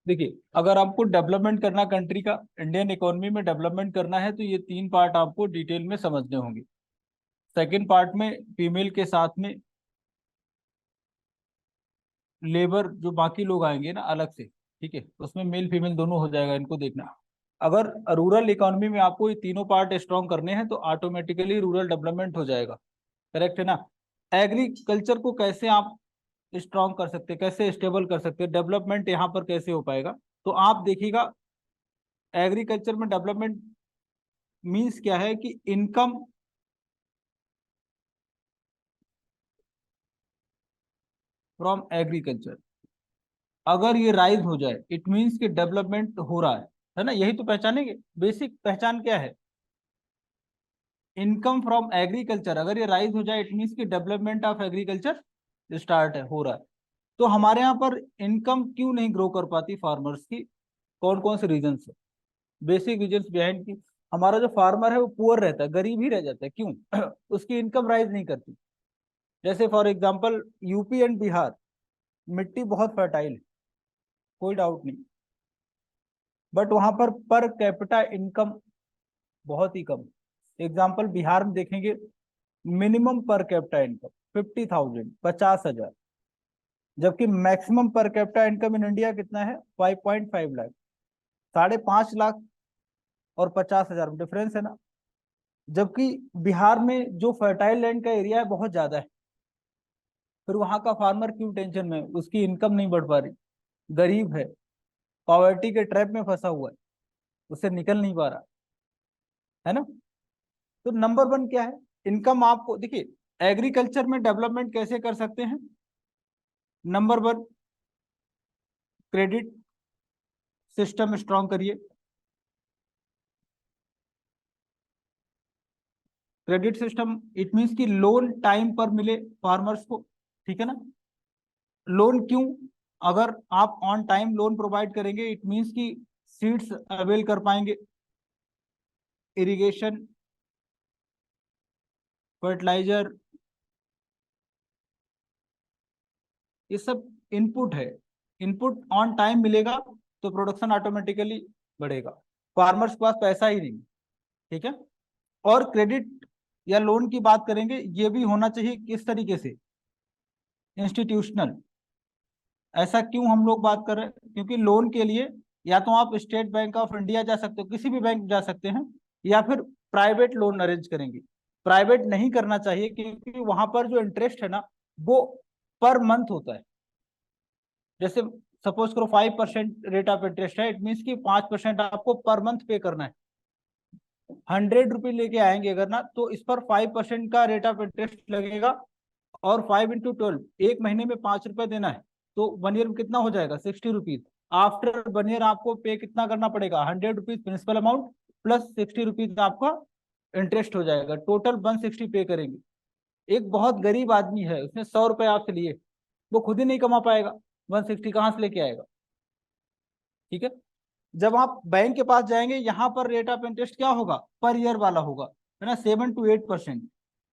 देखिए, अगर आपको डेवलपमेंट करना कंट्री का, इंडियन इकोनॉमी में डेवलपमेंट करना है, तो ये तीन पार्ट आपको डिटेल में समझने होंगे। सेकंड पार्ट में फीमेल के साथ में लेबर जो बाकी लोग आएंगे ना अलग से, ठीक है, उसमें मेल फीमेल दोनों हो जाएगा, इनको देखना। अगर रूरल इकोनॉमी में आपको ये तीनों पार्ट स्ट्रॉन्ग करने हैं तो ऑटोमेटिकली रूरल डेवलपमेंट हो जाएगा। करेक्ट है ना? एग्रीकल्चर को कैसे आप स्ट्रॉन्ग कर सकते हैं, कैसे स्टेबल कर सकते हैं, डेवलपमेंट यहाँ पर कैसे हो पाएगा? तो आप देखिएगा, एग्रीकल्चर में डेवलपमेंट मीन्स क्या है कि इनकम फ्रॉम एग्रीकल्चर अगर ये राइज हो जाए, इट मीन्स कि डेवलपमेंट हो रहा है ना? यही तो पहचानेंगे, बेसिक पहचान क्या है? इनकम फ्रॉम एग्रीकल्चर अगर ये राइज हो जाए, इट मीन्स कि डेवलपमेंट ऑफ एग्रीकल्चर स्टार्ट है, हो रहा है। तो हमारे यहाँ पर इनकम क्यों नहीं ग्रो कर पाती फार्मर्स की? कौन कौन से रीजन है? बेसिक रीजन बिहाइंड की, हमारा जो फार्मर है वो पुअर रहता है, गरीब ही रह जाता है। क्यों? उसकी इनकम राइज नहीं करती। जैसे for example UP and Bihar, मिट्टी बहुत फर्टाइल है, कोई डाउट नहीं, बट वहां पर कैपिटा इनकम बहुत ही कम। एग्जांपल बिहार में देखेंगे, मिनिमम पर कैपिटा इनकम 50,000, 50,000, जबकि maximum per capita income in India कितना है? 5.5 लाख। 5.5 लाख और 50,000 में डिफरेंस है ना? जबकि बिहार में जो फर्टाइल लैंड का एरिया है बहुत ज्यादा है, फिर वहां का फार्मर क्यों टेंशन में है? उसकी इनकम नहीं बढ़ पा रही, गरीब है, पॉवर्टी के ट्रैप में फंसा हुआ है, उससे निकल नहीं पा रहा है ना? तो नंबर वन क्या है? इनकम। आपको देखिए, एग्रीकल्चर में डेवलपमेंट कैसे कर सकते हैं? Number one, credit system strong करिए। क्रेडिट सिस्टम इट मीन्स कि लोन टाइम पर मिले फार्मर्स को, ठीक है ना? लोन क्यों? अगर आप ऑन टाइम लोन प्रोवाइड करेंगे, इट मीन्स कि सीड्स अवेल कर पाएंगे, इरिगेशन, फर्टिलाइजर, ये सब इनपुट है। इनपुट ऑन टाइम मिलेगा तो प्रोडक्शन ऑटोमेटिकली बढ़ेगा। फार्मर्स के पास पैसा ही नहीं, ठीक है? और क्रेडिट या लोन की बात करेंगे, ये भी होना चाहिए किस तरीके से? इंस्टीट्यूशनल। ऐसा क्यों हम लोग बात कर रहे हैं? क्योंकि लोन के लिए या तो आप स्टेट बैंक ऑफ इंडिया जा सकते हो, किसी भी बैंक जा सकते हैं, या फिर प्राइवेट लोन अरेंज करेंगे। प्राइवेट नहीं करना चाहिए क्योंकि वहां पर जो इंटरेस्ट है ना, वो पर मंथ होता है। जैसे सपोज करो 5% रेट ऑफ इंटरेस्ट है, इट मीन्स कि 5% आपको पर मंथ पे करना है। 100 रुपये लेके आएंगे अगर ना, तो इस पर 5% का रेट ऑफ इंटरेस्ट लगेगा, और 5 into 12, एक महीने में 5 रुपए देना है, तो 1 ईयर में कितना हो जाएगा? 60 रुपीज। आफ्टर 1 ईयर आपको पे कितना करना पड़ेगा? 100 rupees principal amount plus 60 rupees आपका इंटरेस्ट हो जाएगा, टोटल 160 पे करेंगे। एक बहुत गरीब आदमी है, उसने 100 रुपए आपसे लिए, वो खुद ही नहीं कमा पाएगा, 160 कहाँ से लेके आएगा? ठीक है? जब आप बैंक के पास जाएंगे, यहाँ पर रेट ऑफ इंटरेस्ट क्या होगा? पर ईयर वाला होगा, है ना? 7 to 8%।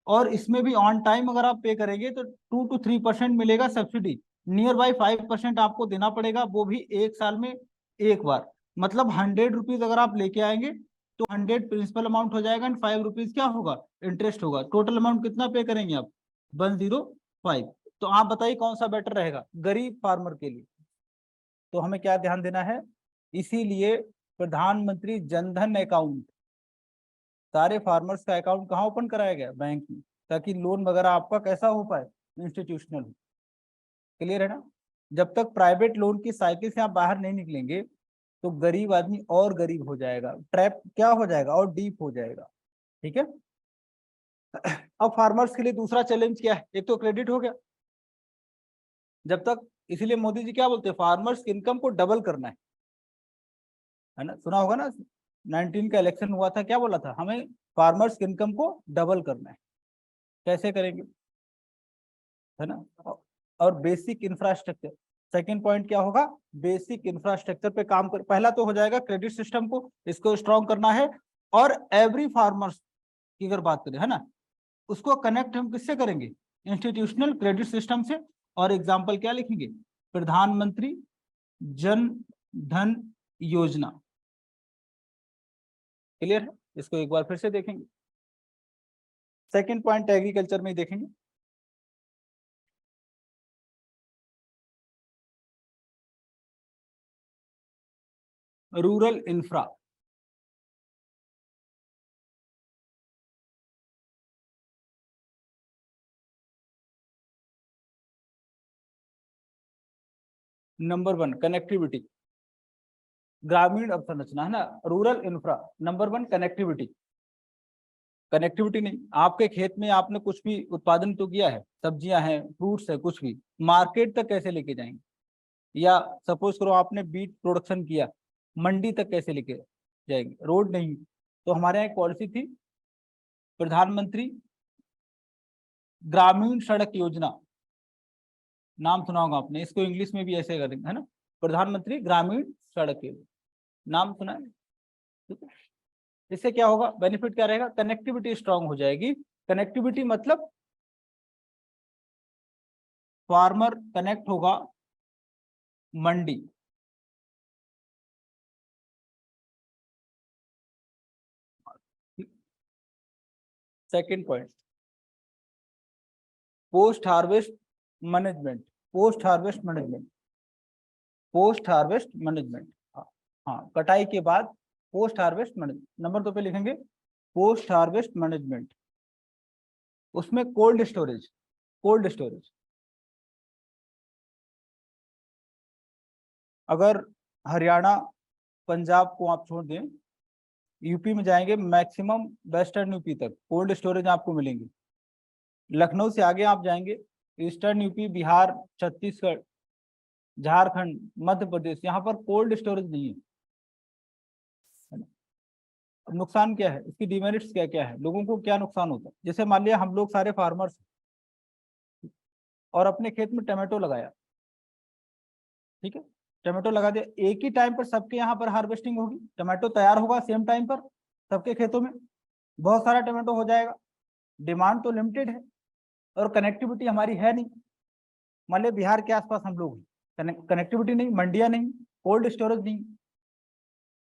और इसमें भी ऑन टाइम अगर आप पे करेंगे तो 2 to 3% मिलेगा सब्सिडी। नियर बाई 5% आपको देना पड़ेगा, वो भी एक साल में एक बार। मतलब 100 रुपीज अगर आप लेके आएंगे तो 100 प्रिंसिपल अमाउंट हो जाएगा, एंड 5 रुपीज क्या होगा? इंटरेस्ट होगा। टोटल अमाउंट कितना पे करेंगे आप? 105। तो आप बताइए कौन सा बेटर रहेगा गरीब फार्मर के लिए? तो हमें क्या ध्यान देना है? इसीलिए प्रधानमंत्री जनधन अकाउंट, सारे फार्मर्स का अकाउंट कहाँ ओपन कराया गया? बैंक में, ताकि लोन वगैरह आपका कैसा हो पाए? इंस्टीट्यूशनल। क्लियर है ना? जब तक प्राइवेट लोन की साइकिल से आप बाहर नहीं निकलेंगे, तो गरीब आदमी और गरीब हो जाएगा, ट्रैप क्या हो जाएगा? और डीप हो जाएगा। ठीक है? अब फार्मर्स के लिए दूसरा चैलेंज क्या है? एक तो क्रेडिट हो गया, जब तक, इसीलिए मोदी जी क्या बोलते हैं? फार्मर्स की इनकम को डबल करना है ना? सुना होगा ना, 19 का इलेक्शन हुआ था, क्या बोला था? हमें फार्मर्स की इनकम को डबल करना है। कैसे करेंगे? है ना? और बेसिक इंफ्रास्ट्रक्चर। सेकंड पॉइंट क्या होगा? बेसिक इंफ्रास्ट्रक्चर पे काम कर। पहला तो हो जाएगा क्रेडिट सिस्टम को, इसको स्ट्रॉन्ग करना है। और एवरी फार्मर्स की अगर बात करें, है ना, उसको कनेक्ट हम किससे करेंगे? इंस्टीट्यूशनल क्रेडिट सिस्टम से। और एग्जाम्पल क्या लिखेंगे? प्रधानमंत्री जन धन योजना। क्लियर है? इसको एक बार फिर से देखेंगे। सेकंड पॉइंट एग्रीकल्चर में ही देखेंगे। Rural infra. नंबर 1 कनेक्टिविटी, ग्रामीण अवसंरचना है ना, rural infra. Number 1 connectivity. Connectivity नहीं, आपके खेत में आपने कुछ भी उत्पादन तो किया है, सब्जियां हैं, फ्रूट्स है, कुछ भी मार्केट तक कैसे लेके जाएंगे? या सपोज करो आपने बीट प्रोडक्शन किया, मंडी तक कैसे लेके जाएंगे? रोड नहीं। तो हमारे यहाँ एक पॉलिसी थी, प्रधानमंत्री ग्रामीण सड़क योजना। नाम सुना होगा आपने, इसको इंग्लिश में भी ऐसे करेंगे है ना, प्रधानमंत्री ग्रामीण सड़क योजना। नाम सुना है? ठीक है। इससे क्या होगा, बेनिफिट क्या रहेगा? कनेक्टिविटी स्ट्रांग हो जाएगी। कनेक्टिविटी मतलब फार्मर कनेक्ट होगा मंडी। Second point, post harvest management. Post harvest management, post harvest management. हाँ, कटाई के बाद पोस्ट हार्वेस्ट मैनेजमेंट। नंबर 2 पे लिखेंगे पोस्ट हार्वेस्ट मैनेजमेंट। उसमें कोल्ड स्टोरेज, कोल्ड स्टोरेज। अगर हरियाणा पंजाब को आप छोड़ दें, यूपी में जाएंगे मैक्सिमम वेस्टर्न यूपी तक कोल्ड स्टोरेज आपको मिलेंगे। लखनऊ से आगे आप जाएंगे, ईस्टर्न यूपी, बिहार, छत्तीसगढ़, झारखंड, मध्य प्रदेश, यहाँ पर कोल्ड स्टोरेज नहीं है। नुकसान क्या है इसकी, डिमेरिट्स क्या क्या है, लोगों को क्या नुकसान होता है? जैसे मान लिया हम लोग सारे फार्मर्स और अपने खेत में टमाटो लगाया, ठीक है, टमाटो लगा दिया, एक ही टाइम पर सबके यहाँ पर हार्वेस्टिंग होगी, टमाटो तैयार होगा सेम टाइम पर सबके खेतों में, बहुत सारा टमाटो हो जाएगा। डिमांड तो लिमिटेड है और कनेक्टिविटी हमारी है नहीं। मान लिया बिहार के आसपास हम लोग हैं, कनेक्टिविटी नहीं, मंडियां नहीं, कोल्ड स्टोरेज नहीं,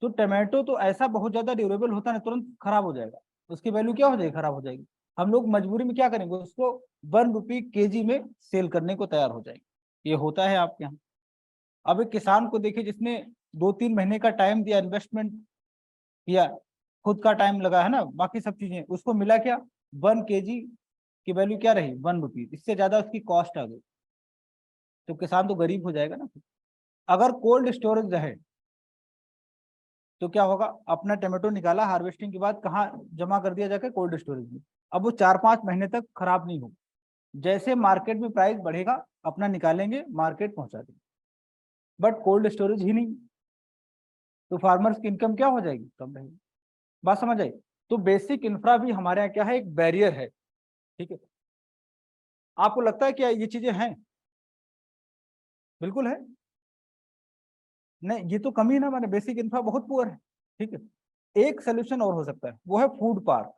तो टमाटो तो ऐसा बहुत ज्यादा ड्यूरेबल होता है, तुरंत खराब हो जाएगा, उसकी वैल्यू क्या हो जाएगी, खराब हो जाएगी। हम लोग मजबूरी में क्या करेंगे, उसको 1 रुपये केजी में सेल करने को तैयार हो जाएंगे। ये होता है आपके यहाँ। अब एक किसान को देखिए जिसने 2-3 महीने का टाइम दिया, इन्वेस्टमेंट किया, खुद का टाइम लगा है ना, बाकी सब चीजें, उसको मिला क्या, 1 केजी की वैल्यू क्या रही, 1 रुपये, इससे ज्यादा उसकी कॉस्ट आ गई, तो किसान तो गरीब हो जाएगा ना। अगर कोल्ड स्टोरेज रहे तो क्या होगा, अपना टमाटो निकाला हार्वेस्टिंग के बाद, कहाँ जमा कर दिया जाकर, कोल्ड स्टोरेज में। अब वो 4-5 महीने तक खराब नहीं होगा, जैसे मार्केट में प्राइस बढ़ेगा अपना निकालेंगे, मार्केट पहुंचा देंगे। बट कोल्ड स्टोरेज ही नहीं, तो फार्मर्स की इनकम क्या हो जाएगी, कम रहेगी। बात समझ आई? तो बेसिक इंफ्रा भी हमारे यहाँ क्या है, एक बैरियर है। ठीक है, आपको लगता है क्या ये चीजें हैं? बिल्कुल है। नहीं, ये तो कमी है ना, मैंने बेसिक इंफ्रा बहुत पुअर है। ठीक है, एक सोल्यूशन और हो सकता है, वो है फूड पार्क।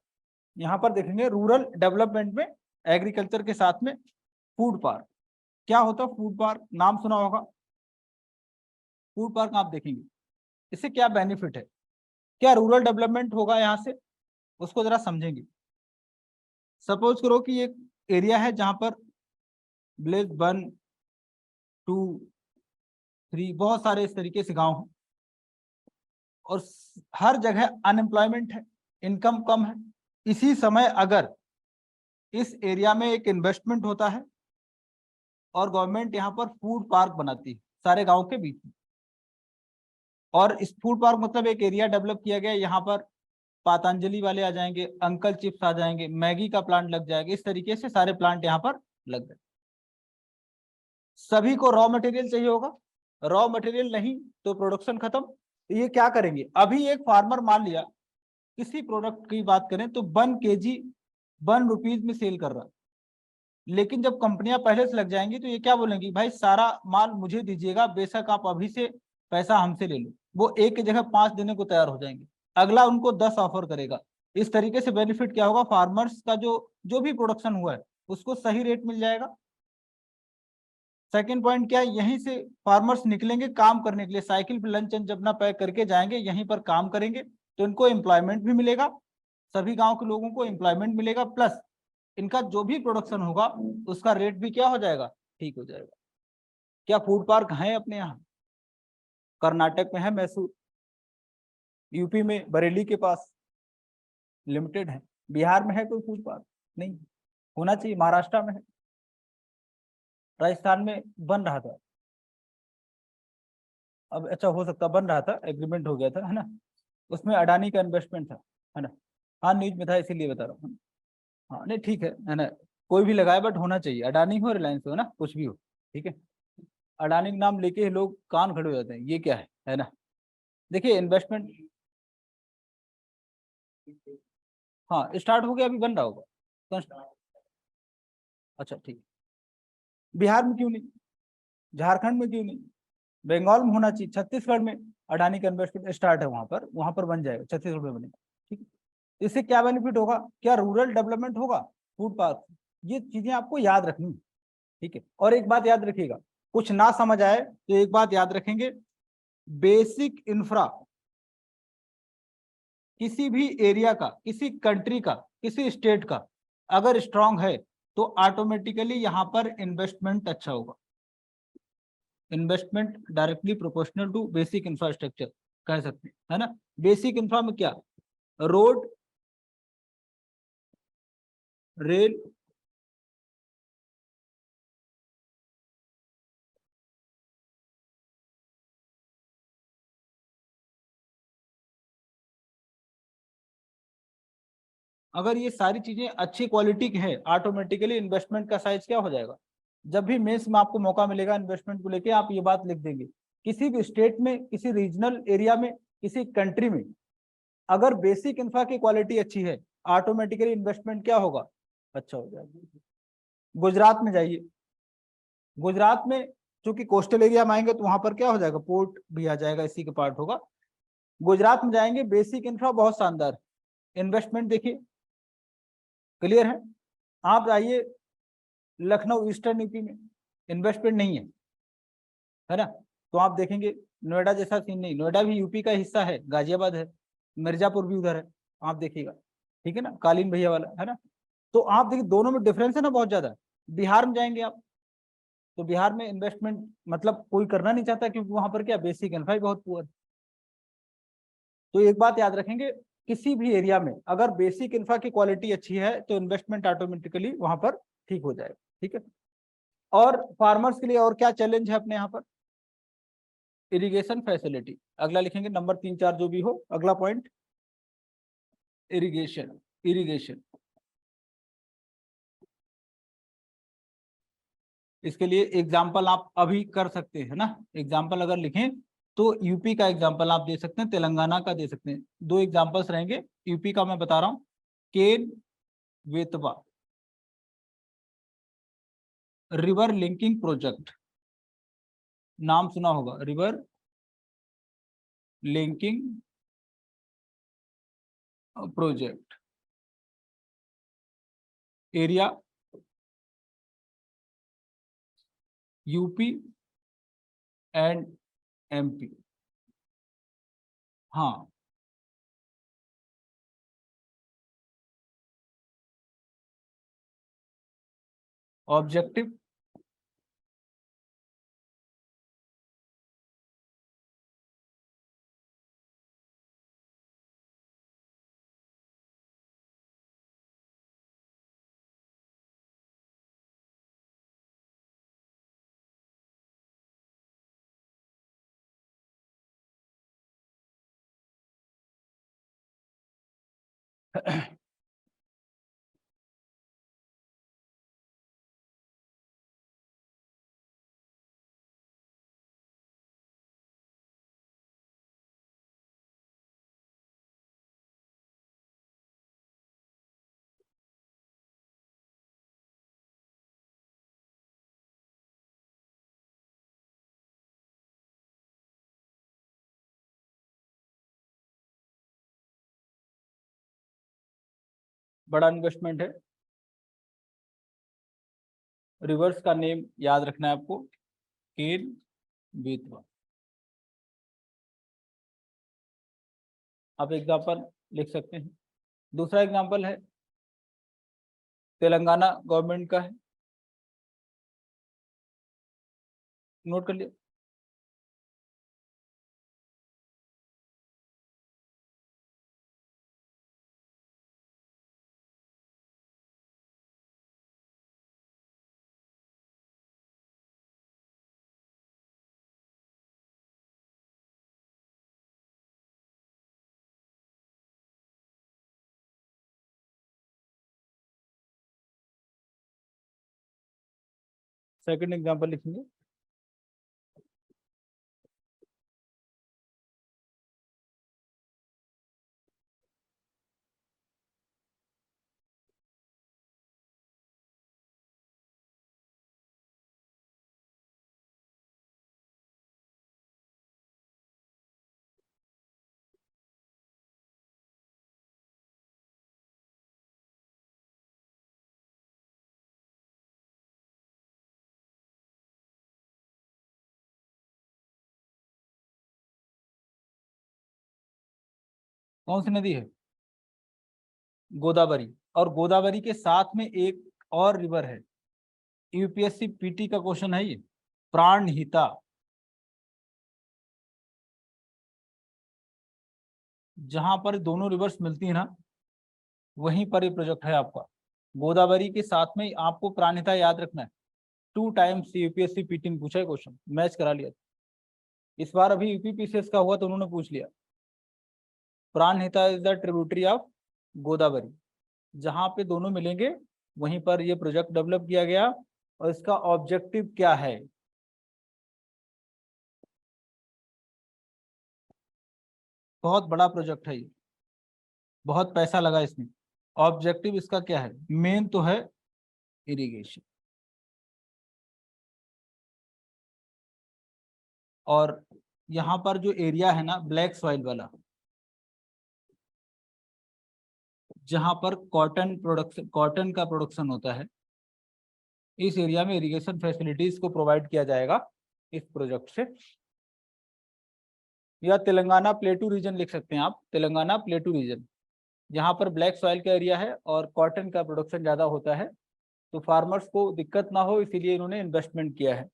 यहाँ पर देखेंगे रूरल डेवलपमेंट में एग्रीकल्चर के साथ में फूड पार्क। क्या होता है फूड पार्क, नाम सुना होगा। फूड पार्क आप देखेंगे, इससे क्या बेनिफिट है, क्या रूरल डेवलपमेंट होगा यहाँ से, उसको जरा समझेंगे। सपोज करो कि एक एरिया है जहां पर विलेज 1, 2, 3 बहुत सारे इस तरीके से गांव हैं, और हर जगह अनएम्प्लॉयमेंट है, इनकम कम है। इसी समय अगर इस एरिया में एक इन्वेस्टमेंट होता है और गवर्नमेंट यहाँ पर फूड पार्क बनाती है सारे गांव के बीच में, और इस फूड पार्क मतलब एक एरिया डेवलप किया गया, यहाँ पर पतंजलि वाले आ जाएंगे, अंकल चिप्स आ जाएंगे, मैगी का प्लांट लग जाएगा, इस तरीके से सारे प्लांट यहाँ पर लग गए। सभी को रॉ मटेरियल चाहिए होगा, रॉ मटेरियल नहीं तो प्रोडक्शन खत्म। तो ये क्या करेंगे, अभी एक फार्मर मान लिया किसी प्रोडक्ट की बात करें तो 1 केजी 1 रुपीज में सेल कर रहा है, लेकिन जब कंपनियां पहले से लग जाएंगी तो ये क्या बोलेंगी, भाई सारा माल मुझे दीजिएगा, बेशक आप अभी से पैसा हमसे ले लो। वो एक की जगह 5 देने को तैयार हो जाएंगे, अगला उनको 10 ऑफर करेगा। इस तरीके से बेनिफिट क्या होगा, फार्मर्स का जो जो भी प्रोडक्शन हुआ है उसको सही रेट मिल जाएगा, सेकंड पॉइंट क्या है, यहीं से फार्मर्स निकलेंगे काम करने के लिए, साइकिल पे लंच जब अपना पैक करके जाएंगे, यहीं पर काम करेंगे, तो इनको एम्प्लॉयमेंट भी मिलेगा, सभी गांव के लोगों को एम्प्लॉयमेंट मिलेगा, प्लस इनका जो भी प्रोडक्शन होगा उसका रेट भी क्या हो जाएगा, ठीक हो जाएगा। क्या फूड पार्क है अपने यहाँ? कर्नाटक में है मैसूर, यूपी में बरेली के पास लिमिटेड है, बिहार में है कोई फूड पार्क नहीं, होना चाहिए, महाराष्ट्र में है, राजस्थान में बन रहा था, अब अच्छा हो सकता बन रहा था, एग्रीमेंट हो गया था, है ना, उसमें अडानी का इन्वेस्टमेंट था, है ना, हाँ न्यूज में था इसीलिए बता रहा हूँ। हाँ नहीं ठीक है ना, कोई भी लगाए बट होना चाहिए, अडानी हो रिलायंस हो ना, कुछ भी हो, ठीक है। अडानी का नाम लेके ही लोग कान खड़े हो जाते हैं, ये क्या है ना। देखिए इन्वेस्टमेंट, हाँ स्टार्ट हो गया, अभी बन रहा होगा अच्छा ठीक, बिहार में क्यों नहीं, झारखंड में क्यों नहीं, बंगाल में होना चाहिए, छत्तीसगढ़ में अडानी का इन्वेस्टमेंट स्टार्ट है, वहां पर बन जाएगा, छत्तीसगढ़ में बनेगा, ठीक है। इससे क्या बेनिफिट होगा, क्या रूरल डेवलपमेंट होगा, फूड पार्क, ये चीजें आपको याद रखनी, ठीक है। और एक बात याद रखिएगा, कुछ ना समझ आए तो एक बात याद रखेंगे, बेसिक इंफ्रा किसी भी एरिया का, किसी कंट्री का, किसी स्टेट का अगर स्ट्रांग है तो ऑटोमेटिकली यहां पर इन्वेस्टमेंट अच्छा होगा, investment directly proportional to basic infrastructure कह सकते हैं, है ना। बेसिक इंफ्रा में क्या, रोड, रेल, अगर ये सारी चीजें अच्छी क्वालिटी की है, ऑटोमेटिकली इन्वेस्टमेंट का साइज क्या हो जाएगा। जब भी मेंस में आपको मौका मिलेगा इन्वेस्टमेंट को लेके, आप ये बात लिख देंगे, किसी भी स्टेट में, किसी रीजनल एरिया में, किसी कंट्री में अगर बेसिक इंफ्रा की क्वालिटी अच्छी है, ऑटोमेटिकली इन्वेस्टमेंट क्या होगा, अच्छा हो जाएगा। गुजरात में जाइए, गुजरात में चूंकि कोस्टल एरिया में आएंगे तो वहां पर क्या हो जाएगा, पोर्ट भी आ जाएगा, इसी के पार्ट होगा। गुजरात में जाएंगे, बेसिक इंफ्रा बहुत शानदार, इन्वेस्टमेंट देखिए, क्लियर है। आप आइए लखनऊ ईस्टर्न यूपी में, इन्वेस्टमेंट नहीं है ना, तो आप देखेंगे नोएडा जैसा सीन नहीं, नोएडा भी यूपी का हिस्सा है, गाजियाबाद है, मिर्जापुर भी उधर है, आप देखिएगा, ठीक है ना, कालीन भैया वाला है ना। तो आप देखिए दोनों में डिफरेंस है ना बहुत ज्यादा। बिहार में जाएंगे आप, तो बिहार में इन्वेस्टमेंट मतलब कोई करना नहीं चाहता, क्योंकि वहां पर क्या बेसिक इन्फ्रा बहुत पुअर। तो एक बात याद रखेंगे, किसी भी एरिया में अगर बेसिक इंफ्रा की क्वालिटी अच्छी है तो इन्वेस्टमेंट ऑटोमेटिकली वहां पर ठीक हो जाएगा, ठीक है। और फार्मर्स के लिए और क्या चैलेंज है अपने यहाँ पर, इरिगेशन फैसिलिटी, अगला लिखेंगे नंबर 3 4 जो भी हो, अगला पॉइंट इरिगेशन, इरिगेशन, इसके लिए एग्जाम्पल आप अभी कर सकते हैं ना, एग्जाम्पल अगर लिखें तो यूपी का एग्जाम्पल आप दे सकते हैं, तेलंगाना का दे सकते हैं, दो एग्जाम्पल्स रहेंगे। यूपी का मैं बता रहा हूँ, केन वेतवा रिवर लिंकिंग प्रोजेक्ट, नाम सुना होगा, river linking project, area UP and MP, हाँ ऑब्जेक्टिव, बड़ा इन्वेस्टमेंट है। रिवर्स का नेम याद रखना है आपको, इन बेतवा। आप एग्जाम्पल लिख सकते हैं। दूसरा एग्जाम्पल है तेलंगाना गवर्नमेंट का है, नोट कर लिया। सेकंड एग्जाम्पल लिखेंगे। कौन सी नदी है? गोदावरी। और गोदावरी के साथ में एक और रिवर है, यूपीएससी पीटी का क्वेश्चन है ये, प्राणहिता। जहां पर दोनों रिवर्स मिलती है ना, वहीं पर ये प्रोजेक्ट है आपका। गोदावरी के साथ में आपको प्राणहिता याद रखना है। 2 टाइम्स यूपीएससी पीटी ने पूछा है क्वेश्चन, मैच करा लिया। इस बार अभी यूपीपीसीएस का हुआ तो उन्होंने पूछ लिया। Pranhita is the tributary of Godavari. जहां पे दोनों मिलेंगे वहीं पर ये प्रोजेक्ट डेवलप किया गया। और इसका ऑब्जेक्टिव क्या है? बहुत बड़ा प्रोजेक्ट है ये, बहुत पैसा लगा इसमें। ऑब्जेक्टिव इसका क्या है? मेन तो है इरिगेशन। और यहाँ पर जो एरिया है ना ब्लैक सॉइल वाला, जहां पर कॉटन प्रोडक्शन, कॉटन का प्रोडक्शन होता है, इस एरिया में इरिगेशन फैसिलिटीज को प्रोवाइड किया जाएगा इस प्रोजेक्ट से। या तेलंगाना प्लेटू रीजन लिख सकते हैं आप, तेलंगाना प्लेटू रीजन। यहाँ पर ब्लैक सॉइल का एरिया है और कॉटन का प्रोडक्शन ज़्यादा होता है, तो फार्मर्स को दिक्कत ना हो इसीलिए इन्होंने इन्वेस्टमेंट किया है।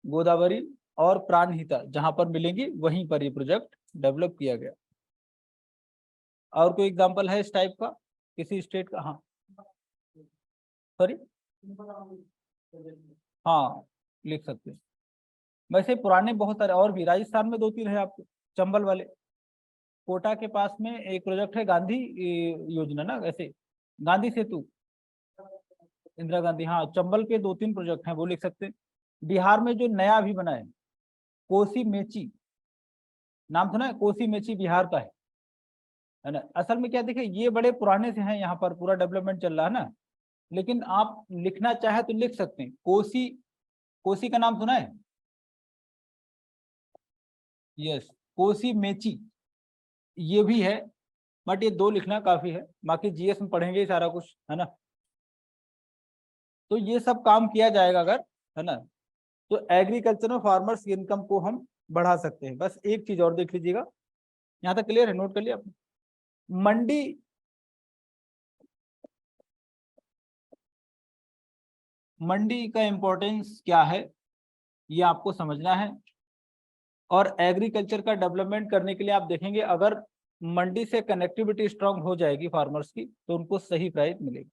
गोदावरी और प्राणहिता जहां पर मिलेंगी वहीं पर ये प्रोजेक्ट डेवलप किया गया। और कोई एग्जांपल है इस टाइप का किसी स्टेट का? हाँ सॉरी, हाँ लिख सकते हैं। वैसे पुराने बहुत सारे और भी, राजस्थान में 2-3 है आपके, चंबल वाले। कोटा के पास में एक प्रोजेक्ट है गांधी योजना ना, वैसे गांधी सेतु, इंदिरा गांधी। हाँ चंबल के 2-3 प्रोजेक्ट हैं, वो लिख सकते हैं। बिहार में जो नया अभी बना है कोसी मेची, नाम सुना है? कोसी मेची बिहार का है ना। असल में क्या देखिए, ये बड़े पुराने से हैं, यहाँ पर पूरा डेवलपमेंट चल रहा है ना। लेकिन आप लिखना चाहे तो लिख सकते हैं कोसी। कोसी का नाम सुना है? यस, कोसी मेची ये भी है। बट ये 2 लिखना काफी है, बाकी जीएस में पढ़ेंगे ही सारा कुछ, है ना। तो ये सब काम किया जाएगा अगर, है ना, तो एग्रीकल्चर में फार्मर्स की इनकम को हम बढ़ा सकते हैं। बस एक चीज और देख लीजिएगा, यहाँ तक क्लियर है? नोट कर लिया आपने? मंडी, मंडी का इंपॉर्टेंस क्या है ये आपको समझना है। और एग्रीकल्चर का डेवलपमेंट करने के लिए आप देखेंगे, अगर मंडी से कनेक्टिविटी स्ट्रांग हो जाएगी फार्मर्स की, तो उनको सही प्राइस मिलेगी,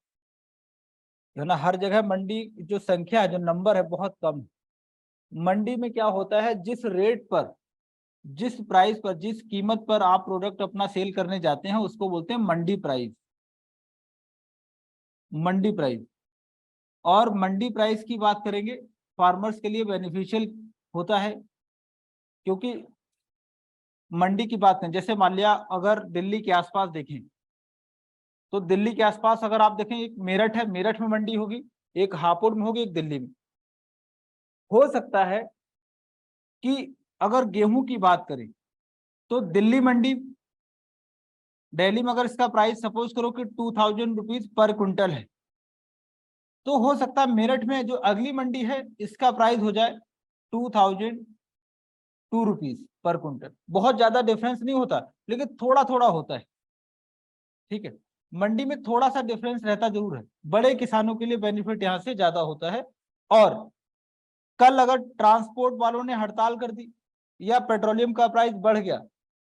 है ना। हर जगह मंडी जो संख्या है, जो नंबर है, बहुत कम है। मंडी में क्या होता है, जिस रेट पर, जिस प्राइस पर, जिस कीमत पर आप प्रोडक्ट अपना सेल करने जाते हैं उसको बोलते हैं मंडी प्राइस। मंडी प्राइस। और मंडी प्राइस की बात करेंगे, फार्मर्स के लिए बेनिफिशियल होता है, क्योंकि मंडी की बात करें, जैसे मान लिया अगर दिल्ली के आसपास देखें, तो दिल्ली के आसपास अगर आप देखें, एक मेरठ है, मेरठ में मंडी होगी, एक हापुड़ में होगी, एक दिल्ली में। हो सकता है कि अगर गेहूं की बात करें तो दिल्ली मंडी, दिल्ली में अगर इसका प्राइस सपोज करो कि 2000 रुपीज पर क्विंटल है, तो हो सकता है मेरठ में जो अगली मंडी है इसका प्राइस हो जाए 2002 रुपीज पर क्विंटल। बहुत ज्यादा डिफरेंस नहीं होता, लेकिन थोड़ा थोड़ा होता है। ठीक है, मंडी में थोड़ा सा डिफरेंस रहता जरूर है। बड़े किसानों के लिए बेनिफिट यहाँ से ज्यादा होता है। और कल अगर ट्रांसपोर्ट वालों ने हड़ताल कर दी या पेट्रोलियम का प्राइस बढ़ गया,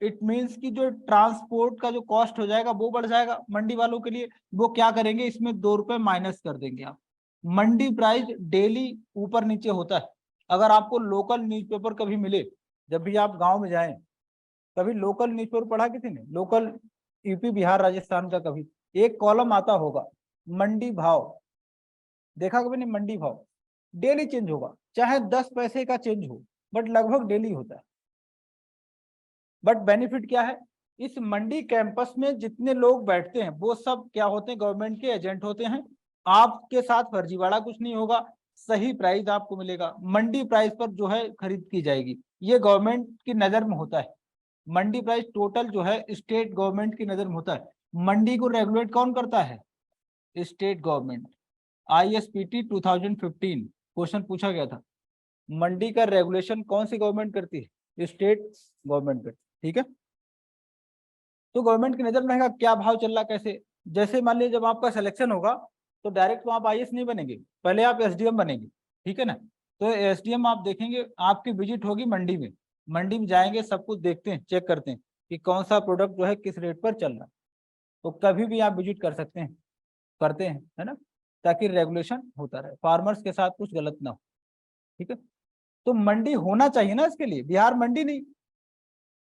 इट मीन्स कि जो ट्रांसपोर्ट का जो कॉस्ट हो जाएगा वो बढ़ जाएगा मंडी वालों के लिए। वो क्या करेंगे, इसमें 2 रुपए माइनस कर देंगे आप। मंडी प्राइस डेली ऊपर नीचे होता है। अगर आपको लोकल न्यूज़पेपर कभी मिले, जब भी आप गांव में जाएं, कभी लोकल न्यूज़पेपर पढ़ा किसी ने, लोकल यूपी बिहार राजस्थान का, कभी एक कॉलम आता होगा मंडी भाव, देखा कभी नहीं? मंडी भाव डेली चेंज होगा, चाहे 10 पैसे का चेंज हो, बट लगभग डेली होता है। बट बेनिफिट क्या है, इस मंडी कैंपस में जितने लोग बैठते हैं वो सब क्या होते हैं, गवर्नमेंट के एजेंट होते हैं। आपके साथ फर्जीवाड़ा कुछ नहीं होगा, सही प्राइस आपको मिलेगा, मंडी प्राइस पर जो है खरीद की जाएगी। ये गवर्नमेंट की नजर में होता है। मंडी प्राइस टोटल जो है स्टेट गवर्नमेंट की नजर में होता है। मंडी को रेगुलेट कौन करता है? State government. ISPT 2015 क्वेश्चन पूछा गया था, मंडी का रेगुलेशन कौन सी गवर्नमेंट करती है? स्टेट गवर्नमेंट करती है। ठीक है, तो गवर्नमेंट की नजर में रहेगा क्या भाव चल रहा कैसे। जैसे मान लीजिए जब आपका सिलेक्शन होगा तो डायरेक्ट तो आप IAS नहीं बनेंगे, पहले आप SDM बनेंगे। ठीक है ना, तो SDM आप देखेंगे, आपकी विजिट होगी मंडी में। मंडी में जाएंगे, सब कुछ देखते हैं, चेक करते हैं कि कौन सा प्रोडक्ट जो है किस रेट पर चल रहा है। तो कभी भी आप विजिट कर सकते हैं, करते हैं, है ना, ताकि रेगुलेशन होता रहे, फार्मर्स के साथ कुछ गलत ना हो। ठीक है, तो मंडी होना चाहिए ना, इसके लिए बिहार मंडी नहीं,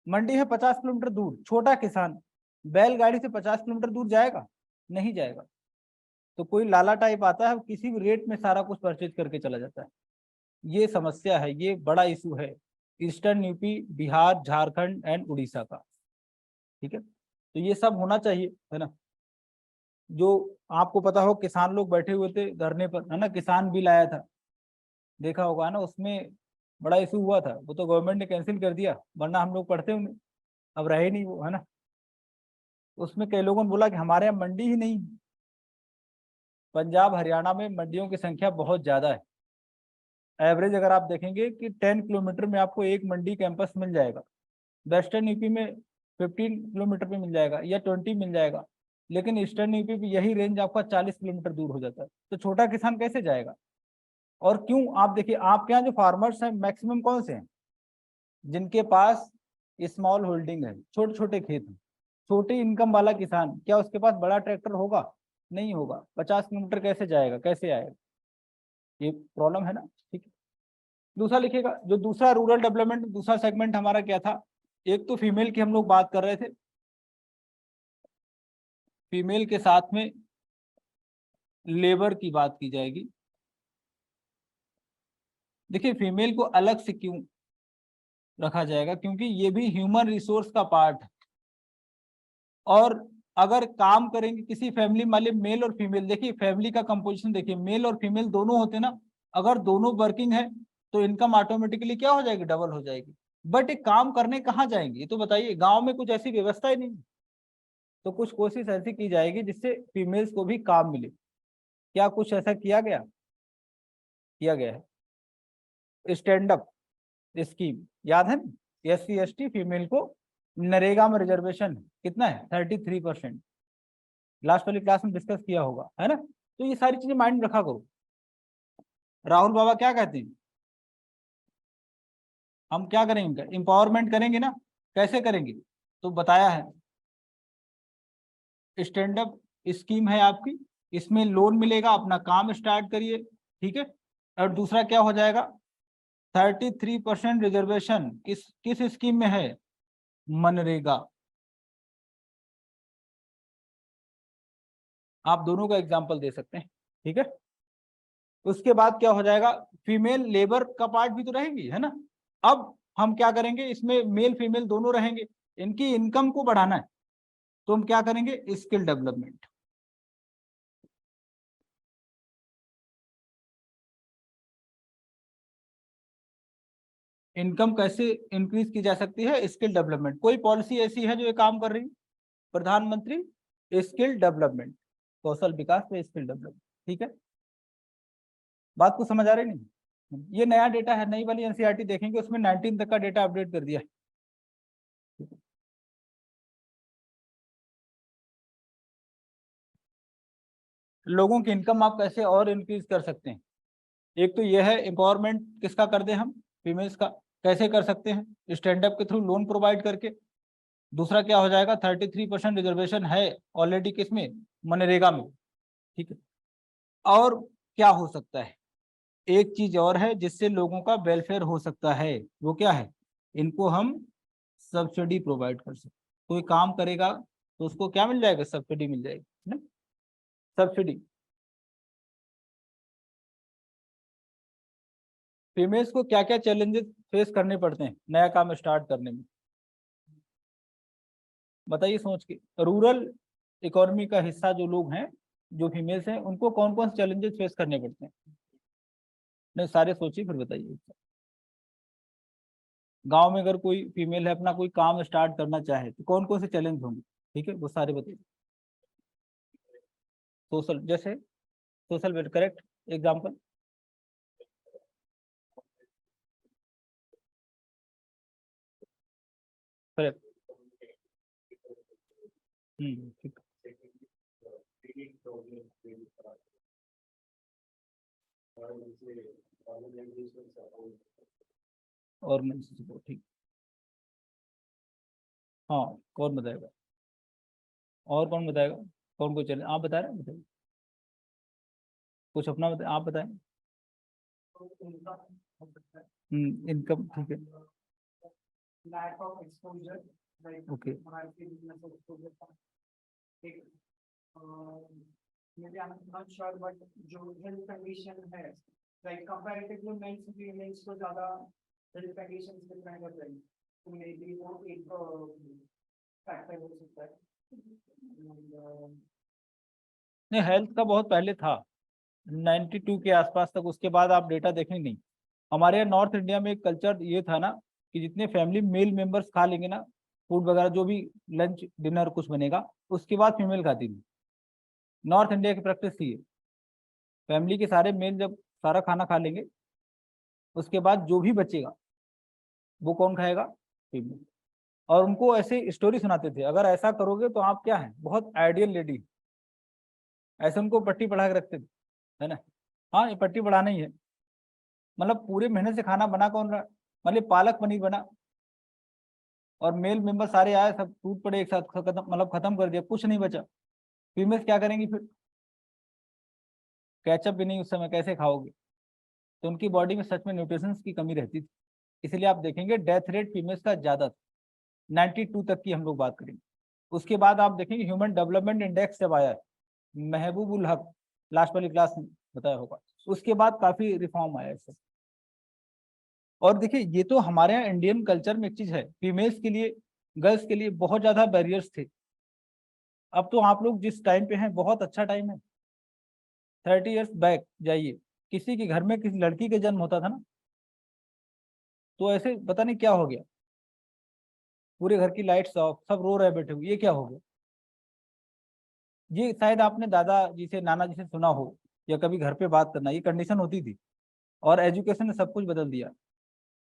मंडी है 50 किलोमीटर दूर। छोटा किसान बैलगाड़ी से 50 किलोमीटर दूर जाएगा? नहीं जाएगा। तो कोई लाला टाइप आता है, किसी भी रेट में सारा कुछ परचेज करके चला जाता है। ये समस्या है, ये बड़ा इशू है eastern UP, Bihar, Jharkhand and Orissa का। ठीक है, तो ये सब होना चाहिए, है ना। जो आपको पता हो, किसान लोग बैठे हुए थे धरने पर, है ना, किसान बिल आया था, देखा होगा, है ना, उसमें बड़ा इशू हुआ था। वो तो गवर्नमेंट ने कैंसिल कर दिया, वरना हम लोग पढ़ते होंगे। अब रहे नहीं वो, है ना। उसमें कई लोगों ने बोला कि हमारे यहाँ मंडी ही नहीं। पंजाब हरियाणा में मंडियों की संख्या बहुत ज्यादा है। एवरेज अगर आप देखेंगे कि 10 किलोमीटर में आपको एक मंडी कैंपस मिल जाएगा। वेस्टर्न यूपी में 15 किलोमीटर पे मिल जाएगा या 20 मिल जाएगा, लेकिन ईस्टर्न यूपी में यही रेंज आपका 40 किलोमीटर दूर हो जाता है। तो छोटा किसान कैसे जाएगा? और क्यों, आप देखिए आपके यहाँ जो फार्मर्स हैं मैक्सिमम कौन से हैं? जिनके पास स्मॉल होल्डिंग है, छोटे छोटे खेत हैं। छोटी इनकम वाला किसान, क्या उसके पास बड़ा ट्रैक्टर होगा? नहीं होगा। 50 किलोमीटर कैसे जाएगा, कैसे आएगा? ये प्रॉब्लम है ना। ठीक है, दूसरा लिखिएगा, जो दूसरा रूरल डेवलपमेंट दूसरा सेगमेंट हमारा क्या था। एक तो फीमेल की हम लोग बात कर रहे थे, फीमेल के साथ में लेबर की बात की जाएगी। देखिए फीमेल को अलग से क्यों रखा जाएगा, क्योंकि ये भी ह्यूमन रिसोर्स का पार्ट है। और अगर काम करेंगे किसी फैमिली वाले मेल और फीमेल, देखिए फैमिली का कंपोजिशन देखिए, मेल और फीमेल दोनों होते ना। अगर दोनों वर्किंग है तो इनकम ऑटोमेटिकली क्या हो जाएगी, डबल हो जाएगी। बट एक काम करने कहाँ जाएंगे, ये तो बताइए। गांव में कुछ ऐसी व्यवस्था ही नहीं, तो कुछ कोशिश ऐसी की जाएगी जिससे फीमेल्स को भी काम मिले। क्या कुछ ऐसा किया गया? किया गया है स्टैंड अप स्कीम, याद है ना। SC ST फीमेल को नरेगा में रिजर्वेशन कितना है, 33%। लास्ट वाली क्लास में डिस्कस किया होगा, है ना। तो ये सारी चीजें माइंड में रखा करो। राहुल बाबा क्या कहते हैं, हम क्या करेंगे, इंपावरमेंट करेंगे ना। कैसे करेंगे, तो बताया है। स्टैंड अप स्कीम है आपकी, इसमें लोन मिलेगा, अपना काम स्टार्ट करिए। ठीक है, और दूसरा क्या हो जाएगा, 33% रिजर्वेशन किस किस स्कीम में है, मनरेगा। आप दोनों का एग्जाम्पल दे सकते हैं। ठीक है, उसके बाद क्या हो जाएगा, फीमेल लेबर का पार्ट भी तो रहेगी, है ना। अब हम क्या करेंगे, इसमें मेल फीमेल दोनों रहेंगे, इनकी इनकम को बढ़ाना है। तो हम क्या करेंगे, स्किल डेवलपमेंट। इनकम कैसे इंक्रीज की जा सकती है, स्किल डेवलपमेंट। कोई पॉलिसी ऐसी है जो ये काम कर रही है? प्रधानमंत्री स्किल डेवलपमेंट, कौशल विकास पे स्किल डेवलपमेंट। ठीक है, बात को समझ आ रही नहीं? ये नया डेटा है, नई वाली एनसीईआरटी देखेंगे उसमें 19 तक का डेटा अपडेट कर दिया है। लोगों की इनकम आप कैसे और इंक्रीज कर सकते हैं? एक तो यह है एम्पावरमेंट किसका कर दें हम, फीमेल्स का। कैसे कर सकते हैं? स्टैंड अप के थ्रू लोन प्रोवाइड करके। दूसरा क्या हो जाएगा, 33% रिजर्वेशन है ऑलरेडी किसमें, मनरेगा में, ठीक है। और क्या हो सकता है, एक चीज और है जिससे लोगों का वेलफेयर हो सकता है, वो क्या है, इनको हम सब्सिडी प्रोवाइड कर सकते। कोई काम करेगा तो उसको क्या मिल जाएगा, सब्सिडी मिल जाएगी ना, सब्सिडी। फीमेल्स को क्या क्या चैलेंजेस फेस करने पड़ते हैं नया काम स्टार्ट करने में, बताइए सोच के। रूरल इकोनॉमी का हिस्सा जो लोग हैं, जो फीमेल्स हैं, उनको कौन कौन से चैलेंजेस फेस करने पड़ते हैं? नहीं, सारे सोचिए फिर बताइए। गांव में अगर कोई फीमेल है अपना कोई काम स्टार्ट करना चाहे तो कौन कौन से चैलेंज होंगे, ठीक है, वो सारे बताइए। सोशल, जैसे social well, correct, example. Correct. ठीक। और ठीक। हाँ, कौन बताएगा, और कौन बताएगा, कौन को चैलेंज आप बता रहे हैं, बताइए कुछ अपना बताए, आप बताएं। इनकम, ठीक है। Lack of exposure, okay. maybe I'm not sure, but जो health condition है, like comparatively मेंस फीमेल्स को ज़्यादा health conditions डिपेंड कर रही है, तो maybe वो एक फैक्टर हो सकता है। नहीं, हेल्थ का बहुत पहले था, 92 के आसपास तक, उसके बाद आप डेटा देखें नहीं। हमारे यहाँ नॉर्थ इंडिया में एक कल्चर ये था ना कि जितने फैमिली मेल मेंबर्स खा लेंगे ना, फूड वगैरह जो भी लंच डिनर कुछ बनेगा, उसके बाद फीमेल खाती थी। नॉर्थ इंडिया की प्रैक्टिस थी ये। फैमिली के सारे मेल जब सारा खाना खा लेंगे, उसके बाद जो भी बचेगा वो कौन खाएगा, फीमेल। और उनको ऐसे स्टोरी सुनाते थे, अगर ऐसा करोगे तो आप क्या है, बहुत आइडियल लेडी, ऐसे उनको पट्टी पढ़ा के रखते थे, है ना। हाँ, ये पट्टी पढ़ाना ही है, मतलब पूरे महीने से खाना बना कौन रहा, मतलब पालक पनीर बना और मेल मेंबर सारे आए, सब टूट पड़े एक साथ, खत्म, मतलब खत्म कर दिया, कुछ नहीं बचा। फीमेल्स क्या करेंगी फिर, कैचअप भी नहीं उस समय, कैसे खाओगे। तो उनकी बॉडी में सच में न्यूट्रिशन की कमी रहती थी, इसलिए आप देखेंगे डेथ रेट फीमेल्स का ज्यादा था। 92 तक की हम लोग बात करेंगे। उसके बाद आप देखेंगे ह्यूमन डेवलपमेंट इंडेक्स जब आया है, महबूबुल हक, लास्ट वाली क्लास में बताया होगा, उसके बाद काफी रिफॉर्म आया है। और देखिए, ये तो हमारे यहाँ इंडियन कल्चर में एक चीज है, फीमेल्स के लिए, गर्ल्स के लिए बहुत ज्यादा बैरियर्स थे। अब तो आप लोग जिस टाइम पे हैं, बहुत अच्छा टाइम है। 30 ईयर्स बैक जाइए, किसी के घर में किसी लड़की के जन्म होता था ना, तो ऐसे पता नहीं क्या हो गया, पूरे घर की लाइट्स ऑफ, सब रो रहे बैठे हुए, ये क्या हो गया। ये शायद आपने दादा जी से, नाना जी से सुना हो, या कभी घर पे बात करना, ये कंडीशन होती थी। और एजुकेशन ने सब कुछ बदल दिया।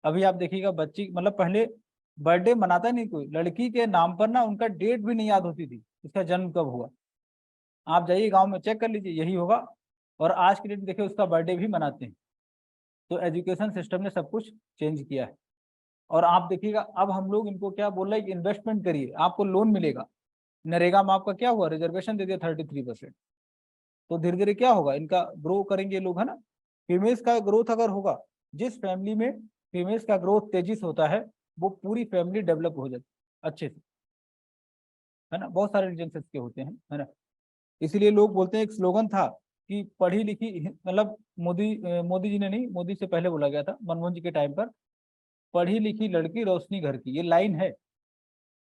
अभी आप देखिएगा बच्ची, मतलब पहले बर्थडे मनाता नहीं कोई, लड़की के नाम पर ना उनका डेट भी नहीं याद होती थी, उसका जन्म कब हुआ। आप जाइए गांव में चेक कर लीजिए, यही होगा। और आज की डेट देखिए उसका बर्थडे भी मनाते हैं। तो एजुकेशन सिस्टम ने सब कुछ चेंज किया है। और आप देखिएगा अब हम लोग इनको क्या बोल रहे हैं कि इन्वेस्टमेंट करिए, आपको लोन मिलेगा। नरेगा में आपका क्या हुआ, रिजर्वेशन दे दिया 33%। तो धीरे धीरे क्या होगा, इनका ग्रो करेंगे लोग, है ना। फीमेल्स का ग्रोथ अगर होगा, जिस फैमिली में फीमेल्स का ग्रोथ तेजी से होता है, वो पूरी फैमिली डेवलप हो जाती है अच्छे से, है ना। बहुत सारे रीजन इसके होते हैं, है ना। इसीलिए लोग बोलते हैं, एक स्लोगन था कि पढ़ी लिखी, मतलब मोदी जी ने नहीं, मोदी से पहले बोला गया था, मनमोहन जी के टाइम पर, पढ़ी लिखी लड़की रोशनी घर की, ये लाइन है,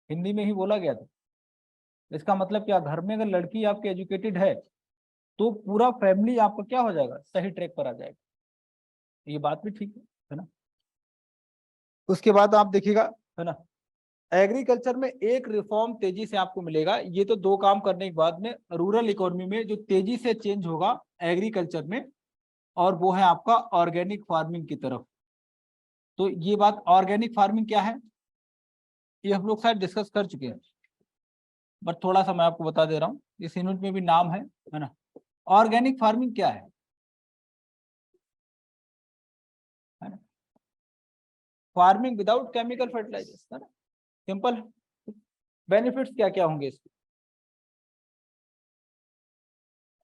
हिंदी में ही बोला गया था। इसका मतलब क्या, घर में अगर लड़की आपकी एजुकेटेड है तो पूरा फैमिली आपका क्या हो जाएगा, सही ट्रैक पर आ जाएगा। ये बात भी ठीक है ना। उसके बाद आप देखिएगा, है ना, एग्रीकल्चर में एक रिफॉर्म तेजी से आपको मिलेगा। ये तो दो काम करने के बाद में रूरल इकोनॉमी में जो तेजी से चेंज होगा एग्रीकल्चर में, और वो है आपका ऑर्गेनिक फार्मिंग की तरफ। तो ये बात, ऑर्गेनिक फार्मिंग क्या है ये हम लोग शायद डिस्कस कर चुके हैं, बट थोड़ा सा मैं आपको बता दे रहा हूँ, इस यूनिट में भी नाम है ना। ऑर्गेनिक फार्मिंग क्या है ना? फार्मिंग विदाउट केमिकल फर्टिलाइजर्स, है ना, सिंपल है। बेनिफिट्स क्या क्या होंगे इसके?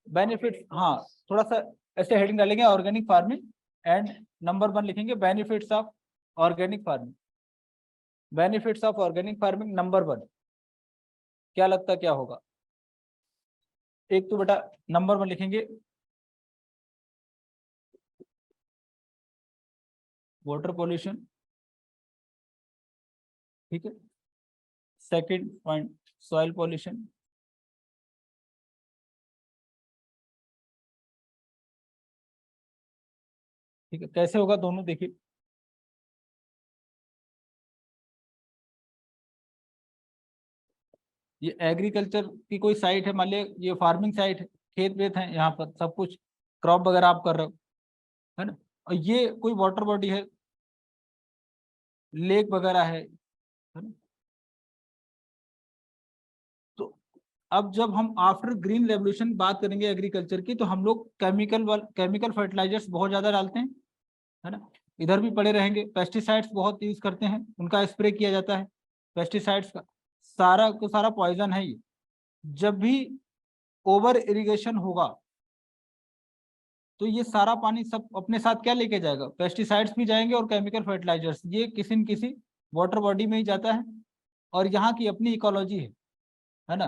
बेनिफिट्स, हाँ, थोड़ा सा ऐसे हेडिंग डालेंगे, ऑर्गेनिक फार्मिंग एंड नंबर 1 लिखेंगे benefits of organic farming. Benefits of organic farming number 1, क्या लगता क्या होगा? एक तो बेटा नंबर 1 लिखेंगे वाटर पॉल्यूशन, ठीक है। सेकंड पॉइंट सॉइल पॉल्यूशन, ठीक है। कैसे होगा दोनों देखिए, ये एग्रीकल्चर की कोई साइट है, मान लिया ये फार्मिंग साइट है, खेत वेत है, यहाँ पर सब कुछ क्रॉप वगैरह आप कर रहे हो, है ना। और ये कोई वाटर बॉडी है, लेक वगैरह है ना। तो अब जब हम आफ्टर ग्रीन रेवोल्यूशन बात करेंगे एग्रीकल्चर की, तो हम लोग केमिकल फर्टिलाइजर्स बहुत ज्यादा डालते हैं, है ना। इधर भी पड़े रहेंगे, पेस्टिसाइड्स बहुत यूज करते हैं, उनका स्प्रे किया जाता है, पेस्टिसाइड्स का सारा को सारा पॉइजन है ये। जब भी ओवर इरिगेशन होगा तो ये सारा पानी सब अपने साथ क्या लेके जाएगा? पेस्टिसाइड्स भी जाएंगे और केमिकल फर्टिलाइजर्स, ये किसी न किसी वाटर बॉडी में ही जाता है। और यहाँ की अपनी इकोलॉजी है ना,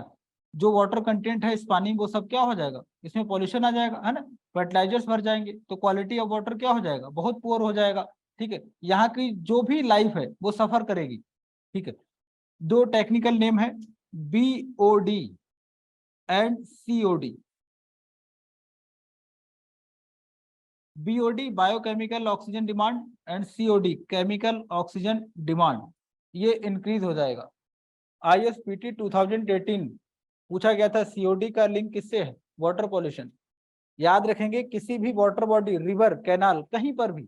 जो वाटर कंटेंट है इस पानी में वो सब क्या हो जाएगा, इसमें पॉल्यूशन आ जाएगा, है ना। फर्टिलाइजर्स भर जाएंगे तो क्वालिटी ऑफ वाटर क्या हो जाएगा, बहुत पुअर हो जाएगा, ठीक है। यहाँ की जो भी लाइफ है वो सफर करेगी, ठीक है। दो टेक्निकल नेम है, BOD and COD। BOD biochemical oxygen demand and COD chemical oxygen demand, ये इंक्रीज हो जाएगा। ISPT 2018 पूछा गया था, COD का लिंक किससे है? Water pollution. याद रखेंगे किसी भी वाटर बॉडी, रिवर, कैनाल, कहीं पर भी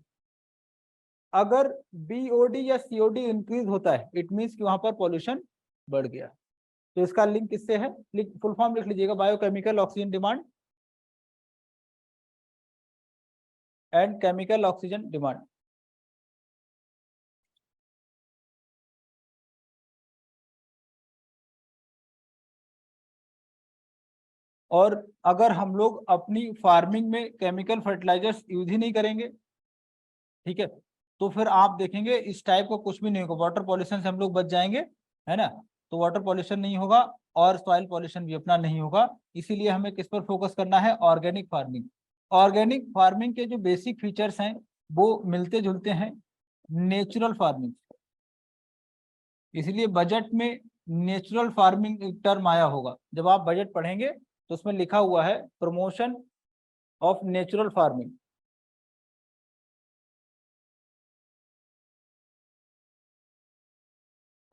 अगर BOD या COD इंक्रीज होता है, इट मीन्स कि वहां पर पॉल्यूशन बढ़ गया। तो इसका लिंक किससे है? फुल फॉर्म लिख लीजिएगा, biochemical oxygen demand and chemical oxygen demand. और अगर हम लोग अपनी फार्मिंग में केमिकल फर्टिलाइजर्स यूज ही नहीं करेंगे, ठीक है, तो फिर आप देखेंगे इस टाइप का कुछ भी नहीं होगा, वाटर पॉल्यूशन से हम लोग बच जाएंगे, है ना। तो वाटर पॉल्यूशन नहीं होगा और सॉइल पॉल्यूशन भी अपना नहीं होगा। इसीलिए हमें किस पर फोकस करना है? Organic farming. ऑर्गेनिक फार्मिंग के जो बेसिक फीचर्स हैं वो मिलते जुलते हैं नेचुरल फार्मिंग, इसलिए बजट में नेचुरल फार्मिंग एक टर्म आया होगा, जब आप बजट पढ़ेंगे तो उसमें लिखा हुआ है promotion of natural farming.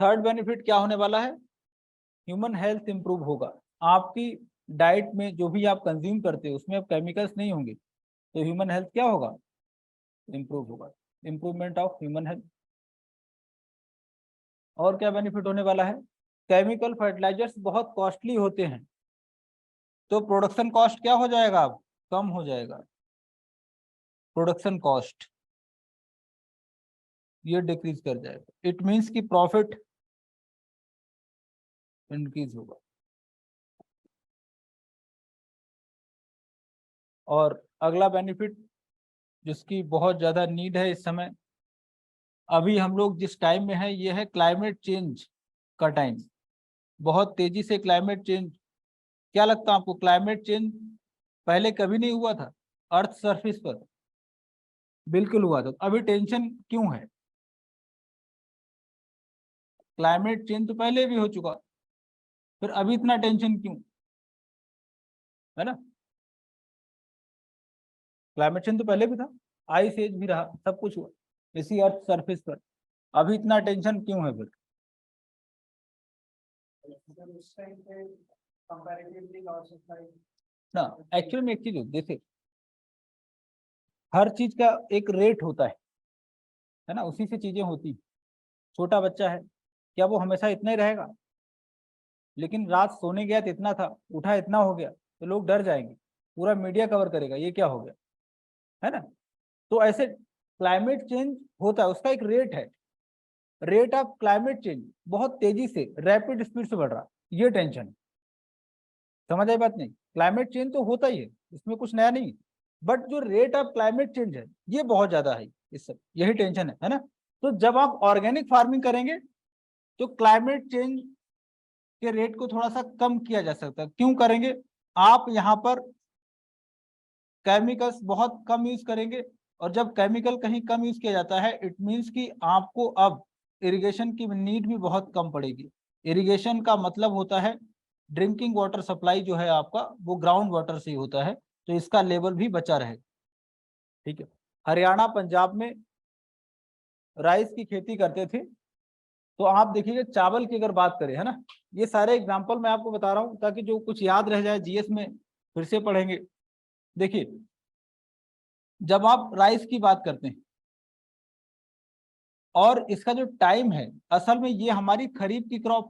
Third benefit क्या होने वाला है? ह्यूमन हेल्थ इंप्रूव होगा। आपकी डाइट में जो भी आप कंज्यूम करते हो उसमें अब केमिकल्स नहीं होंगे, तो ह्यूमन हेल्थ क्या होगा? इंप्रूव होगा, इंप्रूवमेंट ऑफ ह्यूमन हेल्थ। और क्या बेनिफिट होने वाला है? केमिकल फर्टिलाइजर्स बहुत कॉस्टली होते हैं, तो प्रोडक्शन कॉस्ट क्या हो जाएगा? अब कम हो जाएगा, प्रोडक्शन कॉस्ट ये डिक्रीज कर जाएगा। इट मीन्स कि प्रॉफिट इंक्रीज होगा। और अगला बेनिफिट जिसकी बहुत ज्यादा नीड है इस समय, अभी हम लोग जिस टाइम में है ये है क्लाइमेट चेंज का टाइम। बहुत तेजी से क्लाइमेट चेंज, क्या लगता है आपको क्लाइमेट चेंज पहले कभी नहीं हुआ था अर्थ सरफेस पर? बिल्कुल हुआ था। अभी टेंशन क्यों है? क्लाइमेट चेंज तो पहले भी हो चुका, फिर अभी इतना टेंशन क्यों, है ना। क्लाइमेट चेंज तो पहले भी था, आइस एज भी रहा, सब कुछ हुआ इसी अर्थ सरफेस पर, अभी इतना टेंशन क्यों है फिर? ना एक्चुअल में एक चीज जैसे हर चीज का एक रेट होता है ना, उसी से चीजें होती। छोटा बच्चा है, क्या वो हमेशा इतना ही रहेगा? लेकिन रात सोने गया तो इतना था, उठा इतना हो गया, तो लोग डर जाएंगे, पूरा मीडिया कवर करेगा ये क्या हो गया, है ना। तो ऐसे क्लाइमेट चेंज होता है, उसका एक रेट है। रेट ऑफ क्लाइमेट चेंज बहुत तेजी से रैपिड स्पीड से बढ़ रहा, ये टेंशन। समझ आई बात? नहीं, क्लाइमेट चेंज तो होता ही है, इसमें कुछ नया नहीं, बट जो रेट ऑफ क्लाइमेट चेंज है ये बहुत ज्यादा है, इस सब यही टेंशन है ना। तो जब आप ऑर्गेनिक फार्मिंग करेंगे तो क्लाइमेट चेंज के रेट को थोड़ा सा कम किया जा सकता है। क्यों करेंगे? आप यहाँ पर केमिकल्स बहुत कम यूज करेंगे, और जब केमिकल कहीं कम यूज किया जाता है इट मीन्स कि आपको अब इरिगेशन की नीड भी बहुत कम पड़ेगी। इरिगेशन का मतलब होता है ड्रिंकिंग वाटर सप्लाई जो है आपका वो ग्राउंड वाटर से ही होता है, तो इसका लेवल भी बचा रहे। ठीक है। हरियाणा पंजाब में राइस की खेती करते थे, तो आप देखिए चावल की अगर बात करें, है ना, ये सारे एग्जाम्पल मैं आपको बता रहा हूँ ताकि जो कुछ याद रह जाए जीएस में फिर से पढ़ेंगे। देखिए, जब आप राइस की बात करते हैं और इसका जो टाइम है, असल में ये हमारी खरीफ की क्रॉप,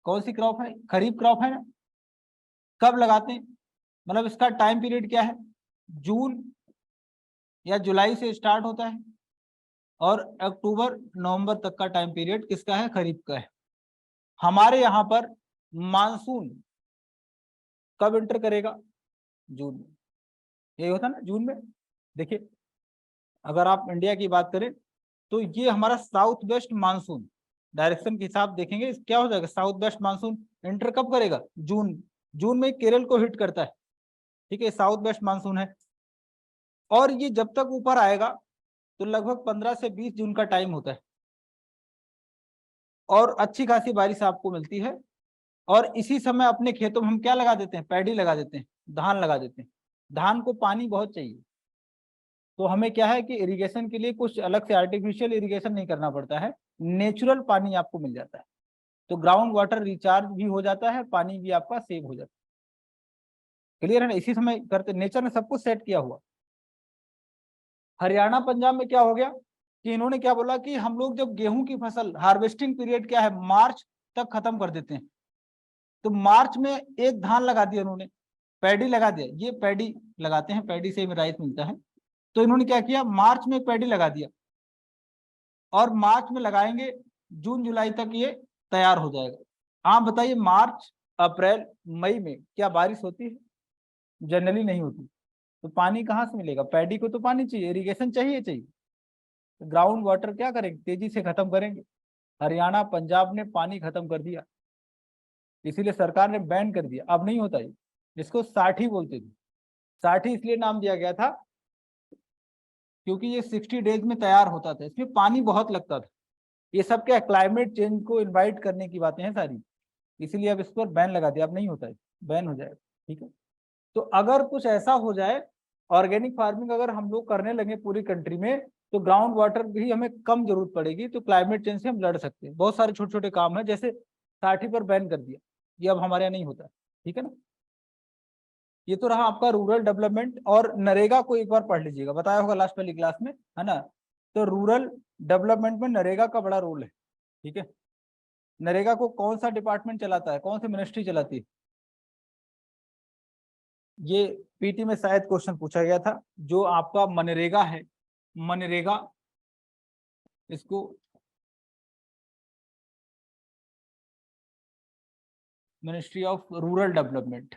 कौन सी क्रॉप है? खरीफ क्रॉप है ना। कब लगाते हैं, मतलब इसका टाइम पीरियड क्या है? जून या जुलाई से स्टार्ट होता है और अक्टूबर नवंबर तक का टाइम पीरियड किसका है? खरीफ का है। हमारे यहाँ पर मानसून कब एंटर करेगा? जून में। यही होता ना, जून में। देखिए, अगर आप इंडिया की बात करें तो ये हमारा साउथ वेस्ट मानसून, डायरेक्शन के हिसाब देखेंगे क्या हो जाएगा, साउथ वेस्ट मानसून एंटर कब करेगा? जून। जून में केरल को हिट करता है। ठीक है, साउथ वेस्ट मानसून है, और ये जब तक ऊपर आएगा तो लगभग 15 से 20 जून का टाइम होता है, और अच्छी खासी बारिश आपको मिलती है। और इसी समय अपने खेतों में हम क्या लगा देते हैं? पैडी लगा देते हैं, धान लगा देते हैं। धान को पानी बहुत चाहिए, तो हमें क्या है कि इरिगेशन के लिए कुछ अलग से आर्टिफिशियल इरिगेशन नहीं करना पड़ता है, नेचुरल पानी आपको मिल जाता है। तो ग्राउंड वाटर रिचार्ज भी हो जाता है, पानी भी आपका सेव हो जाता है। क्लियर है ना? इसी समय करते, नेचर ने सब कुछ सेट किया हुआ। हरियाणा पंजाब में क्या हो गया कि इन्होंने क्या बोला कि हम लोग जब गेहूं की फसल हार्वेस्टिंग पीरियड क्या है, मार्च तक खत्म कर देते हैं, तो मार्च में एक धान लगा दिया उन्होंने, पैडी लगा दिया। ये पैडी लगाते हैं, पैडी से राइस मिलता है। तो इन्होंने क्या किया, मार्च में एक पैडी लगा दिया, और मार्च में लगाएंगे, जून जुलाई तक ये तैयार हो जाएगा। आप बताइए, मार्च अप्रैल मई में क्या बारिश होती है? जनरली नहीं होती। तो पानी कहाँ से मिलेगा? पैडी को तो पानी चाहिए, इरिगेशन चाहिए चाहिए। तो ग्राउंड वाटर क्या करेंगे? तेजी से खत्म करेंगे। हरियाणा पंजाब ने पानी खत्म कर दिया, इसीलिए सरकार ने बैन कर दिया, अब नहीं होता ये। इसको साठी बोलते थे। साठी इसलिए नाम दिया गया था क्योंकि ये 60 डेज में तैयार होता था, इसमें पानी बहुत लगता था। ये सब क्या, क्लाइमेट चेंज को इनवाइट करने की बातें हैं सारी, इसीलिए अब इस पर बैन लगा दिया, अब नहीं होता है, बैन हो जाएगा। ठीक है। तो अगर कुछ ऐसा हो जाए, ऑर्गेनिक फार्मिंग अगर हम लोग करने लगे पूरी कंट्री में, तो ग्राउंड वाटर भी हमें कम जरूरत पड़ेगी, तो क्लाइमेट चेंज से हम लड़ सकते हैं। बहुत सारे छोटे छोटे काम है, जैसे 60 पर बैन कर दिया, ये अब हमारे यहाँ नहीं होता। ठीक है ना। ये तो रहा आपका रूरल डेवलपमेंट। और नरेगा को एक बार पढ़ लीजिएगा, बताया होगा लास्ट वाली क्लास में, है ना। तो रूरल डेवलपमेंट में नरेगा का बड़ा रोल है। ठीक है। नरेगा को कौन सा डिपार्टमेंट चलाता है, कौन सी मिनिस्ट्री चलाती है? ये पीटी में शायद क्वेश्चन पूछा गया था। जो आपका मनरेगा है, मनरेगा, इसको ministry of rural development.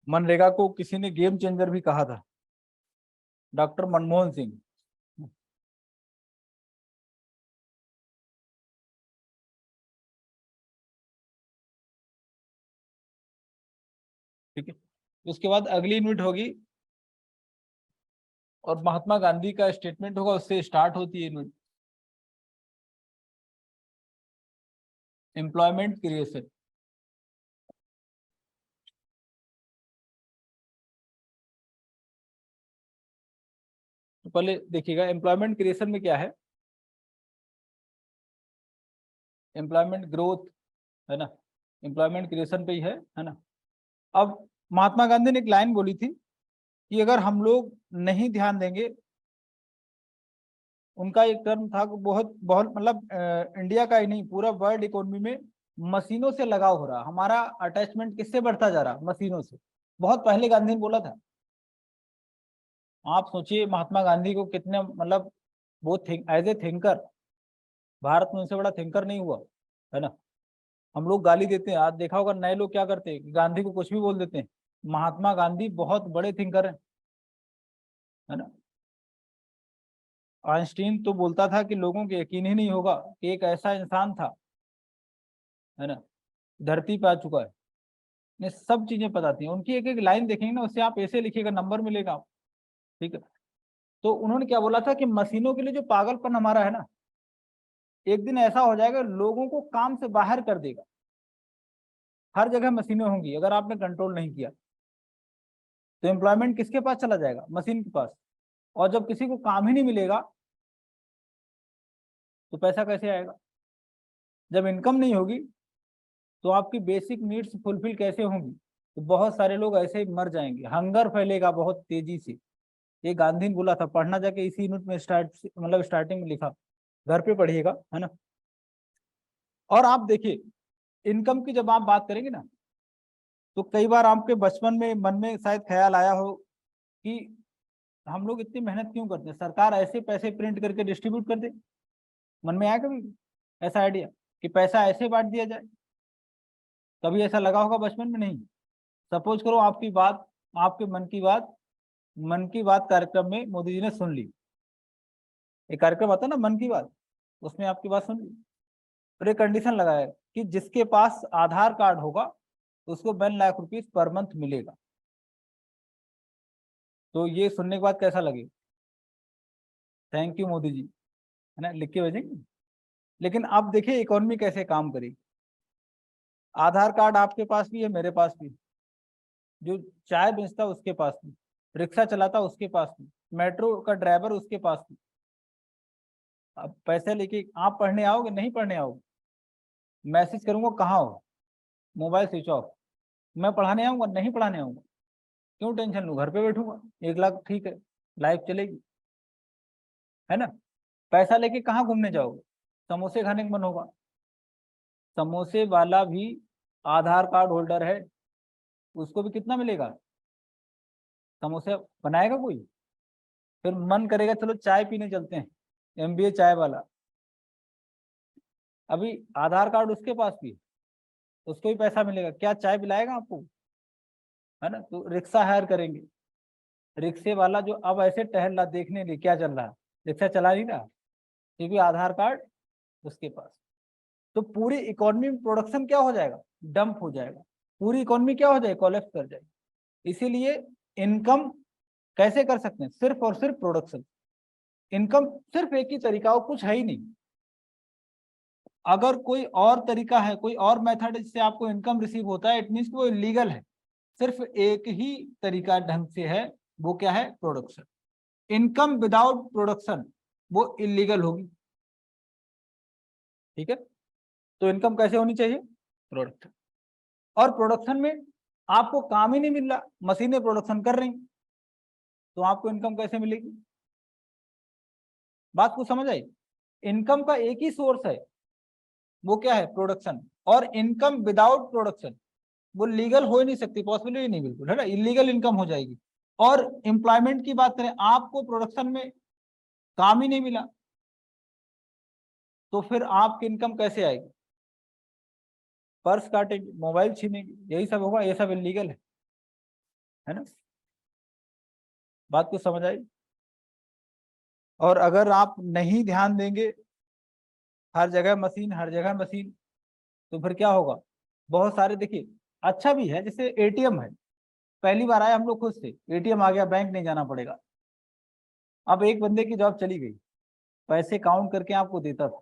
MNREGA को किसी ने गेम चेंजर भी कहा था, डॉक्टर मनमोहन सिंह। ठीक है। उसके बाद अगली यूनिट होगी और महात्मा गांधी का स्टेटमेंट होगा, उससे स्टार्ट होती है यूनिट, एम्प्लॉयमेंट क्रिएशन। तो पहले देखिएगा एम्प्लॉयमेंट क्रिएशन में क्या है। एम्प्लॉयमेंट ग्रोथ, है ना, एम्प्लॉयमेंट क्रिएशन पे ही है ना। अब महात्मा गांधी ने एक लाइन बोली थी कि अगर हम लोग नहीं ध्यान देंगे, उनका एक टर्म था कि बहुत बहुत मतलब इंडिया का ही नहीं पूरा वर्ल्ड इकोनॉमी में मशीनों से लगाव हो रहा, हमारा अटैचमेंट किससे बढ़ता जा रहा, मशीनों से। बहुत पहले गांधी ने बोला था। आप सोचिए महात्मा गांधी को कितने मतलब वो एज ए थिंकर, भारत में उनसे बड़ा थिंकर नहीं हुआ, है ना। हम लोग गाली देते हैं, आज देखा होगा नए लोग क्या करते हैं कि गांधी को कुछ भी बोल देते हैं। महात्मा गांधी बहुत बड़े थिंकर है ना। आइंस्टीन तो बोलता था कि लोगों को यकीन ही नहीं होगा कि एक ऐसा इंसान था, है ना, धरती पे आ चुका है। ये सब चीजें पता थी, उनकी एक एक लाइन देखेंगे ना, उससे आप ऐसे लिखिएगा नंबर मिलेगा, ठीक है। तो उन्होंने क्या बोला था कि मशीनों के लिए जो पागलपन हमारा है ना, एक दिन ऐसा हो जाएगा लोगों को काम से बाहर कर देगा। हर जगह मशीनें होंगी, अगर आपने कंट्रोल नहीं किया तो एम्प्लॉयमेंट किसके पास चला जाएगा, मशीन के पास। और जब किसी को काम ही नहीं मिलेगा तो पैसा कैसे आएगा। जब इनकम नहीं होगी तो आपकी बेसिक नीड्स फुलफिल कैसे होंगी। तो बहुत सारे लोग ऐसे ही मर जाएंगे, हंगर फैलेगा बहुत तेजी से। ये गांधी ने बोला था, पढ़ना जाके इसी यूनिट में मतलब स्टार्टिंग में लिखा, घर पे पढ़िएगा, है ना। और आप देखिए इनकम की जब आप बात करेंगे ना, तो कई बार आपके बचपन में मन में शायद ख्याल आया हो कि हम लोग इतनी मेहनत क्यों करते हैं, सरकार ऐसे पैसे प्रिंट करके डिस्ट्रीब्यूट कर दे। मन में आया कभी ऐसा आइडिया कि पैसा ऐसे बांट दिया जाए। कभी ऐसा लगा होगा बचपन में, नहीं। सपोज करो आपकी बात, आपके मन की बात कार्यक्रम में मोदी जी ने सुन ली। एक कार्यक्रम आता है ना मन की बात, उसमें आपकी बात सुन ली और एक कंडीशन लगाया कि जिसके पास आधार कार्ड होगा उसको 1 लाख रुपीज पर मंथ मिलेगा। तो ये सुनने के बाद कैसा लगे, थैंक यू मोदी जी, है ना, लिख के भेजेंगे। लेकिन अब देखिए इकोनॉमी कैसे काम करेगी। आधार कार्ड आपके पास भी है, मेरे पास भी, जो चाय बेचता उसके पास भी, रिक्शा चलाता उसके पास भी, मेट्रो का ड्राइवर उसके पास भी। अब पैसे लेके आप पढ़ने आओगे, नहीं पढ़ने आओगे, मैसेज करूंगा कहाँ हो, मोबाइल स्विच ऑफ। मैं पढ़ाने आऊंगा, नहीं पढ़ाने आऊंगा, क्यों टेंशन लूं, घर पे बैठूंगा, 1 लाख ठीक है, लाइफ चलेगी, है ना। पैसा लेके कहाँ घूमने जाओगे, समोसे खाने का मन होगा, समोसे वाला भी आधार कार्ड होल्डर है, उसको भी कितना मिलेगा, समोसे बनाएगा कोई। फिर मन करेगा चलो चाय पीने चलते हैं, एमबीए चाय वाला, अभी आधार कार्ड उसके पास भी, उसको भी पैसा मिलेगा, क्या चाय पिलाएगा आपको, है ना। तो रिक्शा हायर करेंगे, रिक्शे वाला जो अब ऐसे टहल रहा देखने लिए क्या चल रहा है, रिक्शा चला नहीं रहा क्योंकि आधार कार्ड उसके पास। तो पूरी इकोनॉमी में प्रोडक्शन क्या हो जाएगा, डंप हो जाएगा, पूरी इकोनॉमी क्या हो जाएगी, कोलैप्स कर जाएगी। इसीलिए इनकम कैसे कर सकते हैं, सिर्फ और सिर्फ प्रोडक्शन। इनकम सिर्फ एक ही तरीका हो, कुछ है ही नहीं। अगर कोई और तरीका है, कोई और मेथड जिससे आपको इनकम रिसीव होता है, इट मीन्स वो इलीगल है। सिर्फ एक ही तरीका ढंग से है, वो क्या है, प्रोडक्शन। इनकम विदाउट प्रोडक्शन वो इलीगल होगी, ठीक है। तो इनकम कैसे होनी चाहिए, प्रोडक्शन। और प्रोडक्शन में आपको काम ही नहीं मिल रहा, मशीनें प्रोडक्शन कर रही, तो आपको इनकम कैसे मिलेगी। बात को समझ आई। इनकम का एक ही सोर्स है, वो क्या है, प्रोडक्शन। और इनकम विदाउट प्रोडक्शन वो लीगल हो ही नहीं सकती, पॉसिबल ही नहीं, बिल्कुल, है ना, इलीगल इनकम हो जाएगी। और एम्प्लॉयमेंट की बात करें, आपको प्रोडक्शन में काम ही नहीं मिला तो फिर आपकी इनकम कैसे आएगी, पर्स काटेंगे, मोबाइल छीनेंगे, यही सब होगा, ये सब इलीगल है ना। बात को समझ आई। और अगर आप नहीं ध्यान देंगे, हर जगह मशीन, हर जगह मशीन, तो फिर क्या होगा। बहुत सारे देखिए, अच्छा भी है, जैसे एटीएम है, पहली बार आए हम लोग खुद से, एटीएम आ गया, बैंक नहीं जाना पड़ेगा। अब एक बंदे की जॉब चली गई, पैसे काउंट करके आपको देता था,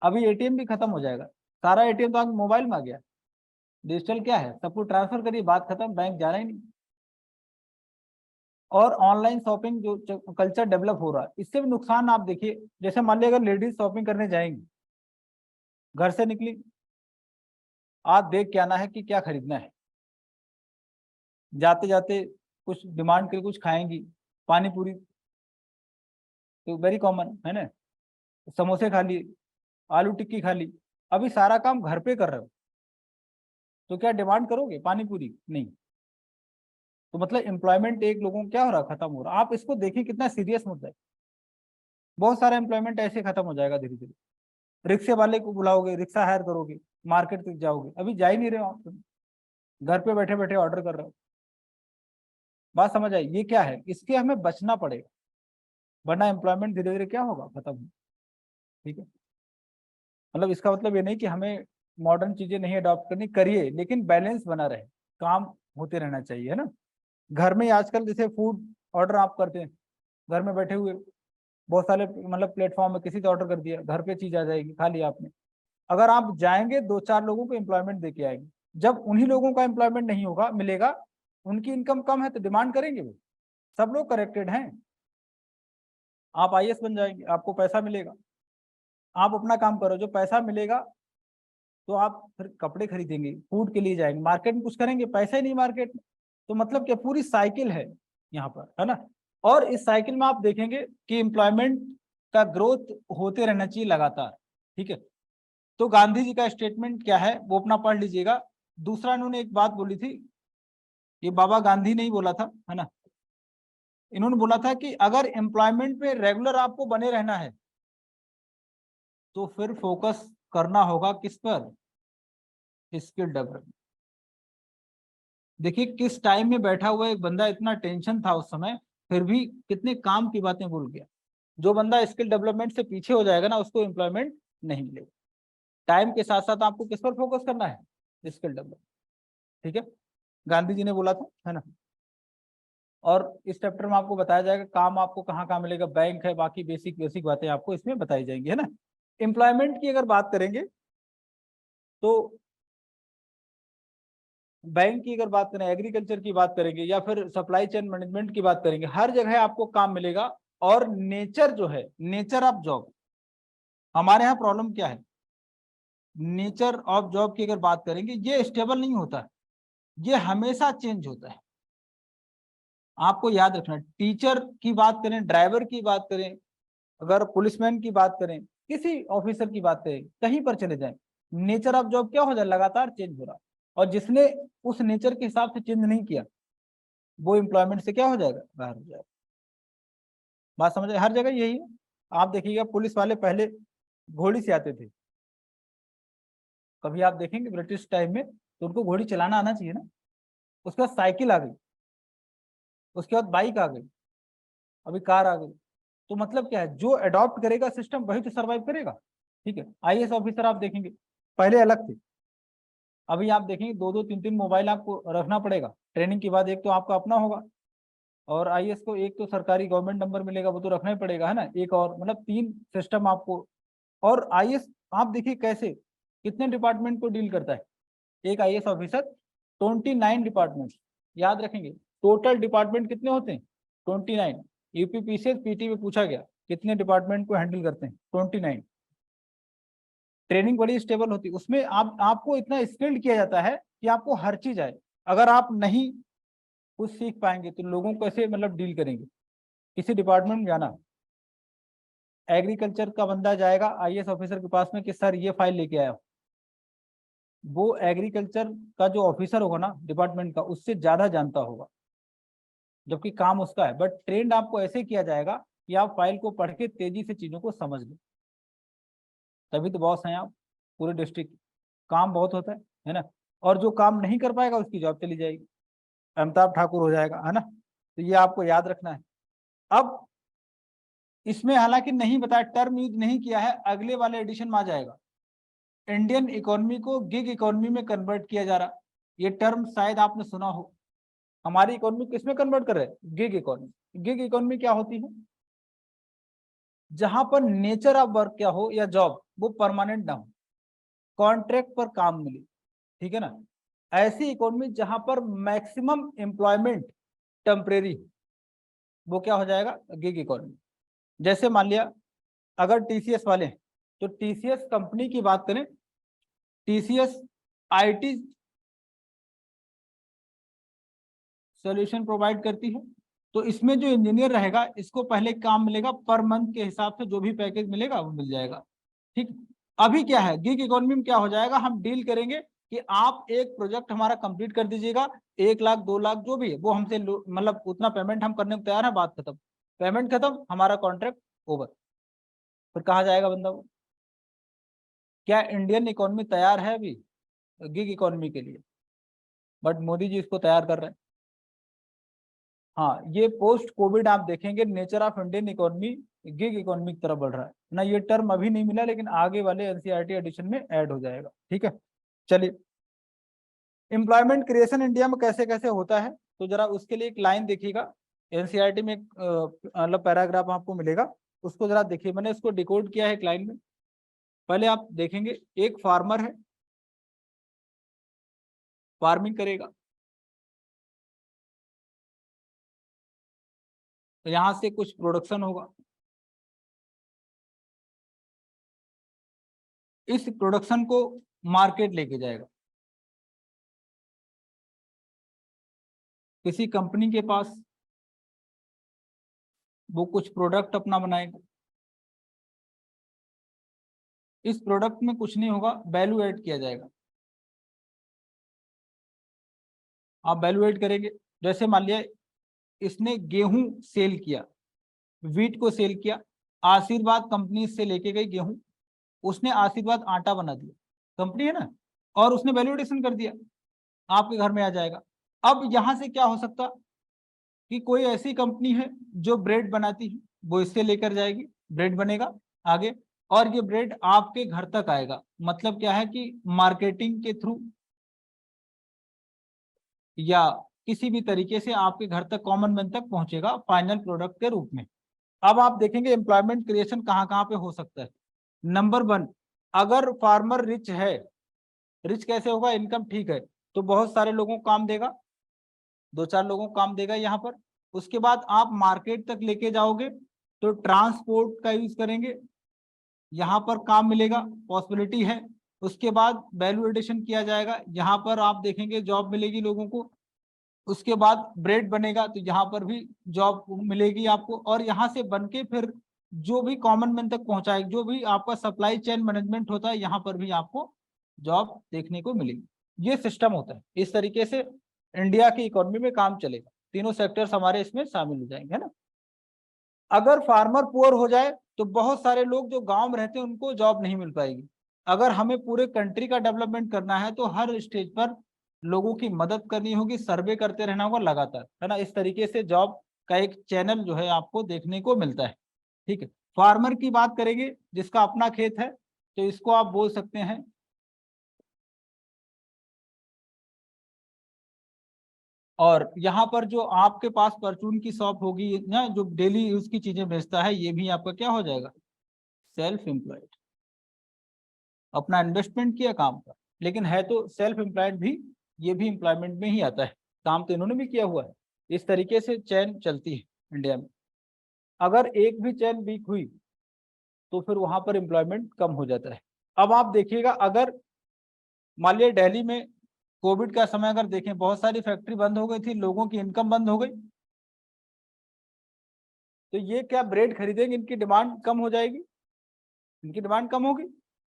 अभी एटीएम भी खत्म हो जाएगा, सारा एटीएम तो आपके मोबाइल में आ गया, डिजिटल क्या है, सबको ट्रांसफर करिए, बात खत्म, बैंक जाना ही नहीं। और ऑनलाइन शॉपिंग जो कल्चर डेवलप हो रहा है, इससे भी नुकसान आप देखिए। जैसे मान लिया अगर लेडीज शॉपिंग करने जाएंगी घर से निकली, आप देख के आना है कि क्या खरीदना है। जाते जाते कुछ डिमांड करके कुछ खाएंगी, पानी पूरी तो वेरी कॉमन है ना, समोसे खा लिए, आलू टिक्की खा ली। अभी सारा काम घर पे कर रहे हो, तो क्या डिमांड करोगे पानी पूरी? नहीं। तो मतलब एम्प्लॉयमेंट एक लोगों को क्या हो रहा, खत्म हो रहा। आप इसको देखिए कितना सीरियस मुद्दा है। बहुत सारा एम्प्लॉयमेंट ऐसे खत्म हो जाएगा धीरे धीरे। रिक्शे वाले को बुलाओगे, रिक्शा हायर करोगे, मार्केट तक जाओगे, अभी जा ही नहीं रहे हो आप, घर पे बैठे बैठे ऑर्डर कर रहे हो। बात समझ आई? ये क्या है, इसके हमें बचना पड़ेगा, वरना एम्प्लॉयमेंट धीरे धीरे क्या होगा, खत्म हो। ठीक है, मतलब इसका मतलब ये नहीं कि हमें मॉडर्न चीजें नहीं अडॉप्ट करनी, करिए, लेकिन बैलेंस बना रहे, काम होते रहना चाहिए, है ना। घर में ही आजकल जैसे फूड ऑर्डर आप करते हैं, घर में बैठे हुए बहुत सारे मतलब प्लेटफॉर्म में किसी से ऑर्डर कर दिया, घर पे चीज आ जाएगी, खा लिया आपने। अगर आप जाएंगे 2-4 लोगों को एम्प्लॉयमेंट दे के आएंगे, जब उन्हीं लोगों का एम्प्लॉयमेंट नहीं होगा, मिलेगा, उनकी इनकम कम है तो डिमांड करेंगे वो। सब लोग करेक्टेड हैं। आप आईएएस बन जाएंगे, आपको पैसा मिलेगा, आप अपना काम करो, जो पैसा मिलेगा तो आप फिर कपड़े खरीदेंगे, फूड के लिए जाएंगे, मार्केट में कुछ करेंगे, पैसा ही नहीं मार्केट में। तो मतलब क्या, पूरी साइकिल है यहाँ पर, है ना। और इस साइकिल में आप देखेंगे कि एम्प्लॉयमेंट का ग्रोथ होते रहना चाहिए लगातार। ठीक है, तो गांधी जी का स्टेटमेंट क्या है वो अपना पढ़ लीजिएगा। दूसरा इन्होंने एक बात बोली थी, ये बाबा गांधी ने ही बोला था, है ना। इन्होंने बोला था कि अगर एम्प्लॉयमेंट पे रेगुलर आपको बने रहना है तो फिर फोकस करना होगा किस पर, स्किल डेवलपमेंट। देखिए किस टाइम में बैठा हुआ एक बंदा, इतना टेंशन था उस समय, फिर भी कितने काम की बातें भूल गया। जो बंदा स्किल डेवलपमेंट से पीछे हो जाएगा ना, उसको एम्प्लॉयमेंट नहीं मिलेगा। टाइम के साथ साथ आपको किस पर फोकस करना है, स्किल डेवलपमेंट। ठीक है, गांधी जी ने बोला था, है ना। और इस चैप्टर में आपको बताया जाएगा काम आपको कहाँ कहाँ मिलेगा, बैंक है, बाकी बेसिक बेसिक बातें आपको इसमें बताई जाएंगी, है ना। एम्प्लॉयमेंट की अगर बात करेंगे तो बैंक की अगर बात करें, एग्रीकल्चर की बात करेंगे, या फिर सप्लाई चेन मैनेजमेंट की बात करेंगे, हर जगह आपको काम मिलेगा। और नेचर जो है, नेचर ऑफ जॉब, हमारे यहाँ प्रॉब्लम क्या है, नेचर ऑफ जॉब की अगर बात करेंगे, ये स्टेबल नहीं होता है, ये हमेशा चेंज होता है। आपको याद रखना, टीचर की बात करें, ड्राइवर की बात करें, अगर पुलिसमैन की बात करें, किसी ऑफिसर की बात करें, कहीं पर चले जाएं, नेचर ऑफ जॉब क्या हो जाए, लगातार चेंज हो रहा। और जिसने उस नेचर के हिसाब से चेंज नहीं किया, वो एम्प्लॉयमेंट से क्या हो जाएगा, बाहर हो जाएगा। बात समझ, हर जगह यही है। आप देखिएगा पुलिस वाले पहले घोड़ी से आते थे, कभी आप देखेंगे ब्रिटिश टाइम में तो उनको घोड़ी चलाना आना चाहिए ना। उसके बाद साइकिल आ गई, उसके बाद बाइक आ गई, अभी कार आ गई। तो मतलब क्या है, जो अडॉप्ट करेगा सिस्टम वही तो सर्वाइव करेगा। ठीक है, आईएएस ऑफिसर आप देखेंगे पहले अलग थे, अभी आप देखेंगे 2-2 3-3 मोबाइल आपको रखना पड़ेगा ट्रेनिंग के बाद। एक तो आपका अपना होगा, और आईएएस को एक तो सरकारी गवर्नमेंट नंबर मिलेगा, वो तो रखना ही पड़ेगा, है ना। एक और मतलब 3 सिस्टम आपको। और आईएएस आप देखिए कैसे, कितने डिपार्टमेंट को डील करता है एक आईएएस ऑफिसर, 29 डिपार्टमेंट। याद रखेंगे, टोटल डिपार्टमेंट कितने होते हैं, 29। यूपीपीसीएस पीटी में पूछा गया कितने डिपार्टमेंट को हैंडल करते हैं, 29। ट्रेनिंग बड़ी स्टेबल होती है उसमें, आपको इतना स्किल्ड किया जाता है कि आपको हर चीज आए। अगर आप नहीं कुछ सीख पाएंगे तो लोगों को कैसे मतलब डील करेंगे। किसी डिपार्टमेंट में जाना, एग्रीकल्चर का बंदा जाएगा आईएएस ऑफिसर के पास में कि सर ये फाइल लेके आया, वो एग्रीकल्चर का जो ऑफिसर होगा ना डिपार्टमेंट का, उससे ज्यादा जानता होगा, जबकि काम उसका है। बट ट्रेंड आपको ऐसे किया जाएगा कि आप फाइल को पढ़ के तेजी से चीजों को समझ लें। तभी तो बॉस हैं आप पूरे डिस्ट्रिक्ट, काम बहुत होता है ना। और जो काम नहीं कर पाएगा उसकी जॉब चली जाएगी, अमिताभ ठाकुर हो जाएगा, है ना। तो ये आपको याद रखना है। अब इसमें हालांकि नहीं बताया, टर्म यूज नहीं किया है, अगले वाले एडिशन में आ जाएगा। इंडियन इकोनॉमी को गिग इकोनॉमी में कन्वर्ट किया जा रहा, ये टर्म शायद आपने सुना हो। हमारी इकोनॉमी किसमें कन्वर्ट कर रहे हैं, गिग इकोनॉमी। गिग इकोनॉमी क्या होती है, जहां पर नेचर ऑफ वर्क क्या हो या जॉब वो परमानेंट ना हो, कॉन्ट्रैक्ट पर काम मिले। ठीक है ना, ऐसी इकोनॉमी जहां पर मैक्सिमम एम्प्लॉयमेंट टेम्परेरी, वो क्या हो जाएगा, गिग इकोनॉमी। जैसे मान लिया अगर टीसीएस वाले हैं, तो टीसीएस कंपनी की बात करें टीसीएस आईटी सॉल्यूशन प्रोवाइड करती है। तो इसमें जो इंजीनियर रहेगा इसको पहले काम मिलेगा पर मंथ के हिसाब से, जो भी पैकेज मिलेगा वो मिल जाएगा। ठीक, अभी क्या है गिग इकोनॉमी में क्या हो जाएगा, हम डील करेंगे कि आप एक प्रोजेक्ट हमारा कंप्लीट कर दीजिएगा, 1 लाख 2 लाख जो भी है वो हमसे मतलब उतना पेमेंट हम करने को तैयार है, बात खत्म, पेमेंट खत्म, हमारा कॉन्ट्रैक्ट ओवर। फिर कहाँ जाएगा बंदा वो? क्या इंडियन इकोनॉमी तैयार है अभी गिग इकोनॉमी के लिए? बट मोदी जी इसको तैयार कर रहे हैं। हाँ, ये पोस्ट कोविड आप देखेंगे nature of Indian economy gig economy की तरफ बढ़ रहा है ना। ये टर्म अभी नहीं मिला लेकिन आगे वाले एनसीईआरटी एडिशन में ऐड हो जाएगा। ठीक है, चलिए एम्प्लॉयमेंट क्रिएशन इंडिया में कैसे कैसे होता है, तो जरा उसके लिए एक लाइन देखिएगा। एनसीईआरटी में एक मतलब पैराग्राफ आपको मिलेगा, उसको जरा देखिए, मैंने इसको डिकोड किया है एक लाइन में। पहले आप देखेंगे एक फार्मर है, फार्मिंग करेगा, तो यहां से कुछ प्रोडक्शन होगा, इस प्रोडक्शन को मार्केट लेके जाएगा किसी कंपनी के पास, वो कुछ प्रोडक्ट अपना बनाएगा। इस प्रोडक्ट में कुछ नहीं होगा, वैल्यू ऐड किया जाएगा। आप वैल्यू ऐड करेंगे, जैसे मान लिया इसने गेहूं सेल किया, वीट को सेल किया, आशीर्वाद कंपनी से लेके गई गेहूं, उसने आशीर्वाद आटा बना दिया, कंपनी है ना, और उसने वैल्यू एडिशन कर दिया, आपके घर में आ जाएगा। अब यहां से क्या हो सकता कि कोई ऐसी कंपनी है जो ब्रेड बनाती है, वो इससे लेकर जाएगी, ब्रेड बनेगा आगे, और ये ब्रेड आपके घर तक आएगा। मतलब क्या है कि मार्केटिंग के थ्रू या किसी भी तरीके से आपके घर तक, कॉमन मैन तक पहुंचेगा फाइनल प्रोडक्ट के रूप में। अब आप देखेंगे एम्प्लॉयमेंट क्रिएशन कहाँ कहाँ पे हो सकता है। नंबर 1, अगर फार्मर रिच है, रिच कैसे होगा, इनकम ठीक है, तो बहुत सारे लोगों को काम देगा, 2-4 लोगों को काम देगा यहाँ पर। उसके बाद आप मार्केट तक लेके जाओगे तो ट्रांसपोर्ट का यूज करेंगे, यहाँ पर काम मिलेगा, पॉसिबिलिटी है। उसके बाद वैल्यू एडिशन किया जाएगा, यहाँ पर आप देखेंगे जॉब मिलेगी लोगों को। उसके बाद ब्रेड बनेगा तो यहाँ पर भी जॉब मिलेगी आपको, और यहाँ से बन के फिर जो भी कॉमन मैन तक पहुंचाएगा, जो भी आपका सप्लाई चेन मैनेजमेंट होता है, यहाँ पर भी आपको जॉब देखने को मिलेगी। ये सिस्टम होता है, इस तरीके से इंडिया की इकोनॉमी में काम चलेगा, तीनों सेक्टर्स हमारे इसमें शामिल हो जाएंगे, है ना। अगर फार्मर पुअर हो जाए तो बहुत सारे लोग जो गांव में रहते हैं उनको जॉब नहीं मिल पाएगी। अगर हमें पूरे कंट्री का डेवलपमेंट करना है तो हर स्टेज पर लोगों की मदद करनी होगी, सर्वे करते रहना होगा लगातार, है ना। इस तरीके से जॉब का एक चैनल जो है आपको देखने को मिलता है। ठीक है, फार्मर की बात करेंगे जिसका अपना खेत है, तो इसको आप बोल सकते हैं और यहाँ पर जो आपके पास परचून की शॉप होगी ना, जो डेली यूज की चीजें बेचता है, ये भी आपका क्या हो जाएगा, सेल्फ एम्प्लॉयड, अपना इन्वेस्टमेंट किया काम का, लेकिन है तो सेल्फ एम्प्लॉयड भी, ये भी एम्प्लॉयमेंट में ही आता है, काम तो इन्होंने भी किया हुआ है। इस तरीके से चैन चलती है इंडिया में। अगर एक भी चैन वीक हुई तो फिर वहां पर एम्प्लॉयमेंट कम हो जाता है। अब आप देखिएगा, अगर मान लिया दिल्ली में कोविड का समय अगर देखें, बहुत सारी फैक्ट्री बंद हो गई थी, लोगों की इनकम बंद हो गई, तो ये क्या ब्रेड खरीदेंगे, इनकी डिमांड कम हो जाएगी, इनकी डिमांड कम होगी।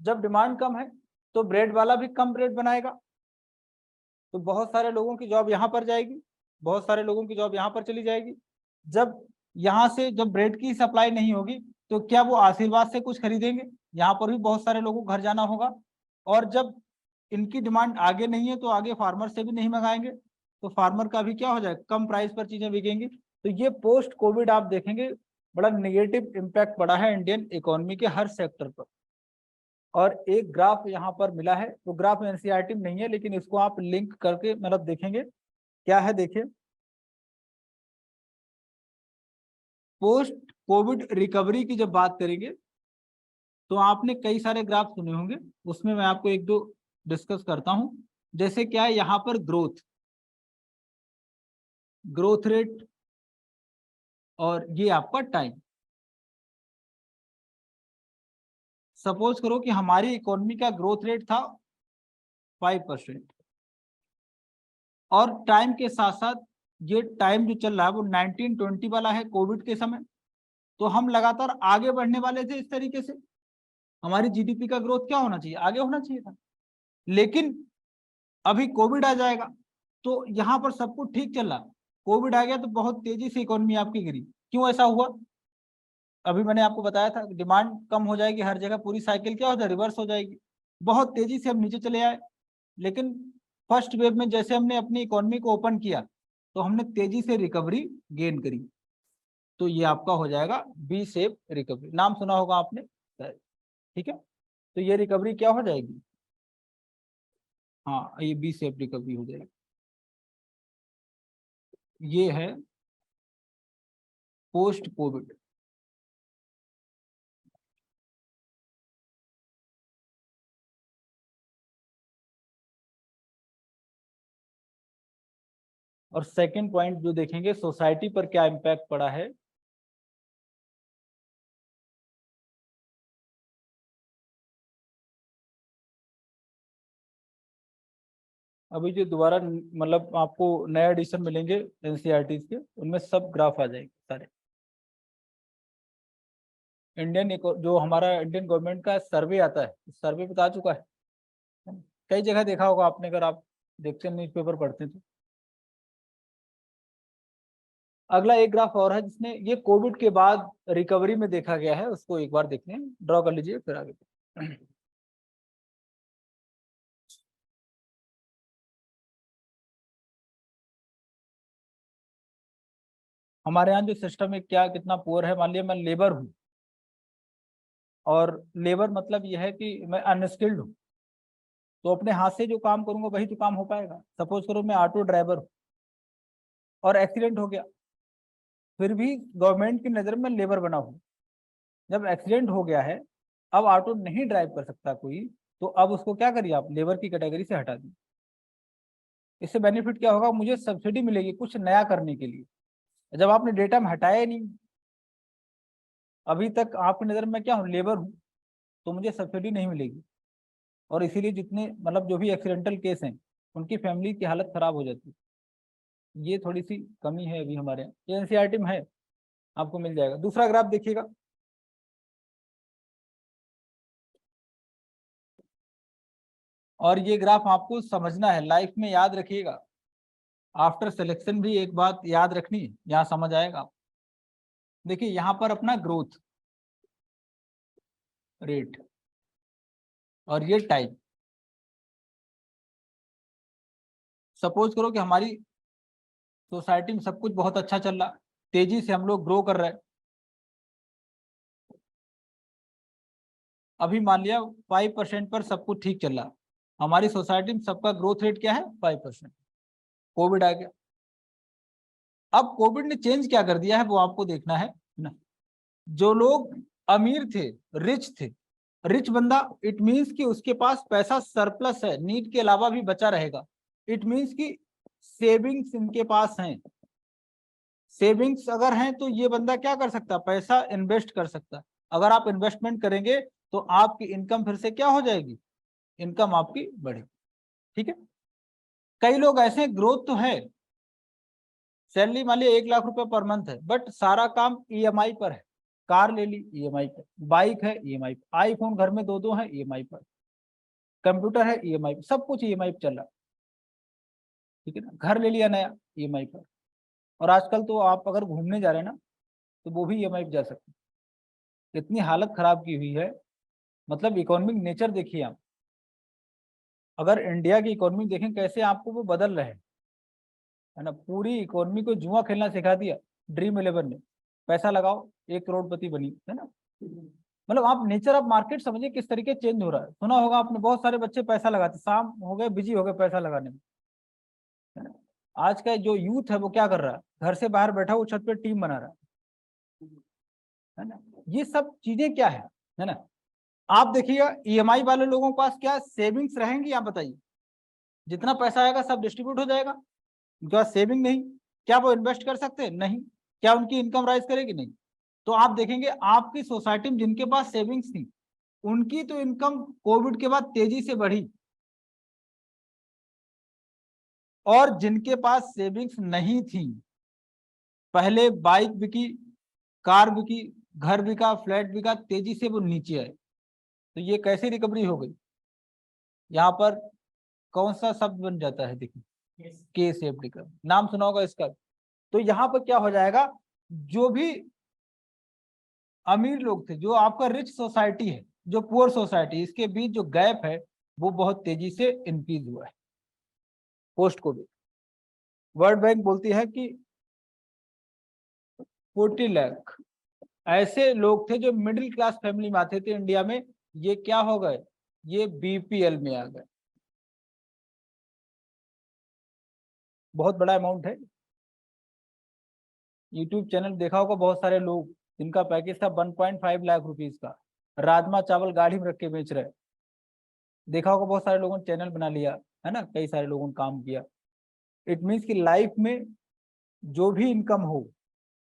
जब डिमांड कम है तो ब्रेड वाला भी कम ब्रेड बनाएगा, तो बहुत सारे लोगों की जॉब यहाँ पर जाएगी, बहुत सारे लोगों की जॉब यहाँ पर चली जाएगी। जब यहाँ से जब ब्रेड की सप्लाई नहीं होगी तो क्या वो आशीर्वाद से कुछ खरीदेंगे, यहाँ पर भी बहुत सारे लोगों को घर जाना होगा। और जब इनकी डिमांड आगे नहीं है तो आगे फार्मर से भी नहीं मंगाएंगे, तो फार्मर का भी क्या हो जाएगा, कम प्राइस पर चीजें बिकेंगी। तो ये पोस्ट कोविड आप देखेंगे बड़ा नेगेटिव इम्पैक्ट पड़ा है इंडियन इकोनॉमी के हर सेक्टर पर। और एक ग्राफ यहाँ पर मिला है, तो ग्राफ एनसीईआरटी में नहीं है लेकिन इसको आप लिंक करके मतलब देखेंगे क्या है। देखिए पोस्ट कोविड रिकवरी की जब बात करेंगे तो आपने कई सारे ग्राफ सुने होंगे, उसमें मैं आपको एक दो डिस्कस करता हूं। जैसे क्या है यहाँ पर ग्रोथ, ग्रोथ रेट, और ये आपका टाइम। सपोज करो कि हमारी इकोनॉमी का ग्रोथ रेट था 5%। और टाइम के साथ साथ ये टाइम जो चल रहा है वो 1920 वाला है, कोविड के समय। तो हम लगातार आगे बढ़ने वाले थे इस तरीके से। हमारी जीडीपी का ग्रोथ क्या होना चाहिए, आगे होना चाहिए था। लेकिन अभी कोविड आ जाएगा तो यहाँ पर सब कुछ ठीक चल रहा, कोविड आ गया तो बहुत तेजी से इकोनॉमी आपकी गिरी। क्यों ऐसा हुआ? अभी मैंने आपको बताया था, डिमांड कम हो जाएगी हर जगह, पूरी साइकिल क्या हो जाए, रिवर्स हो जाएगी। बहुत तेजी से हम नीचे चले आए। लेकिन फर्स्ट वेव में जैसे हमने अपनी इकोनॉमी को ओपन किया तो हमने तेजी से रिकवरी गेन करी। तो ये आपका हो जाएगा बी शेप रिकवरी, नाम सुना होगा आपने, ठीक है। तो ये रिकवरी क्या हो जाएगी, हाँ ये बी शेप रिकवरी हो जाएगी। ये है पोस्ट कोविड। और सेकंड पॉइंट जो देखेंगे, सोसाइटी पर क्या इम्पैक्ट पड़ा है। अभी जो दोबारा मतलब आपको नए एडिशन मिलेंगे एनसीईआरटी के, उनमें सब ग्राफ आ जाएंगे सारे। जो हमारा इंडियन गवर्नमेंट का सर्वे आता है, सर्वे बता चुका है, कई जगह देखा होगा आपने, अगर आप देखते हैं न्यूज़पेपर पढ़ते हैं तो। अगला एक ग्राफ और है जिसने ये कोविड के बाद रिकवरी में देखा गया है, उसको एक बार देखते हैं, ड्रॉ कर लीजिए फिर आगे। हमारे यहाँ जो सिस्टम है क्या कितना पुअर है, मान लिया मैं लेबर हूँ, और लेबर मतलब यह है कि मैं अनस्किल्ड हूँ, तो अपने हाथ से जो काम करूंगा वही तो काम हो पाएगा। सपोज करो मैं ऑटो ड्राइवर हूँ और एक्सीडेंट हो गया, फिर भी गवर्नमेंट की नज़र में लेबर बना हूँ। जब एक्सीडेंट हो गया है, अब ऑटो नहीं ड्राइव कर सकता कोई, तो अब उसको क्या करिए आप, लेबर की कैटेगरी से हटा दीजिए। इससे बेनिफिट क्या होगा, मुझे सब्सिडी मिलेगी कुछ नया करने के लिए। जब आपने डेटा में हटाया ही नहीं, अभी तक आपकी नज़र में क्या हूँ, लेबर हूँ, तो मुझे सब्सिडी नहीं मिलेगी। और इसीलिए जितने मतलब जो भी एक्सीडेंटल केस हैं उनकी फैमिली की हालत खराब हो जाती है। ये थोड़ी सी कमी है अभी हमारे यहाँ, ये एनसीईआरटी में है, आपको मिल जाएगा। दूसरा ग्राफ देखिएगा, और ये ग्राफ आपको समझना है, लाइफ में याद रखिएगा। आफ्टर सिलेक्शन भी एक बात याद रखनी है, यहाँ समझ आएगा। देखिए यहाँ पर अपना ग्रोथ रेट और ये टाइम। सपोज करो कि हमारी सोसाइटी में सब कुछ बहुत अच्छा चल रहा, तेजी से हम लोग ग्रो कर रहे हैं। अभी मान लिया 5% पर सब कुछ ठीक चल रहा, हमारी सोसाइटी में सबका ग्रोथ रेट क्या है, 5%। कोविड आ गया, अब कोविड ने चेंज क्या कर दिया है वो आपको देखना है ना। जो लोग अमीर थे, रिच थे, रिच बंदा, इट मीन्स कि उसके पास पैसा सरप्लस है, नीड के अलावा भी बचा रहेगा। इट मीन्स कि सेविंग्स इनके पास हैं। सेविंग्स अगर हैं तो ये बंदा क्या कर सकता है, पैसा इन्वेस्ट कर सकता है। अगर आप इन्वेस्टमेंट करेंगे तो आपकी इनकम फिर से क्या हो जाएगी, इनकम आपकी बढ़ेगी। ठीक है, कई लोग ऐसे, ग्रोथ तो है, सैलरी मान लिया 1 लाख रुपए पर मंथ है, बट सारा काम ईएमआई पर है। कार ले ली ईएमआई पर, बाइक है ईएमआई पर, आईफोन घर में दो दो है ईएमआई पर, कंप्यूटर है ईएमआई पर, सब कुछ ईएमआई पर चल रहा है। ठीक है ना, घर ले लिया नया ईएमआई पर। और आजकल तो आप अगर घूमने जा रहे हैं ना तो वो भी ईएमआई पर जा सकते हैं। इतनी हालत खराब की हुई है, मतलब इकोनॉमिक नेचर देखिए आप। अगर इंडिया की इकोनॉमी देखें कैसे आपको वो बदल रहे हैं, है ना, पूरी इकोनॉमी को जुआ खेलना सिखा दिया ड्रीम 11 ने। पैसा लगाओ 1 करोड़पति बनी, है ना। मतलब आप नेचर ऑफ मार्केट समझिए किस तरीके चेंज हो रहा है। सुना होगा आपने, बहुत सारे बच्चे पैसा लगाते, शाम हो गए बिजी हो गए पैसा लगाने में, है ना। आज का जो यूथ है वो क्या कर रहा है, घर से बाहर बैठा वो छत पे टीम बना रहा है ना। ये सब चीजें क्या है ना। आप देखिएगा ईएमआई वाले लोगों के पास क्या सेविंग्स रहेंगी, आप बताइए। जितना पैसा आएगा सब डिस्ट्रीब्यूट हो जाएगा, उनके पास सेविंग नहीं। क्या वो इन्वेस्ट कर सकते हैं, नहीं। क्या उनकी इनकम राइज करेगी, नहीं। तो आप देखेंगे आपकी सोसाइटी में जिनके पास सेविंग्स थी उनकी तो इनकम कोविड के बाद तेजी से बढ़ी, और जिनके पास सेविंग्स नहीं थी, पहले बाइक बिकी, कार बिकी, घर बिका, फ्लैट बिका, तेजी से वो नीचे आए, तो ये कैसे रिकवरी हो गई? यहाँ पर कौन सा शब्द बन जाता है? देखिए, के सेफ रिकवरी, नाम सुना होगा इसका। तो यहाँ पर क्या हो जाएगा, जो भी अमीर लोग थे, जो आपका रिच सोसाइटी है, जो पुअर सोसाइटी, इसके बीच जो गैप है वो बहुत तेजी से इंक्रीज हुआ है पोस्ट कोविड। वर्ल्ड बैंक बोलती है कि 40 लाख ऐसे लोग थे जो मिडिल क्लास फैमिली में आते थे इंडिया में, ये क्या हो गए, ये बीपीएल में आ गए। बहुत बड़ा अमाउंट है। यूट्यूब चैनल देखा होगा बहुत सारे लोग जिनका पैकेज था 1.5 लाख रुपीज का, राजमा चावल गाड़ी में रख के बेच रहे। देखा होगा बहुत सारे लोगों ने चैनल बना लिया, है ना, कई सारे लोगों ने काम किया। इट मीन्स कि लाइफ में जो भी इनकम हो,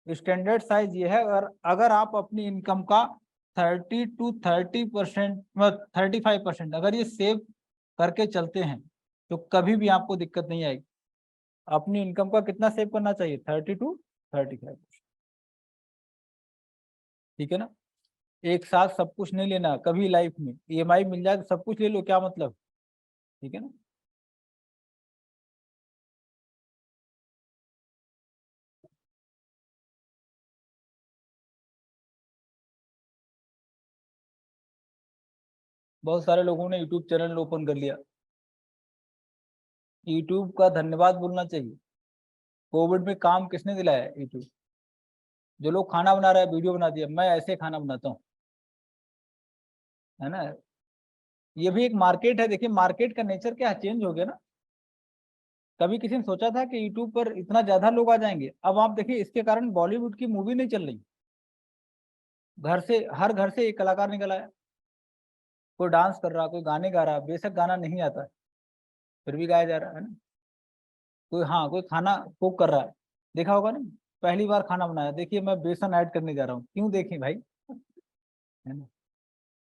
स्टैंडर्ड साइज ये है, और अगर आप अपनी इनकम का 30 to 30%, 35% अगर ये सेव करके चलते हैं तो कभी भी आपको दिक्कत नहीं आएगी। अपनी इनकम का कितना सेव करना चाहिए? 30 to 35%। ठीक है ना? एक साथ सब कुछ नहीं लेना कभी लाइफ में, ईएमआई मिल जाए तो सब कुछ ले लो, क्या मतलब? ठीक है ना? बहुत सारे लोगों ने यूट्यूब चैनल ओपन कर लिया। यूट्यूब का धन्यवाद बोलना चाहिए। कोविड में काम किसने दिलाया? यूट्यूब। जो लोग खाना बना रहे हैं, वीडियो बना दिया, मैं ऐसे खाना बनाता हूँ, है ना। ये भी एक मार्केट है। देखिए मार्केट का नेचर क्या चेंज हो गया ना। कभी किसी ने सोचा था कि यूट्यूब पर इतना ज्यादा लोग आ जाएंगे? अब आप देखिए इसके कारण बॉलीवुड की मूवी नहीं चल रही। घर से, हर घर से एक कलाकार निकल आया, कोई डांस कर रहा, कोई गाने गा रहा, बेशक गाना नहीं आता है फिर भी गाया जा रहा है ना। कोई, हाँ, कोई खाना कुक कर रहा है, देखा होगा ना, पहली बार खाना बनाया, देखिए मैं बेसन ऐड करने जा रहा हूँ, क्यों देखें भाई, है ना।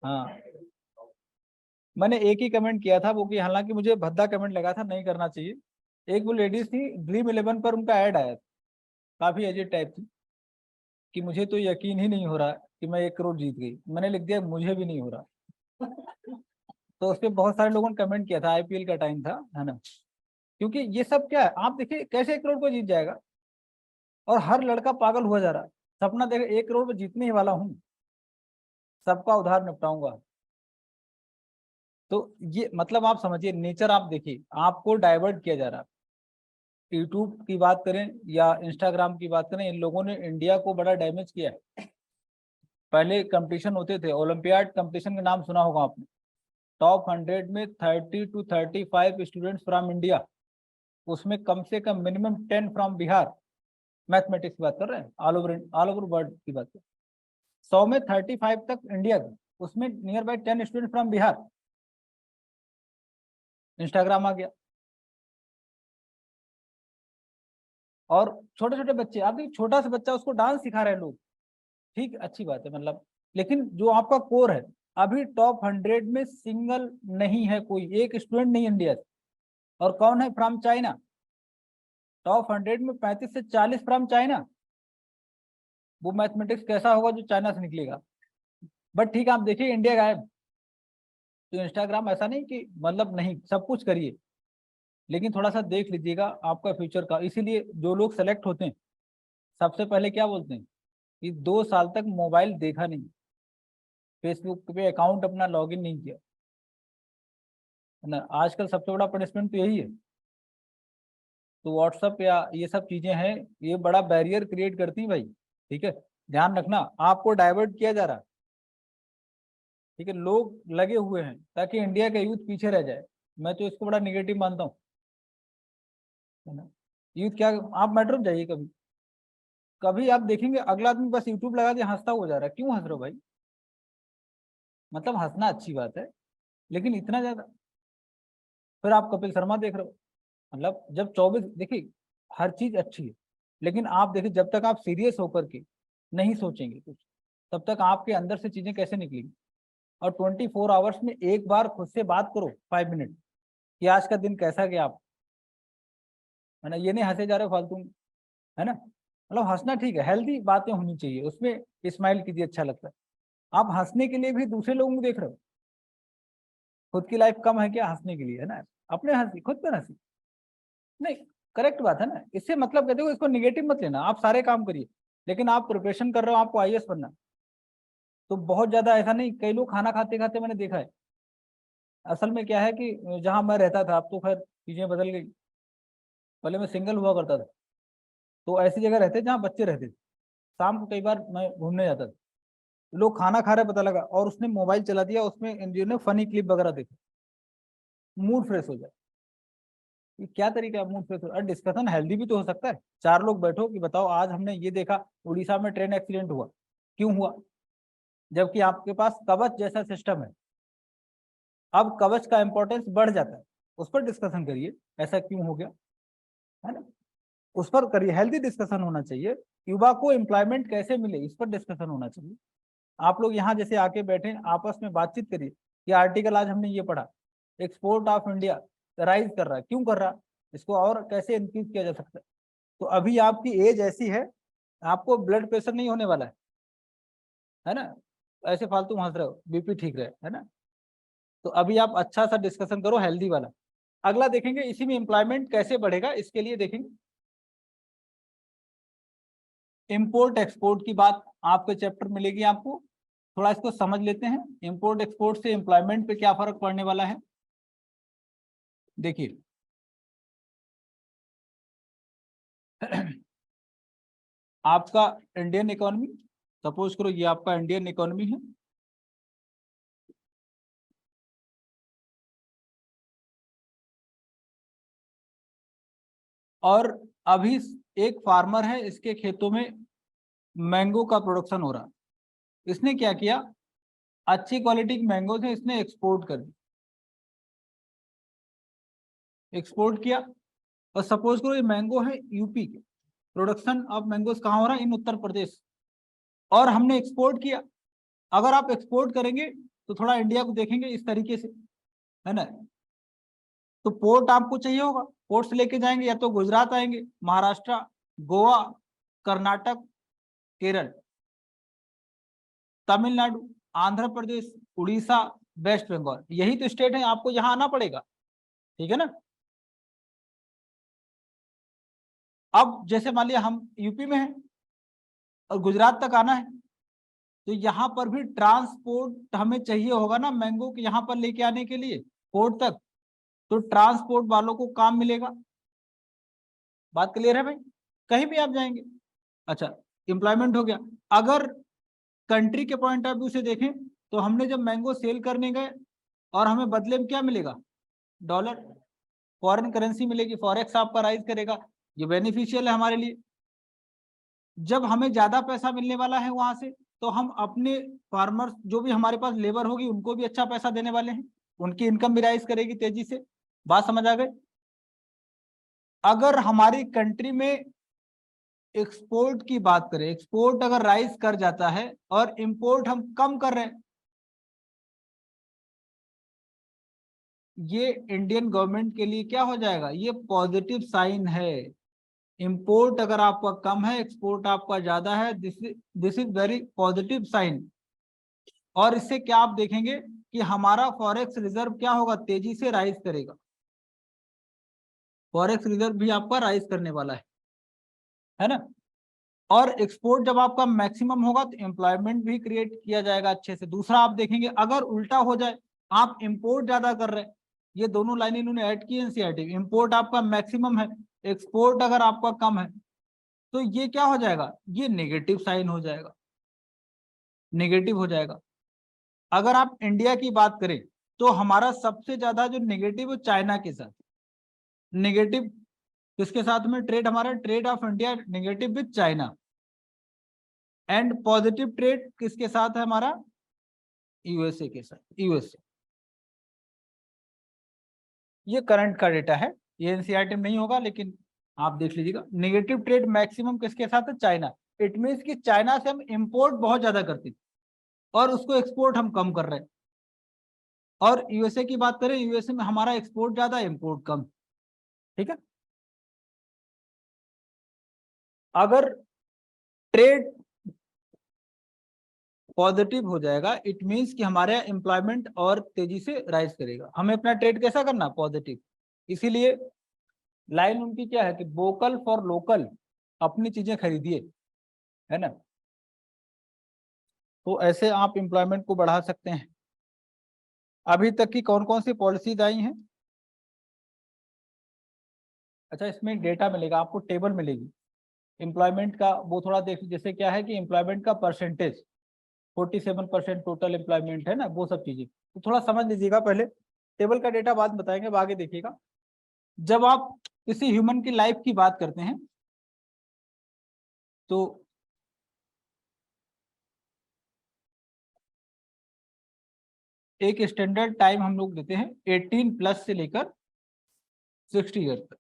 हाँ, मैंने एक ही कमेंट किया था वो, कि हालांकि मुझे भद्दा कमेंट लगा था, नहीं करना चाहिए। एक वो लेडीज थी, ड्रीम 11 पर उनका ऐड आया था, काफी एजेड टाइप थी, कि मुझे तो यकीन ही नहीं हो रहा कि मैं 1 करोड़ जीत गई। मैंने लिख दिया मुझे भी नहीं हो रहा। तो उस पर बहुत सारे लोगों ने कमेंट किया था, आईपीएल का टाइम था, है ना। क्योंकि ये सब क्या है, आप देखिए कैसे 1 करोड़ को जीत जाएगा, और हर लड़का पागल हुआ जा रहा है। सपना देखे 1 करोड़ में जीतने ही वाला हूँ, सबका उधार निपटाऊंगा। तो ये मतलब आप समझिए नेचर, आप देखिए आपको डाइवर्ट किया जा रहा है। यूट्यूब की बात करें या इंस्टाग्राम की बात करें, इन लोगों ने इंडिया को बड़ा डैमेज किया है। पहले कंपटीशन होते थे, ओलंपियाड कंपटीशन का नाम सुना होगा आपने। टॉप 100 में 30 to 35 स्टूडेंट्स फ्रॉम इंडिया, उसमें कम से कम मिनिमम 10 फ्रॉम बिहार। मैथमेटिक्स की बात कर रहे हैं, ऑल ओवर वर्ल्ड की बात कर, 100 में 35 तक इंडिया के, उसमें near by 10 student from Bihar. Instagram आ गया, और छोटे छोटे बच्चे, आप देखिए छोटा सा बच्चा, उसको डांस सिखा रहे हैं लोग, ठीक, अच्छी बात है मतलब। लेकिन जो आपका कोर है, अभी टॉप 100 में सिंगल नहीं है, कोई एक स्टूडेंट नहीं इंडिया से। और कौन है? From China. टॉप 100 में 35 से 40 फ्रॉम चाइना। वो मैथमेटिक्स कैसा होगा जो चाइना से निकलेगा? बट ठीक है, आप देखिए इंडिया गायब। तो इंस्टाग्राम ऐसा नहीं कि मतलब नहीं, सब कुछ करिए, लेकिन थोड़ा सा देख लीजिएगा आपका फ्यूचर का। इसीलिए जो लोग सेलेक्ट होते हैं, सबसे पहले क्या बोलते हैं कि 2 साल तक मोबाइल देखा नहीं, फेसबुक पे अकाउंट अपना लॉगिन नहीं किया, है ना। आजकल सबसे बड़ा पनिशमेंट तो यही है। तो व्हाट्सअप या ये सब चीजें हैं, ये बड़ा बैरियर क्रिएट करती हैं भाई। ठीक है, ध्यान रखना, आपको डाइवर्ट किया जा रहा है। ठीक है, लोग लगे हुए हैं ताकि इंडिया का यूथ पीछे रह जाए। मैं तो इसको बड़ा निगेटिव मानता हूँ, है ना। यूथ क्या, आप मेट्रो में जाइए कभी, कभी आप देखेंगे अगला आदमी बस यूट्यूब लगा दिया, हंसता हुआ जा रहा है। क्यों हंस रहे हो भाई? मतलब हंसना अच्छी बात है, लेकिन इतना ज्यादा। फिर आप कपिल शर्मा देख रहे हो, मतलब जब 24, देखिए हर चीज अच्छी है, लेकिन आप देखिए जब तक आप सीरियस होकर के नहीं सोचेंगे कुछ, तब तक आपके अंदर से चीजें कैसे निकलेंगी। और 24 आवर्स में एक बार खुद से बात करो, 5 मिनट, कि आज का दिन कैसा गया आप। है ना, ये नहीं हंसे जा रहे फालतू में, है ना। मतलब हंसना ठीक है, हेल्दी बातें होनी चाहिए उसमें, स्माइल कीजिए, अच्छा लगता है। आप हंसने के लिए भी दूसरे लोगों को देख रहे हो, खुद की लाइफ कम है क्या हंसने के लिए, है ना। अपने हंसी, खुद पर हंसी, नहीं, करेक्ट बात है ना। इससे मतलब कहते हो इसको निगेटिव मत लेना, आप सारे काम करिए, लेकिन आप प्रिपरेशन कर रहे हो, आपको आईएएस बनना, तो बहुत ज्यादा ऐसा नहीं, कई लोग खाना खाते खाते मैंने देखा है। असल में क्या है कि जहां मैं रहता था, अब तो खैर चीजें बदल गई, पहले मैं सिंगल हुआ करता था, तो ऐसी जगह रहते जहाँ बच्चे रहते थे, शाम को कई बार मैं घूमने जाता था, लोग खाना खा रहे पता लगा और उसने मोबाइल चला दिया, उसमें एनजीओ ने फनी क्लिप वगैरह देखा, मूड फ्रेश हो जाए। ये क्या तरीका है मूड फ्रेश हो, और डिस्कशन हेल्दी भी तो हो सकता है। चार लोग बैठो कि बताओ आज हमने ये देखा, उड़ीसा में ट्रेन एक्सीडेंट हुआ, क्यों हुआ, जबकि आपके पास कवच जैसा सिस्टम है। अब कवच का इंपॉर्टेंस बढ़ जाता है, उस पर डिस्कशन करिए, ऐसा क्यों हो गया, है ना, उस पर करिए, हेल्दी डिस्कशन होना चाहिए। युवा को एम्प्लॉयमेंट कैसे मिले, इस पर डिस्कशन होना चाहिए। आप लोग यहाँ जैसे आके बैठे आपस में बातचीत करिए कि आर्टिकल आज हमने ये पढ़ा, एक्सपोर्ट ऑफ इंडिया राइज कर रहा है, क्यों कर रहा है, इसको और कैसे इंक्रीज किया जा सकता है। तो अभी आपकी एज ऐसी है, आपको ब्लड प्रेशर नहीं होने वाला है ना, ऐसे फालतू हंस रहे हो, बीपी ठीक रहे, है ना। तो अभी आप अच्छा सा डिस्कशन करो हेल्दी वाला। अगला देखेंगे इसी में एम्प्लॉयमेंट कैसे बढ़ेगा, इसके लिए देखेंगे इंपोर्ट एक्सपोर्ट की बात आपके चैप्टर मिलेगी आपको, थोड़ा इसको समझ लेते हैं। इंपोर्ट एक्सपोर्ट से एम्प्लॉयमेंट पे क्या फर्क पड़ने वाला है, देखिए आपका इंडियन इकोनॉमी, सपोज करो ये आपका इंडियन इकोनॉमी है, और अभी एक फार्मर है, इसके खेतों में मैंगो का प्रोडक्शन हो रहा है, इसने क्या किया, अच्छी क्वालिटी की मैंगो से इसने एक्सपोर्ट कर दी, एक्सपोर्ट किया। और सपोज करो ये मैंगो है यूपी के, प्रोडक्शन ऑफ मैंगोज कहाँ हो रहा है, इन उत्तर प्रदेश, और हमने एक्सपोर्ट किया। अगर आप एक्सपोर्ट करेंगे तो थोड़ा इंडिया को देखेंगे इस तरीके से, है ना। तो पोर्ट आपको चाहिए होगा, पोर्ट से लेके जाएंगे, या तो गुजरात आएंगे, महाराष्ट्र, गोवा, कर्नाटक, केरल, तमिलनाडु, आंध्र प्रदेश, उड़ीसा, वेस्ट बंगाल, यही तो स्टेट है, आपको यहाँ आना पड़ेगा, ठीक है ना। अब जैसे मान लिया हम यूपी में हैं और गुजरात तक आना है, तो यहाँ पर भी ट्रांसपोर्ट हमें चाहिए होगा ना, मैंगो के यहाँ पर लेके आने के लिए पोर्ट तक, तो ट्रांसपोर्ट वालों को काम मिलेगा। बात क्लियर है भाई, कहीं भी आप जाएंगे। अच्छा, एम्प्लॉयमेंट हो गया। अगर कंट्री के पॉइंट ऑफ व्यू से देखें, तो हमने जब मैंगो सेल करने गए और हमें बदले में क्या मिलेगा, डॉलर, फॉरेन करेंसी मिलेगी, फॉरेक्स आपका राइज करेगा, ये बेनिफिशियल है हमारे लिए। जब हमें ज्यादा पैसा मिलने वाला है वहां से, तो हम अपने फार्मर्स जो भी हमारे पास लेबर होगी उनको भी अच्छा पैसा देने वाले हैं, उनकी इनकम भी राइज करेगी तेजी से। बात समझ आ गई। अगर हमारी कंट्री में एक्सपोर्ट की बात करें, एक्सपोर्ट अगर राइज कर जाता है और इंपोर्ट हम कम कर रहे हैं, ये इंडियन गवर्नमेंट के लिए क्या हो जाएगा, ये पॉजिटिव साइन है। इंपोर्ट अगर आपका कम है, एक्सपोर्ट आपका ज्यादा है, this is very positive sign. और इससे क्या आप देखेंगे कि हमारा फॉरेक्स रिजर्व क्या होगा, तेजी से राइज करेगा, फॉरेक्स रिजर्व भी आपका राइज करने वाला है ना। और एक्सपोर्ट जब आपका मैक्सिमम होगा तो एम्प्लॉयमेंट भी क्रिएट किया जाएगा अच्छे से। दूसरा आप देखेंगे अगर उल्टा हो जाए, आप इंपोर्ट ज्यादा कर रहे हैं, ये दोनों लाइन इन्होंने ऐड की एनसीईआरटी, इंपोर्ट आपका मैक्सिमम है, एक्सपोर्ट अगर आपका कम है, तो ये क्या हो जाएगा, ये नेगेटिव साइन हो जाएगा, नेगेटिव हो जाएगा। अगर आप इंडिया की बात करें, तो हमारा सबसे ज्यादा जो नेगेटिव है चाइना के साथ, नेगेटिव किसके साथ में ट्रेड, हमारा trade off India negative with China, and positive trade किसके साथ है हमारा, यूएसए के साथ, यूएसए। ये करंट का डेटा है, ये एनसीईआरटी में नहीं होगा, लेकिन आप देख लीजिएगा। नेगेटिव ट्रेड मैक्सिमम किसके साथ है, चाइना। इट मीन्स कि चाइना से हम इंपोर्ट बहुत ज्यादा करते थे और उसको एक्सपोर्ट हम कम कर रहे हैं। और यूएसए की बात करें, यूएसए में हमारा एक्सपोर्ट ज्यादा, इंपोर्ट कम, ठीक है। अगर ट्रेड पॉजिटिव हो जाएगा, इट मीन्स कि हमारे एम्प्लॉयमेंट और तेजी से राइज करेगा। हमें अपना ट्रेड कैसा करना, पॉजिटिव। इसीलिए लाइन उनकी क्या है कि वोकल फॉर लोकल, अपनी चीजें खरीदिए, है ना। तो ऐसे आप एम्प्लॉयमेंट को बढ़ा सकते हैं। अभी तक की कौन कौन सी पॉलिसीज आई हैं? अच्छा, इसमें डेटा मिलेगा आपको, टेबल मिलेगी एम्प्लॉयमेंट का, वो थोड़ा देख, जैसे क्या है कि एम्प्लॉयमेंट का परसेंटेज 47% टोटल एम्प्लॉयमेंट है ना, वो सब चीजें तो थोड़ा समझ लीजिएगा पहले। टेबल का डेटा बाद बताएंगे, अब आगे देखिएगा। जब आप किसी ह्यूमन की लाइफ की बात करते हैं तो एक स्टैंडर्ड टाइम हम लोग देते हैं 18 प्लस से लेकर 60 ईयर तक।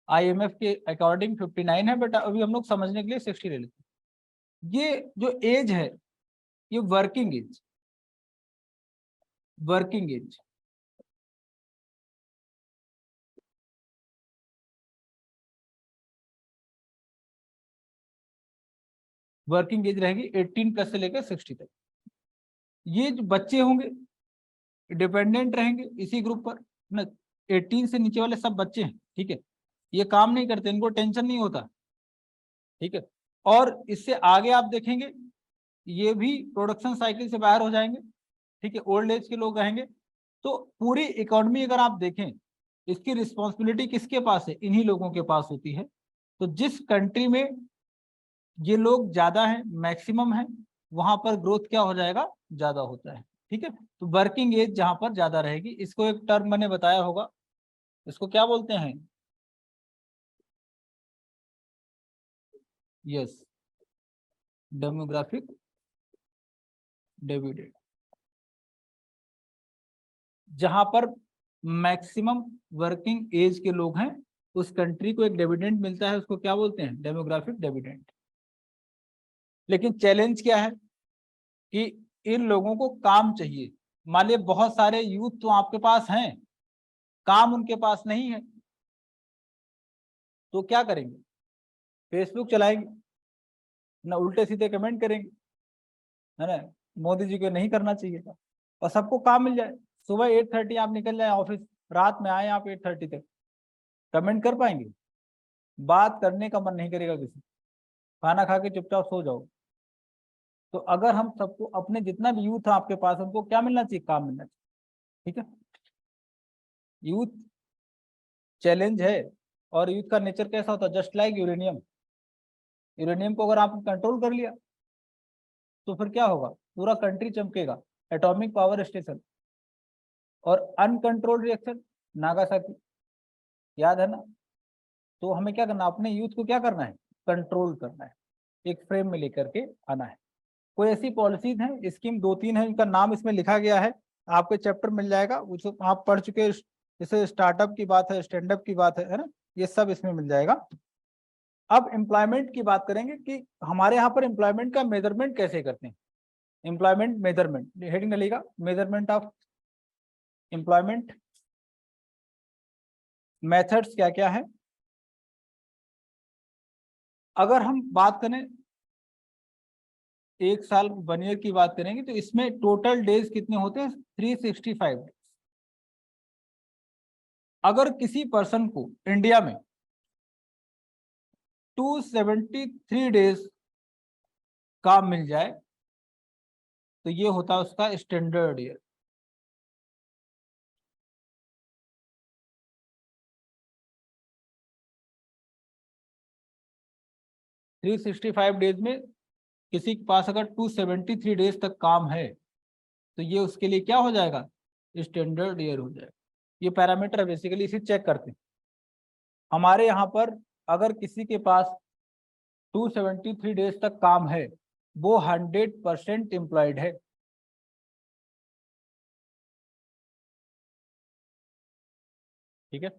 IMF के अकॉर्डिंग 59 है, बट अभी हम लोग समझने के लिए 60 ले लेते हैं। ये जो एज है, ये working age, working age working age रहेगी 18 प्लस से लेकर 60 तक। ये जो बच्चे होंगे डिपेंडेंट रहेंगे इसी ग्रुप पर ना। 18 से नीचे वाले सब बच्चे हैं, ठीक है। ये काम नहीं करते, इनको टेंशन नहीं होता, ठीक है। और इससे आगे आप देखेंगे ये भी प्रोडक्शन साइकिल से बाहर हो जाएंगे, ठीक है। ओल्ड एज के लोग रहेंगे। तो पूरी इकोनॉमी अगर आप देखें, इसकी रिस्पॉन्सिबिलिटी किसके पास है, इन्हीं लोगों के पास होती है। तो जिस कंट्री में ये लोग ज्यादा हैं, मैक्सिमम है, वहां पर ग्रोथ क्या हो जाएगा, ज्यादा होता है, ठीक है। तो वर्किंग एज जहां पर ज्यादा रहेगी, इसको एक टर्म मैंने बताया होगा, इसको क्या बोलते हैं, यस, डेमोग्राफिक डिविडेंड। जहां पर मैक्सिमम वर्किंग एज के लोग हैं, उस कंट्री को एक डिविडेंड मिलता है, उसको क्या बोलते हैं, डेमोग्राफिक डिविडेंड। लेकिन चैलेंज क्या है कि इन लोगों को काम चाहिए। मान लीजिए बहुत सारे यूथ तो आपके पास हैं, काम उनके पास नहीं है, तो क्या करेंगे, फेसबुक चलाएंगे ना, उल्टे सीधे कमेंट करेंगे, है ना। मोदी जी को नहीं करना चाहिए था। और सबको काम मिल जाए, सुबह 8:30 आप निकल जाए ऑफिस, रात में आए आप 8:30 तक, कमेंट कर पाएंगे? बात करने का मन नहीं करेगा किसी, खाना खा के चुपचाप सो जाओ। तो अगर हम सबको, अपने जितना भी यूथ है आपके पास, उनको क्या मिलना चाहिए, काम मिलना चाहिए, ठीक है। यूथ चैलेंज है। और यूथ का नेचर कैसा होता है, जस्ट लाइक यूरेनियम। यूरेनियम को अगर आपने कंट्रोल कर लिया तो फिर क्या होगा, पूरा कंट्री चमकेगा, एटॉमिक पावर स्टेशन। और अनकंट्रोल रिएक्शन, नागासाकी, याद है ना। तो हमें क्या करना, अपने यूथ को क्या करना है, कंट्रोल करना है, एक फ्रेम में लेकर के आना है। कोई ऐसी पॉलिसीज हैं, स्कीम 2-3 है, इनका नाम इसमें लिखा गया है, आपको चैप्टर मिल जाएगा, उसको आप पढ़ चुके हैं। जैसे स्टार्टअप की बात है, स्टैंड अप की बात है ना, ये सब इसमें मिल जाएगा। अब एम्प्लॉयमेंट की बात करेंगे कि हमारे यहाँ पर एम्प्लॉयमेंट का मेजरमेंट कैसे करते हैं। एम्प्लॉयमेंट मेजरमेंट, हेडिंग डलेगा, मेजरमेंट ऑफ एम्प्लॉयमेंट, मेथड्स क्या क्या है। अगर हम बात करें एक साल 1 ईयर की बात करेंगे, तो इसमें टोटल डेज कितने होते हैं, 365। अगर किसी पर्सन को इंडिया में 273 डेज काम मिल जाए, तो ये होता है उसका स्टैंडर्ड ईयर। 365 डेज में किसी के पास अगर 273 डेज तक काम है, तो ये उसके लिए क्या हो जाएगा, स्टैंडर्ड ईयर हो जाएगा। ये पैरामीटर बेसिकली इसे चेक करते हैं। हमारे यहाँ पर अगर किसी के पास 273 डेज तक काम है, वो 100% एम्प्लॉयड है, ठीक है।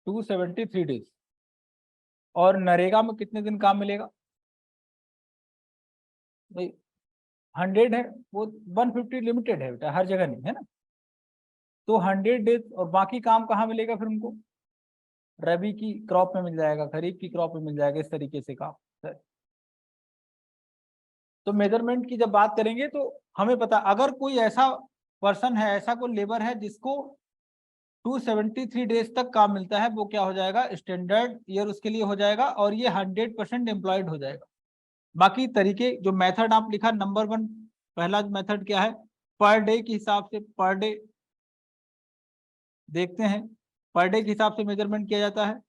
273 डेज। और नरेगा में कितने दिन काम मिलेगा भाई, 100 है, वो 150 लिमिटेड है बेटा, हर जगह नहीं है ना। तो 100 डेज, और बाकी काम कहाँ मिलेगा फिर उनको? रबी की क्रॉप में मिल जाएगा, खरीफ की क्रॉप में मिल जाएगा, इस तरीके से काम। तो मेजरमेंट की जब बात करेंगे तो हमें पता, अगर कोई ऐसा पर्सन है, ऐसा कोई लेबर है जिसको 273 डेज तक काम मिलता है, वो क्या हो जाएगा? स्टैंडर्ड ईयर उसके लिए हो जाएगा, और ये 100% एम्प्लॉयड हो जाएगा। बाकी तरीके जो मेथड आप लिखा, नंबर 1 पहला मेथड क्या है? पर डे के हिसाब से, पर डे देखते हैं, पर डे के हिसाब से मेजरमेंट किया जाता है।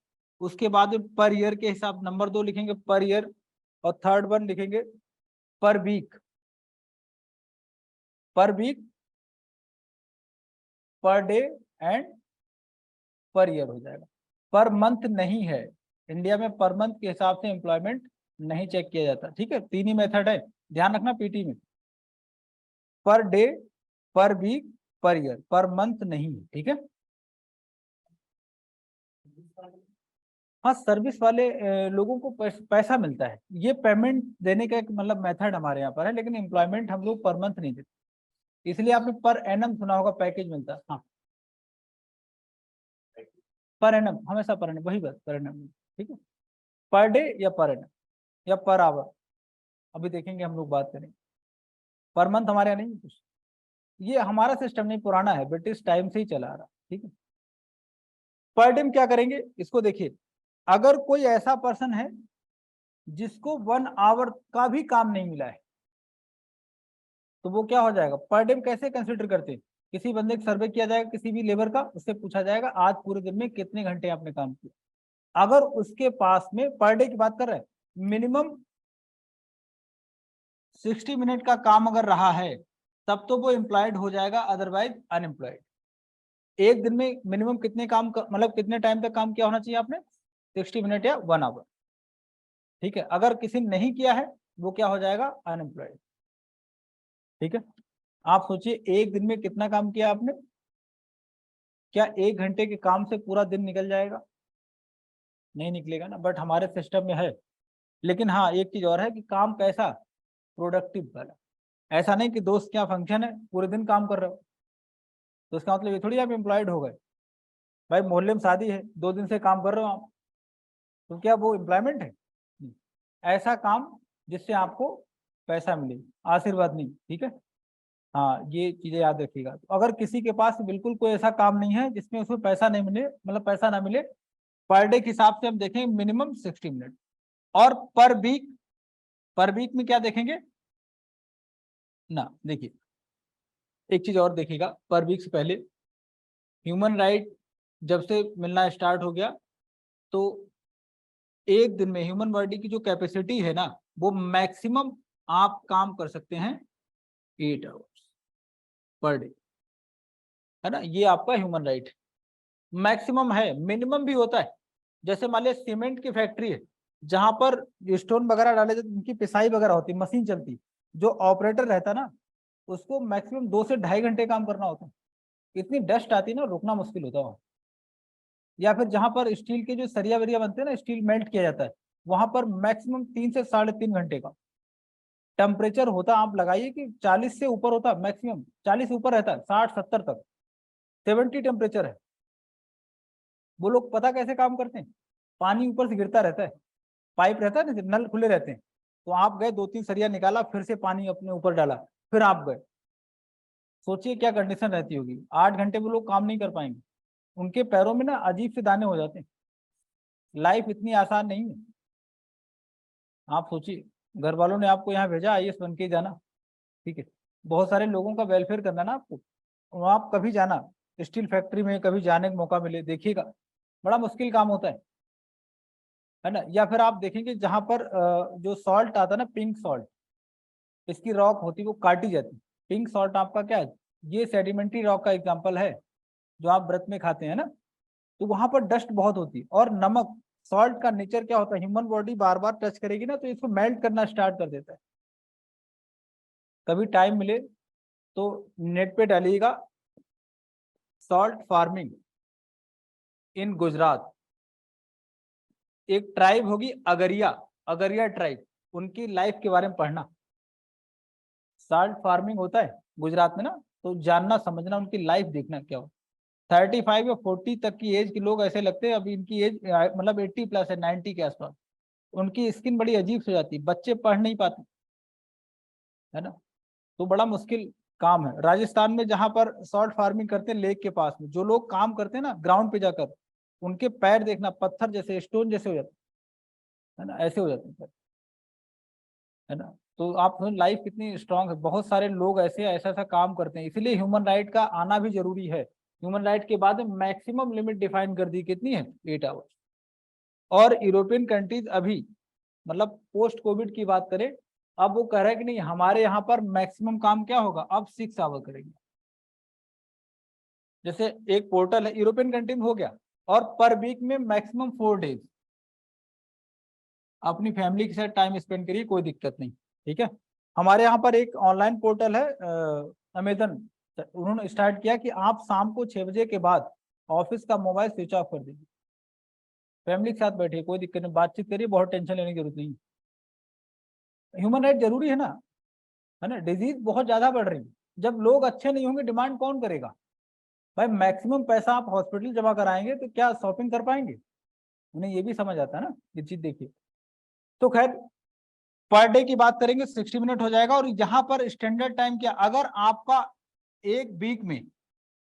उसके बाद पर ईयर के हिसाब, नंबर 2 लिखेंगे पर ईयर, और थर्ड वन लिखेंगे पर वीक। पर week, per day and per year हो जाएगा। पर मंथ नहीं है, इंडिया में पर मंथ के हिसाब से एम्प्लॉयमेंट नहीं चेक किया जाता। ठीक है, 3 ही मेथड है, ध्यान रखना पीटी में, पर डे, पर week, per year, per month नहीं है। ठीक है, हाँ सर्विस वाले लोगों को पैसा मिलता है, ये पेमेंट देने का एक मतलब मेथड हमारे यहाँ पर है, लेकिन एम्प्लॉयमेंट हम लोग पर मंथ नहीं देते, इसलिए आपने पर एनम सुना होगा, पैकेज मिलता है। हाँ, पर एनम, हमेशा पर एनम, वही बस पर एनम। ठीक है, पर डे या पर एनम या पर आवर, अभी देखेंगे हम लोग, बात करेंगे। पर मंथ हमारे यहाँ नहीं है कुछ, ये हमारा सिस्टम नहीं, पुराना है, ब्रिटिश टाइम से ही चला आ रहा। ठीक है, पर डे में क्या करेंगे इसको देखिए, अगर कोई ऐसा पर्सन है जिसको 1 आवर का भी काम नहीं मिला है, तो वो क्या हो जाएगा? पर डे कैसे कंसिडर करते हैं? किसी बंदे का सर्वे किया जाएगा, किसी भी लेबर का, उससे पूछा जाएगा आज पूरे दिन में कितने घंटे आपने काम किया। अगर उसके पास में, पर डे की बात कर रहे हैं, मिनिमम 60 मिनट का काम अगर रहा है, तब तो वो एम्प्लॉयड हो जाएगा, अदरवाइज अनएम्प्लॉयड। एक दिन में मिनिमम कितने काम मतलब कितने टाइम तक काम किया होना चाहिए आपने? 60 मिनट या 1 आवर। ठीक है, अगर किसी ने नहीं किया है, वो क्या हो जाएगा? अनएम्प्लॉयड। ठीक है, आप सोचिए एक दिन में कितना काम किया आपने? क्या 1 घंटे के काम से पूरा दिन निकल जाएगा? नहीं निकलेगा ना, बट हमारे सिस्टम में है। लेकिन हाँ, एक चीज और है कि काम कैसा? प्रोडक्टिव वाला। ऐसा नहीं कि दोस्त क्या फंक्शन है पूरे दिन काम कर रहे हो, तो इसका मतलब ये थोड़ी आप एम्प्लॉयड हो गए। भाई मोहल्ले में शादी है, 2 दिन से काम कर रहे हो आप, तो क्या वो एम्प्लॉयमेंट है? नहीं। ऐसा काम जिससे आपको पैसा मिले, आशीर्वाद नहीं। ठीक है, हाँ ये चीजें याद रखिएगा। तो अगर किसी के पास बिल्कुल कोई ऐसा काम नहीं है जिसमें उसको पैसा नहीं मिले, मतलब पैसा ना मिले, पर डे के हिसाब से हम देखेंगे मिनिमम 60 मिनट। और पर वीक में क्या देखेंगे ना? देखिए एक चीज और देखिएगा, पर वीक से पहले ह्यूमन राइट जब से मिलना स्टार्ट हो गया, तो एक दिन में ह्यूमन बॉडी की जो कैपेसिटी है ना, वो मैक्सिमम आप काम कर सकते हैं 8 आवर्स पर डे, है ना? ये आपका ह्यूमन राइट मैक्सिमम है, मिनिमम भी होता है। जैसे मान लिया सीमेंट की फैक्ट्री है, जहां पर स्टोन वगैरह डाले जाते, उनकी पिसाई वगैरह होती, मशीन चलती, जो ऑपरेटर रहता ना, उसको मैक्सिमम 2 से 2.5 घंटे काम करना होता है। इतनी डस्ट आती है ना, रुकना मुश्किल होता है। या फिर जहां पर स्टील के जो सरिया वरिया बनते हैं ना, स्टील मेल्ट किया जाता है, वहां पर मैक्सिमम 3 से 3.5 घंटे का टेम्परेचर होता है। आप लगाइए कि 40 से ऊपर होता है, मैक्सिमम 40 ऊपर रहता है, 60-70 तक 70 टेम्परेचर है। वो लोग पता कैसे काम करते हैं? पानी ऊपर से गिरता रहता है, पाइप रहता है ना, नल खुले रहते हैं, तो आप गए 2-3 सरिया निकाला, फिर से पानी अपने ऊपर डाला, फिर आप गए। सोचिए क्या कंडीशन रहती होगी, 8 घंटे वो लोग काम नहीं कर पाएंगे, उनके पैरों में ना अजीब से दाने हो जाते हैं। लाइफ इतनी आसान नहीं है। आप सोचिए, घर वालों ने आपको यहाँ भेजा आईएएस बन के जाना, ठीक है, बहुत सारे लोगों का वेलफेयर करना ना आपको, और आप कभी जाना स्टील फैक्ट्री में, कभी जाने का मौका मिले, देखिएगा बड़ा मुश्किल काम होता है ना? या फिर आप देखेंगे जहां पर जो सॉल्ट आता है ना, पिंक सॉल्ट, इसकी रॉक होती है, वो काटी जाती है। पिंक सॉल्ट आपका क्या है? ये सेडिमेंट्री रॉक का एग्जाम्पल है, जो आप व्रत में खाते हैं ना, तो वहां पर डस्ट बहुत होती है। और नमक, सॉल्ट का नेचर क्या होता है, ह्यूमन बॉडी बार बार टच करेगी ना, तो इसको मेल्ट करना स्टार्ट कर देता है। कभी टाइम मिले तो नेट पे डालिएगा, सॉल्ट फार्मिंग इन गुजरात, एक ट्राइब होगी अगरिया, अगरिया ट्राइब, उनकी लाइफ के बारे में पढ़ना। सॉल्ट फार्मिंग होता है गुजरात में ना, तो जानना समझना, उनकी लाइफ देखना क्या हो। 35 या 40 तक की एज के लोग ऐसे लगते हैं, अभी इनकी एज मतलब 80+ है, 90 के आसपास। उनकी स्किन बड़ी अजीब से हो जाती है, बच्चे पढ़ नहीं पाते, है ना। तो बड़ा मुश्किल काम है। राजस्थान में जहां पर सॉल्ट फार्मिंग करते हैं लेक के पास में, जो लोग काम करते हैं ना ग्राउंड पे जाकर, उनके पैर देखना पत्थर जैसे, स्टोन जैसे हो जाते है ना, ऐसे हो जाते हैं, है ना। तो आप लाइफ कितनी स्ट्रांग है, बहुत सारे लोग ऐसे ऐसा ऐसा काम करते हैं, इसलिए ह्यूमन राइट का आना भी जरूरी है। ह्यूमन राइट के बाद मैक्सिमम लिमिट डिफाइन कर दी, कितनी है, 8 आवर्स। और यूरोपियन कंट्रीज अभी, मतलब पोस्ट कोविड की बात करें, अब वो कह रहे हैं कि नहीं, हमारे यहाँ पर मैक्सिमम काम क्या होगा, अब 6 आवर करेंगे। जैसे एक पोर्टल है यूरोपियन कंट्री में हो गया, और पर वीक में मैक्सिमम 4 डेज अपनी फैमिली के साथ टाइम स्पेंड करिए, कोई दिक्कत नहीं, ठीक है। हमारे यहाँ पर एक ऑनलाइन पोर्टल है अमेजन, उन्होंने स्टार्ट किया कि आप शाम को 6 बजे के बाद ऑफिस का मोबाइल स्विच ऑफ कर दीजिए, फैमिली के साथ बैठिए, कोई दिक्कत नहीं, बातचीत करिए, बहुत टेंशन लेने की जरूरत नहीं। ह्यूमन राइट जरूरी है ना। डिजीज बहुत ज्यादा बढ़ रही है, जब लोग अच्छे नहीं होंगे डिमांड कौन करेगा भाई। मैक्सिमम पैसा आप हॉस्पिटल जमा कराएंगे तो क्या शॉपिंग कर पाएंगे, उन्हें ये भी समझ आता है ना, ये चीज देखिए। तो खैर, पर डे की बात करेंगे 60 मिनट हो जाएगा। और यहाँ पर स्टैंडर्ड टाइम क्या, अगर आपका एक वीक में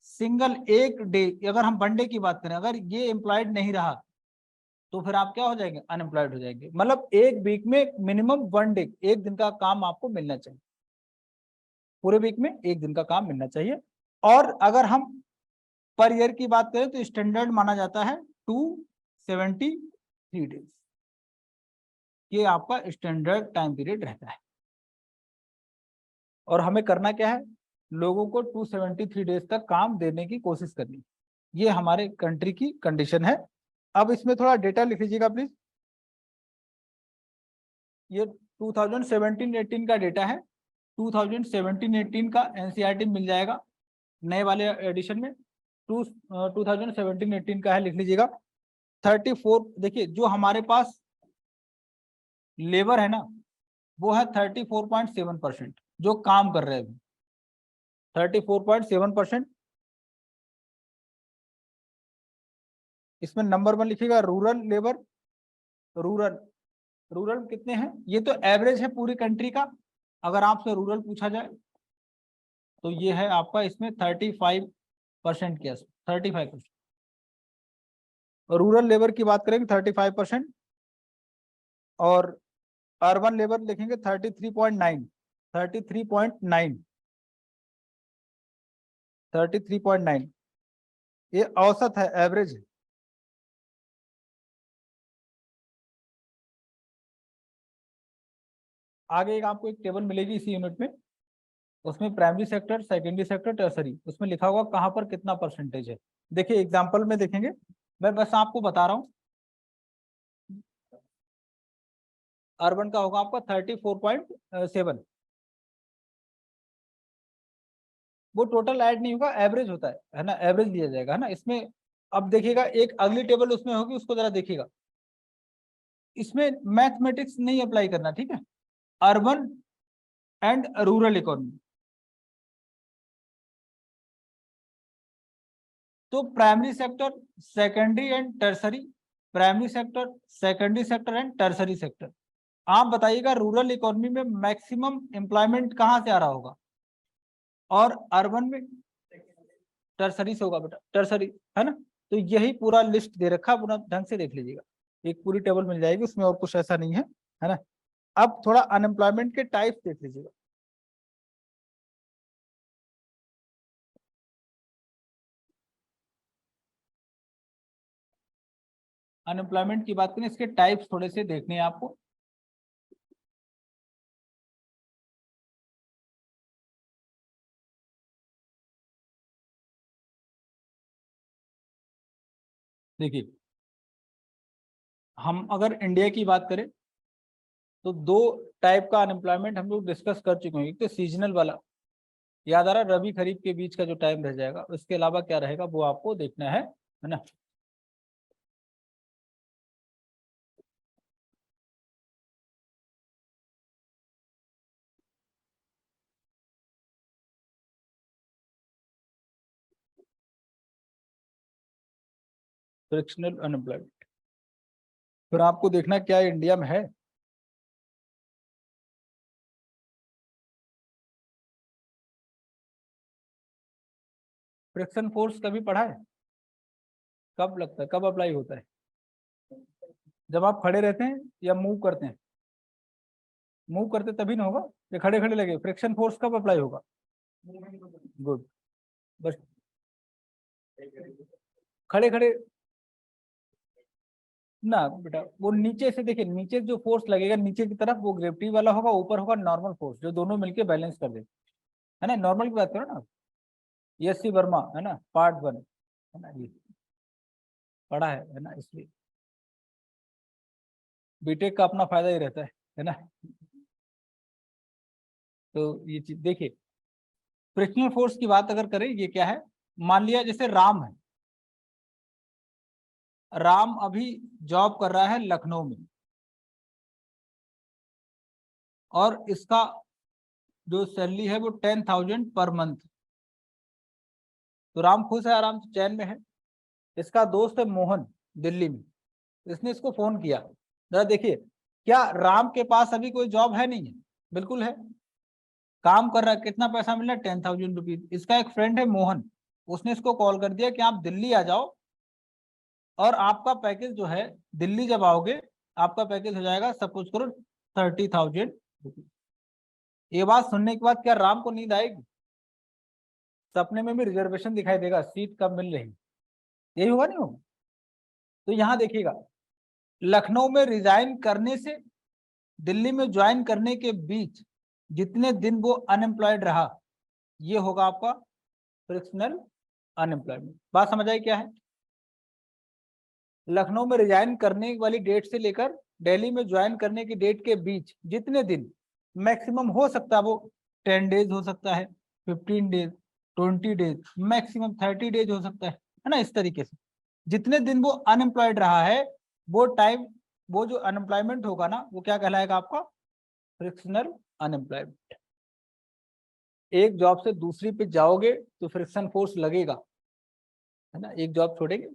सिंगल एक डे, अगर हम वन डे की बात करें, अगर ये एम्प्लॉयड नहीं रहा तो फिर आप क्या हो जाएंगे, अनएम्प्लॉयड हो जाएंगे। मतलब एक वीक में मिनिमम वन डे, एक दिन का काम आपको मिलना चाहिए, पूरे वीक में एक दिन का काम मिलना चाहिए। और अगर हम पर ईयर की बात करें तो स्टैंडर्ड माना जाता है 273 डेज, ये आपका स्टैंडर्ड टाइम पीरियड रहता है। और हमें करना क्या है, लोगों को 273 डेज तक काम देने की कोशिश करनी, ये हमारे कंट्री की कंडीशन है। अब इसमें थोड़ा डेटा लिख लीजिएगा प्लीज। ये 2017-18 का डेटा है, 2017-18 का एनसीईआरटी मिल जाएगा नए वाले एडिशन में। 2017-18 का है, लिख लीजिएगा। 34, देखिए जो हमारे पास लेबर है ना, वो है 34.7%, जो काम कर रहे हैं 34.7%। इसमें नंबर 1 लिखिएगा रूरल लेबर। रूरल, रूरल कितने हैं, ये तो एवरेज है पूरी कंट्री का, अगर आपसे रूरल पूछा जाए तो ये है आपका इसमें 35% के, 35%। रूरल लेबर की बात करेंगे 35%, और अर्बन लेबर लिखेंगे 33.9, 33.9, 33.9, ये औसत है, एवरेज है। आगे एक आपको एक टेबल मिलेगी इसी यूनिट में, उसमें primary sector, secondary sector, tertiary, उसमें लिखा होगा कहाँ पर कितना परसेंटेज है। देखिए एग्जांपल में देखेंगे, मैं बस आपको बता रहा हूँ। अर्बन का होगा आपका 34.7, वो टोटल ऐड नहीं होगा, एवरेज होता है ना, एवरेज लिया जाएगा, है ना इसमें। अब देखिएगा एक अगली टेबल उसमें होगी, उसको जरा देखिएगा। इसमें मैथमेटिक्स नहीं अप्लाई करना, ठीक है। अर्बन एंड रूरल इकोनॉमी, तो primary sector, secondary and tertiary, primary sector, secondary sector and tertiary sector. आप बताइएगा रूरल इकोनॉमी में मैक्सिमम एम्प्लॉयमेंट कहाँ से आ रहा होगा, और अर्बन में टर्सरी से होगा बेटा, टर्सरी, है ना। तो यही पूरा लिस्ट दे रखा, पूरा ढंग से देख लीजिएगा, एक पूरी टेबल मिल जाएगी उसमें, और कुछ ऐसा नहीं है ना। अब थोड़ा अनएम्प्लॉयमेंट के टाइप्स देख लीजिएगा। अनएम्प्लॉयमेंट की बात करें, इसके टाइप्स थोड़े से देखने हैं आपको। देखिए, हम अगर इंडिया की बात करें तो दो टाइप का अनएम्प्लॉयमेंट हम लोग डिस्कस कर चुके हैं। एक तो सीजनल वाला, याद आ रहा है, रबी खरीफ के बीच का जो टाइम रह जाएगा, उसके अलावा क्या रहेगा वो आपको देखना है ना। Frictional unemployment. फिर आपको देखना क्या इंडिया में है। फ्रिक्शन फोर्स कभी पढ़ा है? कब लगता है, कब अप्लाई होता है? जब आप खड़े रहते हैं या मूव करते हैं? मूव करते तभी ना होगा, या खड़े खड़े लगे, फ्रिक्शन फोर्स कब अप्लाई होगा? गुड। बस खड़े खड़े ना बेटा, वो नीचे से देखिए, नीचे जो फोर्स लगेगा नीचे की तरफ वो ग्रेविटी वाला होगा, ऊपर होगा नॉर्मल फोर्स, जो दोनों मिलके बैलेंस कर दे, है ना। नॉर्मल की बात करो ना। यस सी वर्मा, है ना, पार्ट 1, है ना, ये पढ़ा है ना, इसलिए बीटेक का अपना फायदा ही रहता है ना। तो ये चीज देखिए, फ्रिक्शनल फोर्स की बात अगर करें, ये क्या है, मान लिया जैसे राम है, राम अभी जॉब कर रहा है लखनऊ में, और इसका जो सैलरी है वो 10,000 पर मंथ। तो राम खुश है, आराम से चैन में है। इसका दोस्त है मोहन, दिल्ली में, इसने इसको फोन किया, जरा देखिए, क्या राम के पास अभी कोई जॉब है? नहीं है, बिल्कुल है, काम कर रहा है, कितना पैसा मिल रहा है? 10,000 रुपीज। इसका एक फ्रेंड है मोहन, उसने इसको कॉल कर दिया कि आप दिल्ली आ जाओ, और आपका पैकेज जो है, दिल्ली जब आओगे आपका पैकेज हो जाएगा, सपोज करो 30,000 रुपीज। ये बात सुनने के बाद क्या राम को नींद आएगी? सपने में भी रिजर्वेशन दिखाई देगा, सीट कब मिल रही, यही होगा नहीं होगा? तो यहाँ देखिएगा, लखनऊ में रिजाइन करने से दिल्ली में ज्वाइन करने के बीच जितने दिन वो अनएम्प्लॉयड रहा, ये होगा आपका फ्रिक्शनल अनएम्प्लॉयमेंट। बात समझ आई क्या है? लखनऊ में रिजाइन करने वाली डेट से लेकर दिल्ली में ज्वाइन करने की डेट के बीच जितने दिन, मैक्सिमम हो सकता है वो 10 डेज हो सकता है, 15 डेज, 20 डेज, मैक्सिमम 30 डेज हो सकता है ना। इस तरीके से जितने दिन वो अनएम्प्लॉयड रहा है, वो टाइम, वो जो अनएम्प्लॉयमेंट होगा ना, वो क्या कहलाएगा आपका? Frictional unemployment. एक जॉब से दूसरी पे जाओगे तो फ्रिक्शन फोर्स लगेगा, है ना, एक जॉब छोड़ेंगे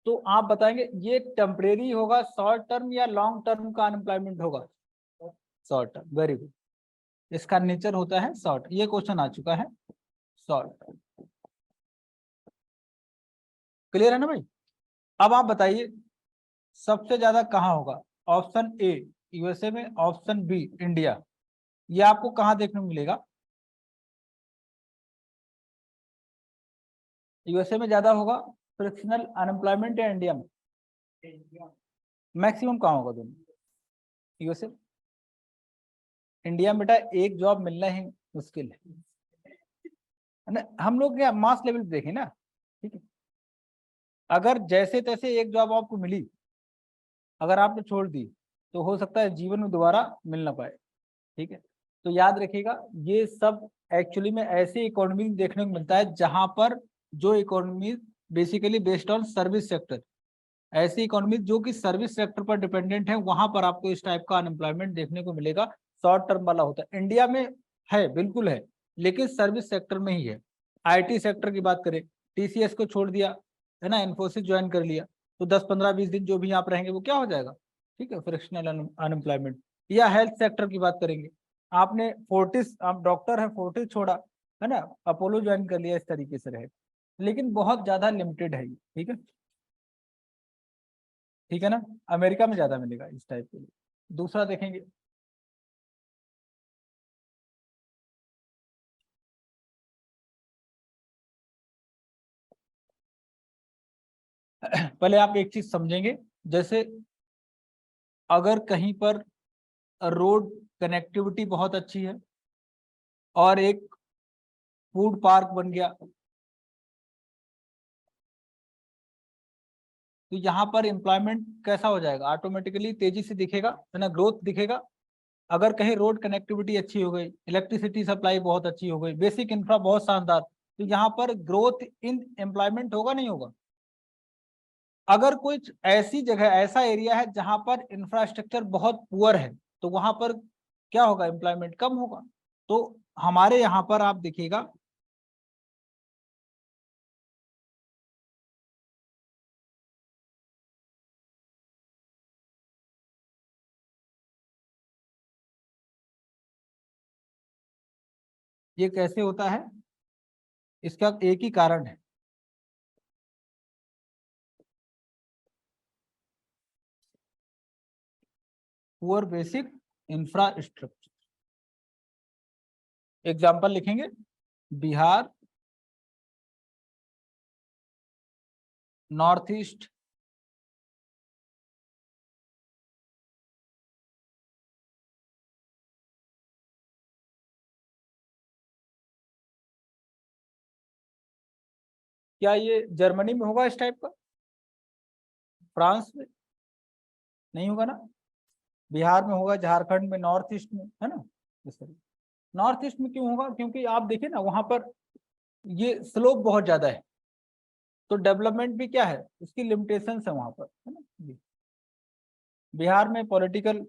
तो आप बताएंगे ये टेम्परेरी होगा, शॉर्ट टर्म या लॉन्ग टर्म का अनएम्प्लॉयमेंट होगा? Short term, very good. इसका नेचर होता है शॉर्ट, ये क्वेश्चन आ चुका है, शॉर्ट टर्म। क्लियर है ना भाई? अब आप बताइए सबसे ज्यादा कहाँ होगा? ऑप्शन ए यूएसए में, ऑप्शन बी इंडिया। ये आपको कहाँ देखने को मिलेगा? यूएसए में ज्यादा होगा फ्रिक्शनल अनएम्प्लॉयमेंट या इंडिया में? मैक्सिमम कहाँ होगा दोनों? यूएसए। इंडिया में बेटा एक जॉब मिलना ही मुश्किल है ना। हम लोग क्या मास लेवल पे देखें ना, ठीक है, अगर जैसे तैसे एक जॉब आपको मिली, अगर आपने छोड़ दी, तो हो सकता है जीवन में दोबारा मिल ना पाए, ठीक है। तो याद रखिएगा, ये सब एक्चुअली में ऐसे इकोनॉमी देखने को मिलता है जहां पर जो economy basically based on service sector, ऐसी इकोनॉमी जो कि सर्विस सेक्टर पर डिपेंडेंट है, वहां पर आपको इस टाइप का अनएम्प्लॉयमेंट देखने को मिलेगा, शॉर्ट टर्म वाला होता है। इंडिया में है, बिल्कुल है, लेकिन सर्विस सेक्टर में ही है। आईटी सेक्टर की बात करें, टीसीएस को छोड़ दिया, है ना, इन्फोसिस ज्वाइन कर लिया, तो 10 15 20 दिन जो भी आप रहेंगे वो क्या हो जाएगा? ठीक है, फ्रिक्शनल अनएम्प्लॉयमेंट। या हेल्थ सेक्टर की बात करेंगे, आपने फोर्टिस, आप डॉक्टर है, फोर्टिस छोड़ा, है ना, अपोलो ज्वाइन कर लिया, इस तरीके से रहे, लेकिन बहुत ज्यादा लिमिटेड है ये, ठीक है, ठीक है ना। अमेरिका में ज्यादा मिलेगा इस टाइप के लिए। दूसरा देखेंगे, पहले आप एक चीज समझेंगे, जैसे अगर कहीं पर रोड कनेक्टिविटी बहुत अच्छी है और एक फूड पार्क बन गया, तो यहाँ पर एम्प्लॉयमेंट कैसा हो जाएगा? ऑटोमेटिकली तेजी से दिखेगा, है ना, ग्रोथ दिखेगा। अगर कहीं रोड कनेक्टिविटी अच्छी हो गई, इलेक्ट्रिसिटी सप्लाई बहुत अच्छी हो गई, बेसिक इंफ्रा बहुत शानदार, तो यहाँ पर ग्रोथ इन एम्प्लॉयमेंट होगा नहीं होगा? अगर कुछ ऐसी जगह, ऐसा एरिया है जहां पर इंफ्रास्ट्रक्चर बहुत पुअर है, तो वहां पर क्या होगा? एम्प्लॉयमेंट कम होगा। तो हमारे यहाँ पर आप देखिएगा, ये कैसे होता है, इसका एक ही कारण है, पुअर बेसिक इंफ्रास्ट्रक्चर। एग्जाम्पल लिखेंगे, बिहार, नॉर्थ ईस्ट, क्या ये जर्मनी में होगा इस टाइप का? फ्रांस में नहीं होगा ना, बिहार में होगा, झारखंड में, नॉर्थ ईस्ट में, है ना। इस तरह नॉर्थ ईस्ट में क्यों होगा, क्योंकि आप देखिए ना वहां पर ये स्लोप बहुत ज्यादा है, तो डेवलपमेंट भी क्या है, उसकी लिमिटेशंस है वहां पर, है ना। बिहार में पॉलिटिकल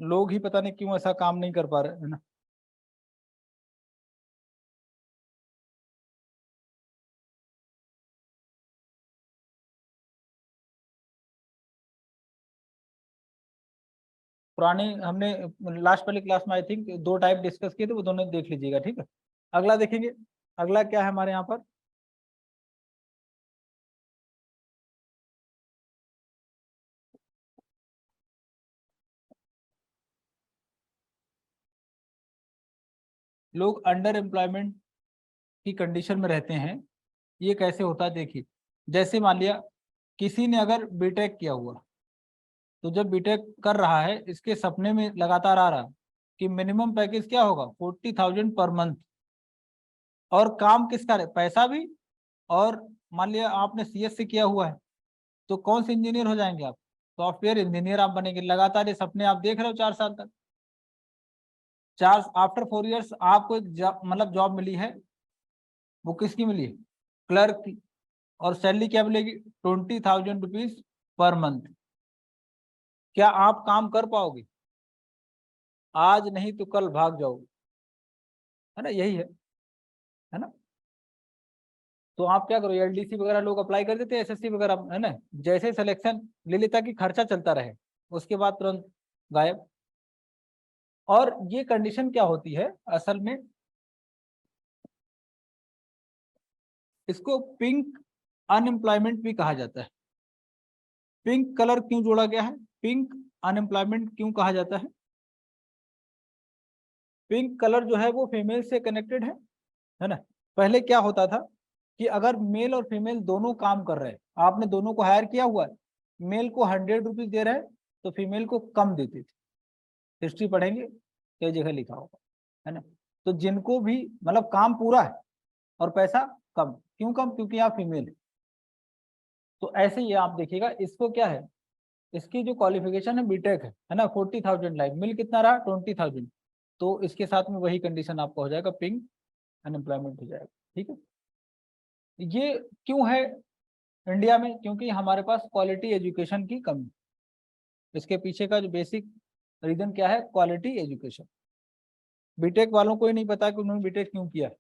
लोग ही पता नहीं क्यों ऐसा काम नहीं कर पा रहे, है ना। पुरानी हमने लास्ट वाली क्लास में आई थिंक दो टाइप डिस्कस किए थे, वो दोनों देख लीजिएगा, ठीक है। अगला देखेंगे, अगला क्या है हमारे यहाँ पर, लोग अंडर एम्प्लॉयमेंट की कंडीशन में रहते हैं। ये कैसे होता है देखिए, जैसे मान लिया किसी ने अगर बीटेक किया हुआ, तो जब बीटेक कर रहा है, इसके सपने में लगातार आ रहा कि मिनिमम पैकेज क्या होगा, 40,000 पर मंथ, और काम किसका है, पैसा भी, और मान लिया आपने सीएस से किया हुआ है, तो कौन से इंजीनियर हो जाएंगे आप, सॉफ्टवेयर इंजीनियर आप बनेंगे। लगातार ये सपने आप देख रहे हो 4 साल तक, चार आफ्टर 4 इयर्स आपको एक जॉब, मतलब जॉब मिली है, वो किसकी मिली है, क्लर्क की, और सैलरी क्या मिलेगी, 20,000 रुपीज पर मंथ। क्या आप काम कर पाओगे, आज नहीं तो कल भाग जाओगे, है ना, यही है ना। तो आप क्या करो, एलडीसी वगैरह लोग अप्लाई कर देते हैं, एसएससी वगैरह, है ना, जैसे सिलेक्शन ले लेता कि खर्चा चलता रहे, उसके बाद तुरंत गायब। और ये कंडीशन क्या होती है असल में, इसको पिंक अनएम्प्लॉयमेंट भी कहा जाता है। पिंक कलर क्यों जोड़ा गया है, पिंक अनएम्प्लॉयमेंट क्यों कहा जाता है, पिंक कलर जो है वो फीमेल से कनेक्टेड है ना। पहले क्या होता था कि अगर मेल और फीमेल दोनों काम कर रहे हैं, आपने दोनों को हायर किया हुआ है, मेल को 100 रुपीज दे रहे हैं, तो फीमेल को कम देते थे। हिस्ट्री पढ़ेंगे कई जगह लिखा होगा, है ना। तो जिनको भी मतलब काम पूरा है और पैसा कम, क्यों कम, क्योंकि आप फीमेल है। तो ऐसे ही आप देखिएगा, इसको क्या है, इसकी जो क्वालिफिकेशन है बीटेक है ना, 40,000 लाइफ, मिल कितना रहा, 20,000, तो इसके साथ में वही कंडीशन आपका हो जाएगा, पिंक अनएम्प्लॉयमेंट हो जाएगा, ठीक है। ये क्यों है इंडिया में, क्योंकि हमारे पास क्वालिटी एजुकेशन की कमी। इसके पीछे का जो बेसिक रीजन क्या है, क्वालिटी एजुकेशन। बीटेक वालों को ही नहीं पता कि उन्होंने बीटेक क्यों किया,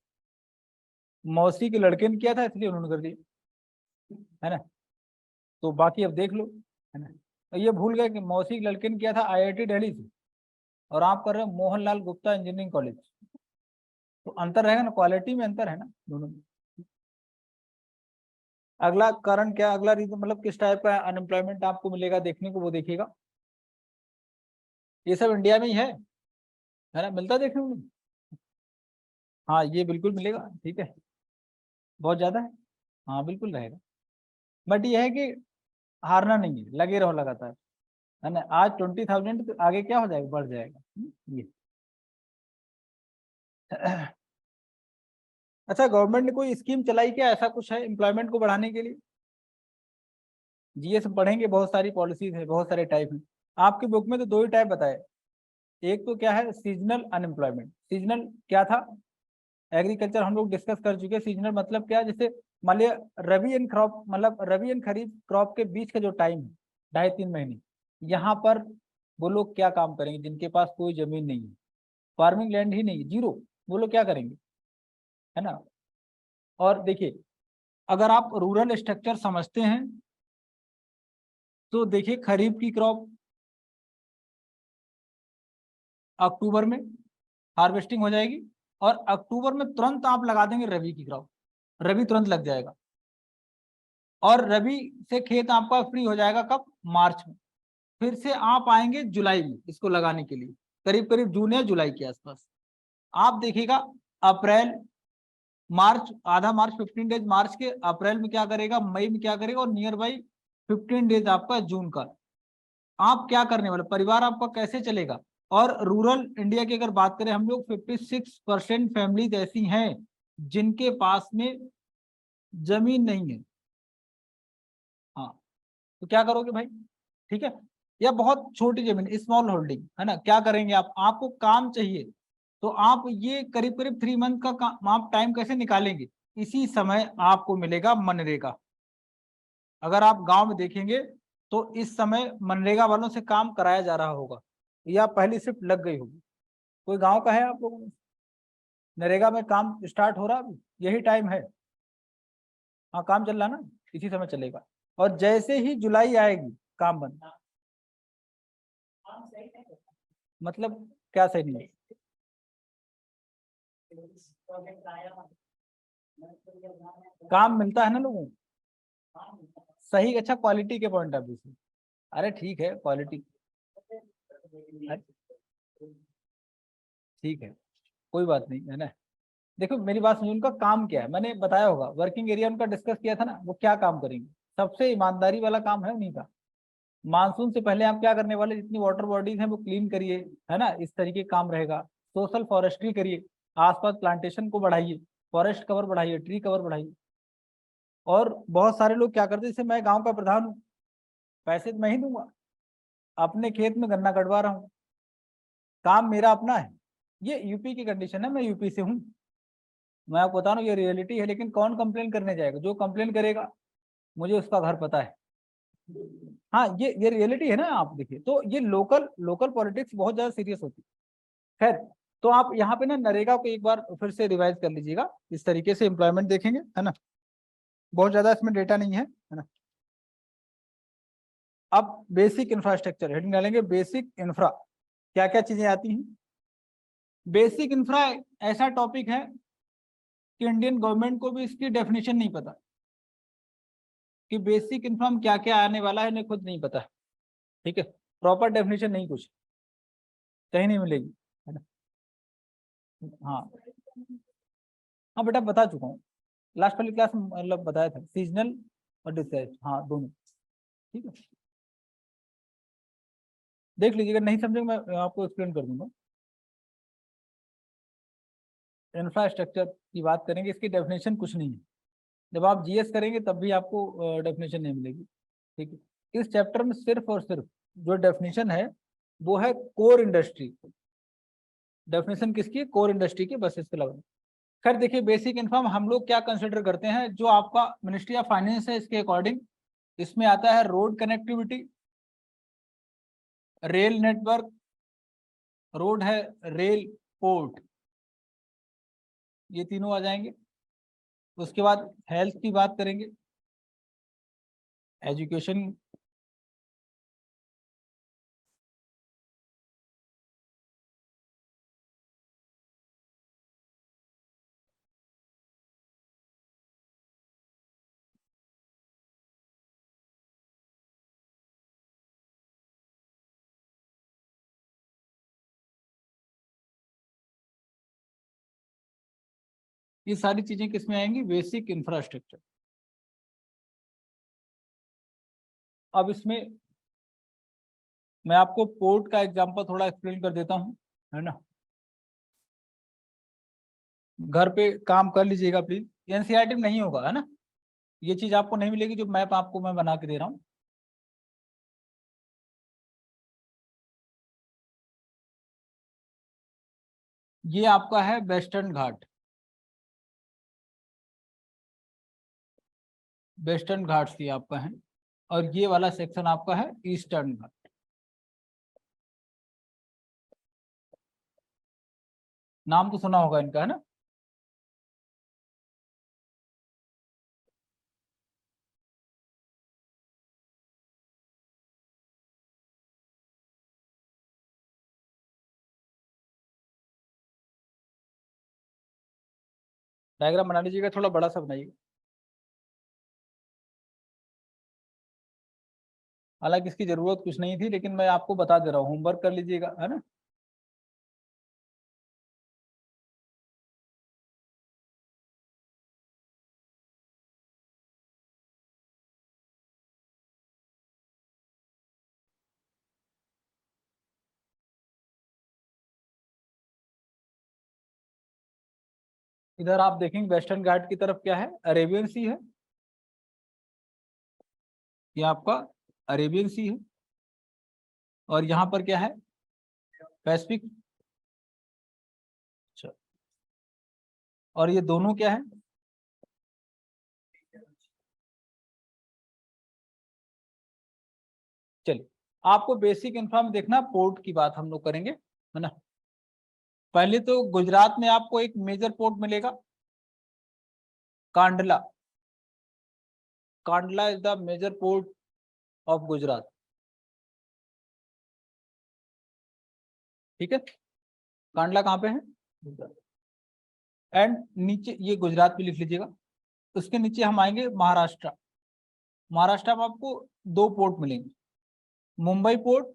मौसी के लड़के ने किया था इसलिए उन्होंने कर दिया, है ना। तो बाकी अब देख लो, है ना। और ये भूल गए कि मौसी के लड़के ने किया था आईआईटी दिल्ली से, और आप कर रहे हो मोहनलाल गुप्ता इंजीनियरिंग कॉलेज, तो अंतर रहेगा ना, क्वालिटी में अंतर है ना दोनों में। अगला कारण क्या, अगला रीजन मतलब किस टाइप का अनएम्प्लॉयमेंट आपको मिलेगा देखने को, वो देखिएगा। ये सब इंडिया में ही है ना, मिलता देखने को नहीं? हाँ ये बिल्कुल मिलेगा, ठीक है, बहुत ज्यादा है, हाँ बिल्कुल रहेगा। बट ये है कि हारना नहीं है, लगे रहो लगातार, है ना। आज 20,000 तो आगे क्या हो जाएगा, बढ़ जाएगा, ये। अच्छा, गवर्नमेंट ने कोई स्कीम चलाई क्या, ऐसा कुछ है एम्प्लॉयमेंट को बढ़ाने के लिए? जीएस में पढ़ेंगे, बहुत सारी पॉलिसीज है, बहुत सारे टाइप है। आपकी बुक में तो दो ही टाइप बताए, एक तो क्या है सीजनल अनएम्प्लॉयमेंट। सीजनल क्या था, एग्रीकल्चर हम लोग डिस्कस कर चुके हैं। सीजनल मतलब क्या है, जैसे मान लिया रबी एंड क्रॉप, मतलब रबी एंड खरीफ क्रॉप के बीच का जो टाइम है, 2.5-3 महीने, यहाँ पर वो लोग क्या काम करेंगे, जिनके पास कोई जमीन नहीं है, फार्मिंग लैंड ही नहीं है, जीरो, वो लोग क्या करेंगे, है ना। और देखिए, अगर आप रूरल स्ट्रक्चर समझते हैं तो देखिए, खरीफ की क्रॉप अक्टूबर में हार्वेस्टिंग हो जाएगी, और अक्टूबर में तुरंत आप लगा देंगे रबी की क्रॉप, रबी तुरंत लग जाएगा। और रबी से खेत आपका फ्री हो जाएगा कब? मार्च में। फिर से आप आएंगे जुलाई में इसको लगाने के लिए, करीब करीब जून या जुलाई के आसपास। आप देखिएगा अप्रैल, मार्च, आधा मार्च, 15 डेज मार्च के, अप्रैल में क्या करेगा, मई में क्या करेगा, और नियर बाई 15 डेज आपका जून का। आप क्या करने वाले, परिवार आपका कैसे चलेगा? और रूरल इंडिया की अगर बात करें हम लोग, 56% फैमिलीज ऐसी हैं जिनके पास में जमीन नहीं है। हाँ, तो क्या करोगे भाई? ठीक है, या बहुत छोटी जमीन, स्मॉल होल्डिंग है ना, क्या करेंगे आप? आपको काम चाहिए, तो आप ये करीब करीब 3 मंथ का काम आप टाइम कैसे निकालेंगे? इसी समय आपको मिलेगा मनरेगा। अगर आप गांव में देखेंगे तो इस समय मनरेगा वालों से काम कराया जा रहा होगा, या पहली शिफ्ट लग गई होगी। कोई गांव का है आप लोगों में? नरेगा में काम स्टार्ट हो रहा अभी, यही टाइम है। हाँ, काम चल रहा ना, इसी समय चलेगा। और जैसे ही जुलाई आएगी काम बंद। मतलब क्या सही नहीं है? काम मिलता है ना लोगों को, सही, अच्छा क्वालिटी के पॉइंट ऑफ व्यू से। अरे ठीक है, क्वालिटी ठीक है, कोई बात नहीं है ना। देखो मेरी बात सुनिए, उनका काम क्या है मैंने बताया होगा, वर्किंग एरिया उनका डिस्कस किया था ना, वो क्या काम करेंगे। सबसे ईमानदारी वाला काम है उन्हीं का। मानसून से पहले आप क्या करने वाले, जितनी वाटर बॉडीज हैं वो क्लीन करिए, है ना, इस तरीके का काम रहेगा। सोशल फॉरेस्ट्री करिए, आसपास प्लांटेशन को बढ़ाइए, फॉरेस्ट कवर बढ़ाइए, ट्री कवर बढ़ाइए। और बहुत सारे लोग क्या करते हैं, जैसे मैं गांव का प्रधान हूँ, पैसे तो मैं ही दूंगा, अपने खेत में गन्ना कटवा रहा हूँ, काम मेरा अपना है। ये यूपी की कंडीशन है, मैं यूपी से हूँ, मैं आपको बता रहा हूँ, ये रियलिटी है। लेकिन कौन कंप्लेन करने जाएगा? जो कंप्लेन करेगा मुझे उसका घर पता है। हाँ, ये रियलिटी है ना। आप देखिए तो ये लोकल लोकल पॉलिटिक्स बहुत ज्यादा सीरियस होती है। खैर, तो आप यहाँ पे ना नरेगा को एक बार फिर से रिवाइज कर लीजिएगा, इस तरीके से एम्प्लॉयमेंट देखेंगे, है ना। बहुत ज्यादा इसमें डेटा नहीं है ना। अब बेसिक इंफ्रास्ट्रक्चर हेडिंग डालेंगे, बेसिक इंफ्रा, क्या क्या चीजें आती हैं। बेसिक इंफ्रा ऐसा टॉपिक है कि इंडियन गवर्नमेंट को भी इसकी डेफिनेशन नहीं पता कि बेसिक इंफ्रा में क्या क्या आने वाला है, इन्हें खुद नहीं पता है। ठीक है, प्रॉपर डेफिनेशन नहीं, कुछ कहीं नहीं मिलेगी, है ना। हाँ हाँ बेटा, बता चुका हूँ, लास्ट वाली क्लास में मतलब बताया था, सीजनल और डिस्चार्ज, हाँ दोनों। ठीक है, देख लीजिएगा, नहीं समझेंगे मैं आपको एक्सप्लेन कर दूंगा। इंफ्रास्ट्रक्चर की बात करेंगे, इसकी डेफिनेशन कुछ नहीं है। जब आप जीएस करेंगे तब भी आपको डेफिनेशन नहीं मिलेगी। ठीक है, इस चैप्टर में सिर्फ और सिर्फ जो डेफिनेशन है वो है कोर इंडस्ट्री। डेफिनेशन किसकी है? कोर इंडस्ट्री की, बस इसके अलावा। खैर देखिए, बेसिक इन्फॉर्म हम लोग क्या कंसिडर करते हैं, जो आपका मिनिस्ट्री ऑफ फाइनेंस है इसके अकॉर्डिंग इसमें आता है road connectivity, rail network, road है, रेल, पोर्ट, ये तीनों आ जाएंगे। उसके बाद हेल्थ की बात करेंगे, एजुकेशन, ये सारी चीजें किसमें आएंगी? Basic infrastructure. अब इसमें मैं आपको पोर्ट का एग्जांपल थोड़ा एक्सप्लेन कर देता हूँ, है ना। घर पे काम कर लीजिएगा प्लीज, एनसीईआरटी में नहीं होगा, है ना। ये चीज आपको नहीं मिलेगी, जो मैप आपको मैं बना के दे रहा हूँ। ये आपका है वेस्टर्न घाट, वेस्टर्न घाट्स ये आपका है। और ये वाला सेक्शन आपका है ईस्टर्न घाट। नाम तो सुना होगा इनका, है ना। डायग्राम बना लीजिएगा, थोड़ा बड़ा सा बनाइएगा। हालांकि इसकी जरूरत कुछ नहीं थी, लेकिन मैं आपको बता दे रहा हूँ, होमवर्क कर लीजिएगा, है ना। इधर आप देखेंगे वेस्टर्न घाट की तरफ क्या है, अरेबियन सी है। ये आपका अरेबियन सी है। और यहाँ पर क्या है, पैसिफिक। अच्छा, और ये दोनों क्या है, चलिए आपको बेसिक इंफ्रा में देखना, पोर्ट की बात हम लोग करेंगे, है ना। पहले तो गुजरात में आपको एक मेजर पोर्ट मिलेगा, Kandla. Kandla is the major port of Gujarat, ठीक है। कांडला कहाँ पे है, एंड नीचे ये गुजरात भी लिख लीजिएगा। उसके नीचे हम आएंगे महाराष्ट्र। महाराष्ट्र में आपको दो पोर्ट मिलेंगे, मुंबई पोर्ट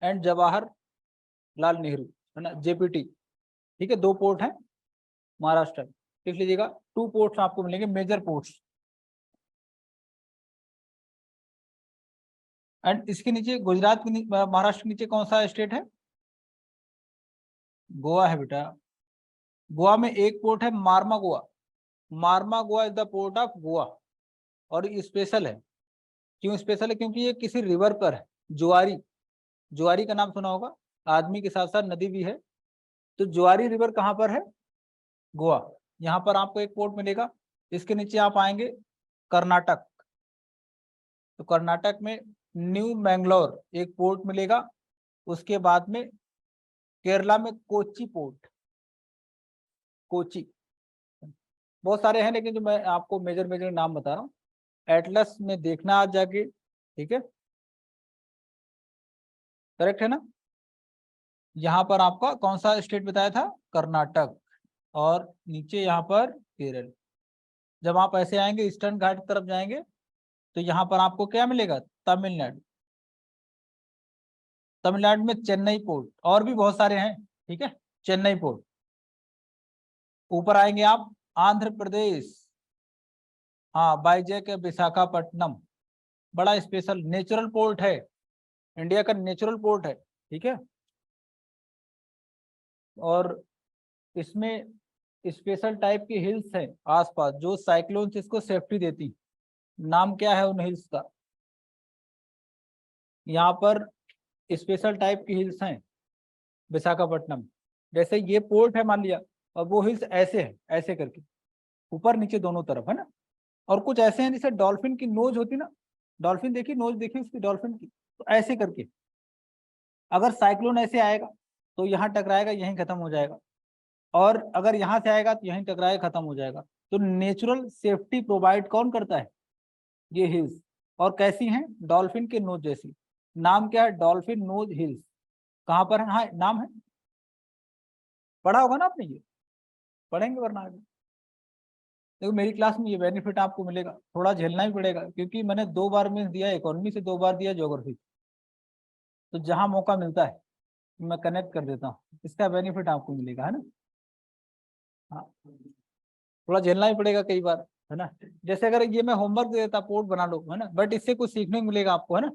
एंड जवाहरलाल नेहरू, है ना, जेपीटी। ठीक है, दो पोर्ट हैं महाराष्ट्र में, लिख लीजिएगा। टू पोर्ट्स आपको मिलेंगे, मेजर पोर्ट्स। एंड इसके नीचे गुजरात के महाराष्ट्र के नीचे कौन सा स्टेट है, गोवा है बेटा। गोवा में एक पोर्ट है Mormugao. Mormugao is the port of Goa. और ये स्पेशल है, क्यों स्पेशल है, क्योंकि ये किसी रिवर पर है, जुआरी। जुआरी का नाम सुना होगा, आदमी के साथ साथ नदी भी है। तो जुआरी रिवर कहाँ पर है, गोवा। यहाँ पर आपको एक पोर्ट मिलेगा। इसके नीचे आप आएंगे कर्नाटक। तो कर्नाटक में न्यू मैंगलोर एक पोर्ट मिलेगा। उसके बाद में केरला में कोची पोर्ट, कोची। बहुत सारे हैं, लेकिन जो मैं आपको मेजर मेजर नाम बता रहा हूँ, एटलस में देखना आज जाके, ठीक है, करेक्ट है ना। यहाँ पर आपका कौन सा स्टेट बताया था, कर्नाटक, और नीचे यहाँ पर केरल। जब आप ऐसे आएंगे ईस्टर्न घाट की तरफ जाएंगे, तो यहाँ पर आपको क्या मिलेगा, तमिलनाडु। तमिलनाडु में चेन्नई पोर्ट, और भी बहुत सारे हैं, ठीक है, चेन्नई पोर्ट। ऊपर आएंगे आप आंध्र प्रदेश, हाँ, बाइजैक है, विशाखापट्टनम। बड़ा स्पेशल नेचुरल पोर्ट है, इंडिया का नेचुरल पोर्ट है, ठीक है। और इसमें स्पेशल टाइप की हिल्स हैं आसपास, जो साइक्लोन से इसको सेफ्टी देती। नाम क्या है उन हिल्स का, यहाँ पर स्पेशल टाइप की हिल्स हैं विशाखापट्टनम। जैसे ये पोर्ट है मान लिया, और वो हिल्स ऐसे है, ऐसे करके ऊपर नीचे दोनों तरफ, है ना। और कुछ ऐसे हैं जैसे डॉल्फिन की नोज होती ना, डॉल्फिन देखी, नोज देखी उसकी डॉल्फिन की, तो ऐसे करके अगर साइक्लोन ऐसे आएगा तो यहाँ टकराएगा, यहीं खत्म हो जाएगा। और अगर यहाँ से आएगा तो यहीं टकराएगा, खत्म हो जाएगा। तो नेचुरल सेफ्टी प्रोवाइड कौन करता है, ये हिल्स। और कैसी हैं, डॉल्फिन के नोज जैसी। नाम क्या है, डॉल्फिन नोज हिल्स। कहाँ पर है, हाँ नाम है, पढ़ा होगा ना आपने ये, पढ़ेंगे वरना आगे। देखो मेरी क्लास में ये बेनिफिट आपको मिलेगा, थोड़ा झेलना ही पड़ेगा, क्योंकि मैंने 2 बार मीन्स दिया, इकोनॉमी से 2 बार दिया, ज्योग्राफी। तो जहां मौका मिलता है मैं कनेक्ट कर देता हूँ, इसका बेनिफिट आपको मिलेगा, है ना। हाँ, थोड़ा झेलना ही पड़ेगा कई बार, है ना। जैसे अगर ये मैं होमवर्क दे देता, पोर्ट बना लो, है ना, बट इससे कुछ सीखने को मिलेगा आपको, है ना।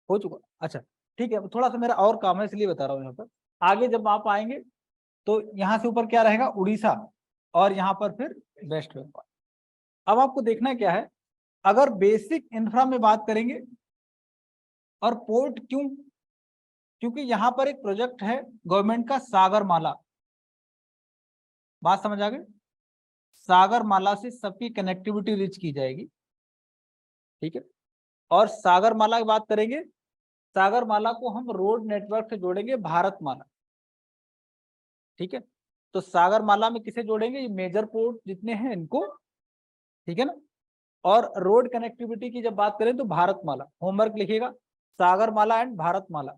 हो चुका, अच्छा ठीक है। थोड़ा सा मेरा और काम है इसलिए बता रहा हूँ यहाँ पर। आगे जब आप आएंगे तो यहाँ से ऊपर क्या रहेगा, उड़ीसा, और यहाँ पर फिर वेस्ट बंगाल। अब आपको देखना क्या है, अगर बेसिक इंफ्रा में बात करेंगे, और पोर्ट क्यों, क्योंकि यहाँ पर एक प्रोजेक्ट है गवर्नमेंट का, सागरमाला। बात समझ आ गई, सागरमाला से सबकी कनेक्टिविटी रिच की जाएगी, ठीक है। और सागरमाला की बात करेंगे, सागरमाला को हम रोड नेटवर्क से जोड़ेंगे, भारतमाला, ठीक है। तो सागरमाला में किसे जोड़ेंगे, ये मेजर पोर्ट जितने हैं इनको, ठीक है ना। और रोड कनेक्टिविटी की जब बात करें तो भारतमाला, होमवर्क लिखिएगा, सागरमाला एंड भारतमाला,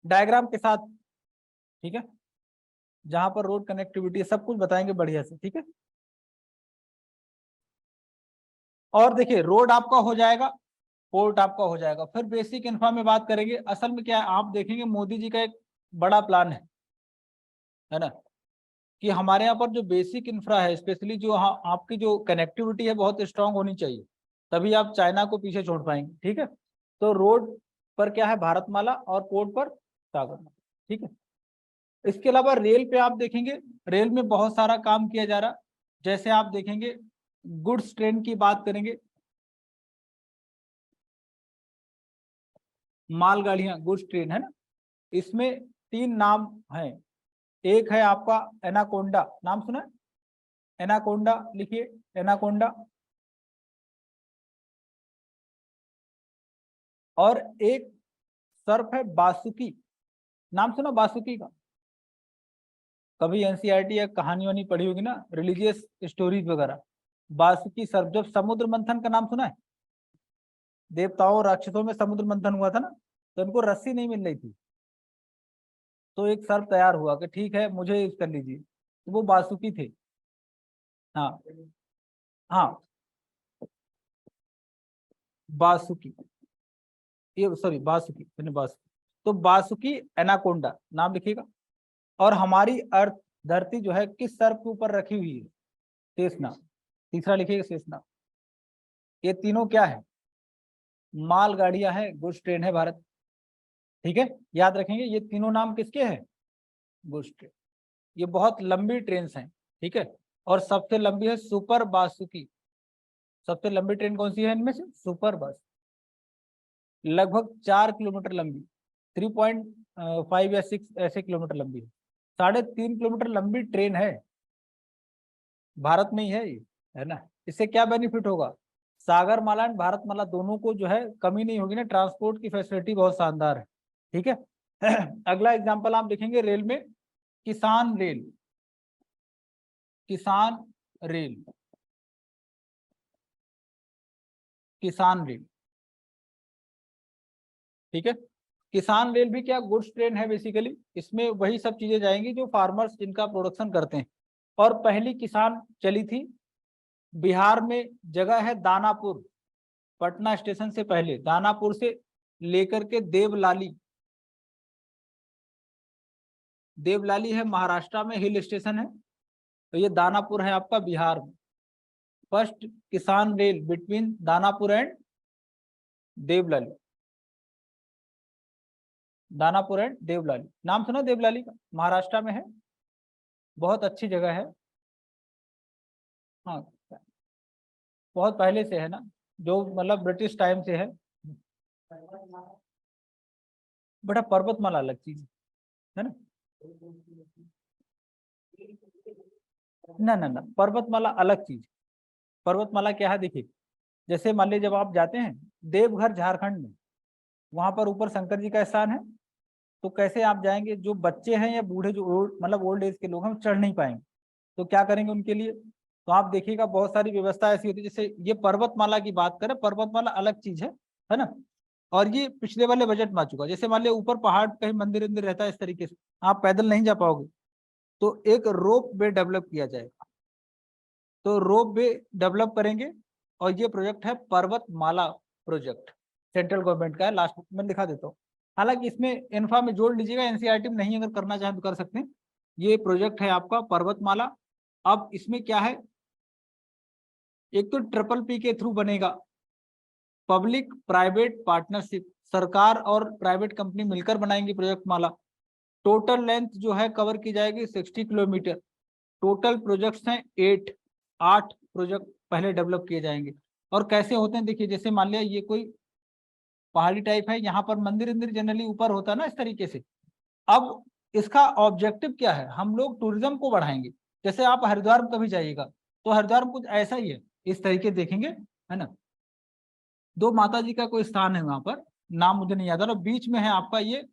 डायग्राम के साथ, ठीक है। जहां पर रोड कनेक्टिविटी सब कुछ बताएंगे बढ़िया से, ठीक है। और देखिए रोड आपका हो जाएगा, पोर्ट आपका हो जाएगा, फिर बेसिक इंफ्रा में बात करेंगे। असल में क्या है, आप देखेंगे मोदी जी का एक बड़ा प्लान है ना, कि हमारे यहाँ पर जो बेसिक इंफ्रा है, स्पेशली जो आपकी जो कनेक्टिविटी है बहुत स्ट्रांग होनी चाहिए, तभी आप चाइना को पीछे छोड़ पाएंगे, ठीक है। तो रोड पर क्या है, भारतमाला, और पोर्ट पर सागरमाला, ठीक है। इसके अलावा रेल पे आप देखेंगे, रेल में बहुत सारा काम किया जा रहा। जैसे आप देखेंगे गुड्स ट्रेन की बात करेंगे, मालगाड़ियां गुड्स ट्रेन है ना, इसमें 3 नाम हैं। एक है आपका एनाकोंडा, नाम सुना है? एनाकोंडा लिखिए, एनाकोंडा। और एक सर्फ है बासुकी, नाम सुना बासुकी का? कभी एनसीईआरटी या कहानी वानी पढ़ी होगी ना, रिलीजियस स्टोरीज वगैरह। बासुकी सर्फ, जब समुद्र मंथन का नाम सुना है? देवताओं और राक्षसों में समुद्र मंथन हुआ था ना, तो उनको रस्सी नहीं मिल रही थी, तो एक सर्फ तैयार हुआ कि ठीक है मुझे यूज कर लीजिए, तो वो बासुकी थे। हाँ हाँ, बासुकी, ये सॉरी बासुकी, मैंने बासुकी, तो बासुकी एनाकोंडा नाम लिखिएगा। और हमारी अर्थ, धरती जो है किस सर्फ के ऊपर रखी हुई है? शेषनाग। तीसरा लिखिएगा शेषनाग। ये तीनों क्या है? मालगाड़ियां हैं, गुड्स ट्रेन है भारत, ठीक है। याद रखेंगे ये तीनों नाम किसके हैं? Goods train. ये बहुत लंबी ट्रेन हैं, ठीक है। और सबसे लंबी है सुपर बासुकी। सबसे लंबी ट्रेन कौन सी है इनमें से? सुपर बस, लगभग 4 किलोमीटर लंबी, 3.5 या 6 ऐसे किलोमीटर लंबी है। 3.5 किलोमीटर लंबी ट्रेन है, भारत में ही है ये, है ना। इससे क्या बेनिफिट होगा? सागर माला एंड भारत माला दोनों को जो है कमी नहीं होगी ना, ट्रांसपोर्ट की फैसिलिटी बहुत शानदार है, ठीक है। अगला एग्जांपल आप देखेंगे रेल में, किसान रेल, किसान रेल, किसान रेल, ठीक है। किसान रेल भी क्या, गुड्स ट्रेन है बेसिकली। इसमें वही सब चीजें जाएंगी जो फार्मर्स जिनका प्रोडक्शन करते हैं। और पहली किसान चली थी बिहार में, जगह है दानापुर, पटना स्टेशन से पहले, दानापुर से लेकर के देवलाली, देवलाली है महाराष्ट्र में, हिल स्टेशन है। तो ये दानापुर है आपका बिहार में। First Kisan rail between Danapur and Deolali, Danapur and Deolali, नाम सुना देवलाली का? महाराष्ट्र में है, बहुत अच्छी जगह है। हाँ, बहुत पहले से है ना, जो मतलब ब्रिटिश टाइम से है। बड़ा पर्वतमाला अलग चीज है ना, ना पर्वतमाला अलग चीज। पर्वतमाला क्या है देखिए, जैसे मान लीजिए जब आप जाते हैं देवघर झारखंड में, वहां पर ऊपर शंकर जी का स्थान है, तो कैसे आप जाएंगे? जो बच्चे हैं या बूढ़े, जो मतलब ओल्ड एज के लोग हैं, वो चढ़ नहीं पाएंगे, तो क्या करेंगे उनके लिए? तो आप देखिएगा बहुत सारी व्यवस्था ऐसी होती है। जैसे ये पर्वतमाला की बात करें, पर्वतमाला अलग चीज है ना। और ये पिछले वाले बजट में आ चुका। जैसे मान लिया ऊपर पहाड़ कहीं मंदिर वंदिर रहता है, इस तरीके से आप पैदल नहीं जा पाओगे, तो एक रोप वे डेवलप किया जाएगा। तो रोप वे डेवलप करेंगे, और ये प्रोजेक्ट है पर्वतमाला प्रोजेक्ट, सेंट्रल गवर्नमेंट का है। लास्ट में दिखा देता हूँ, हालांकि इसमें इन्फा में जोड़ लीजिएगा, एनसीईआरटी में नहीं, अगर करना चाहें तो कर सकते हैं। ये प्रोजेक्ट है आपका पर्वतमाला। अब इसमें क्या है, एक तो ट्रिपल पी के थ्रू बनेगा, पब्लिक प्राइवेट पार्टनरशिप, सरकार और प्राइवेट कंपनी मिलकर बनाएंगी प्रोजेक्ट माला। टोटल लेंथ जो है कवर की जाएगी 60 किलोमीटर। टोटल प्रोजेक्ट्स हैं 8 प्रोजेक्ट पहले डेवलप किए जाएंगे। और कैसे होते हैं देखिए, जैसे मान लिया ये कोई पहाड़ी टाइप है, यहाँ पर मंदिर अंदिर जनरली ऊपर होता है ना, इस तरीके से। अब इसका ऑब्जेक्टिव क्या है, हम लोग टूरिज्म को बढ़ाएंगे। जैसे आप हरिद्वार में कभी जाइएगा, तो हरिद्वार में कुछ ऐसा ही है, इस तरीके देखेंगे, है ना। दो माता जी का कोई स्थान है वहां पर, नाम मुझे नहीं याद आ रहा, बीच में है आपका ये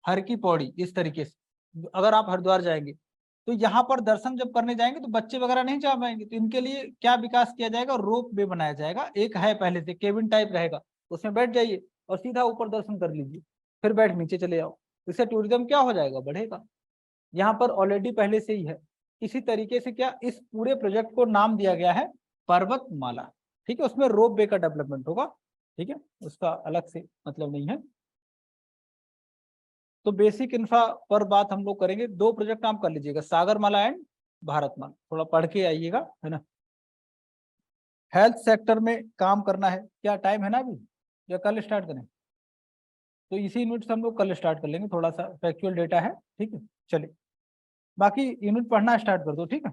हर की पौड़ी, इस तरीके से अगर आप हरिद्वार जाएंगे, तो यहाँ पर दर्शन जब करने जाएंगे तो बच्चे वगैरह नहीं जा पाएंगे, तो इनके लिए क्या विकास किया जाएगा, रोप वे बनाया जाएगा। एक है पहले से केबिन टाइप रहेगा, उसमें बैठ जाइए और सीधा ऊपर दर्शन कर लीजिए, फिर बैठ नीचे चले जाओ। इससे टूरिज्म क्या हो जाएगा, बढ़ेगा। यहाँ पर ऑलरेडी पहले से ही है। इसी तरीके से क्या इस पूरे प्रोजेक्ट को नाम दिया गया है पर्वतमाला, ठीक है। उसमें रोप वे का डेवलपमेंट होगा, ठीक है, उसका अलग से मतलब नहीं है। तो बेसिक इंफ्रा पर बात हम लोग करेंगे। दो प्रोजेक्ट आप कर लीजिएगा, सागरमाला एंड भारतमाला, थोड़ा पढ़ के आइएगा, है ना। हेल्थ सेक्टर में काम करना है, क्या टाइम है ना अभी या कल स्टार्ट करें? तो इसी यूनिट से हम लोग कल स्टार्ट कर लेंगे, थोड़ा सा फैक्चुअल डेटा है, ठीक है। चलिए बाकी यूनिट पढ़ना स्टार्ट कर दो, ठीक है।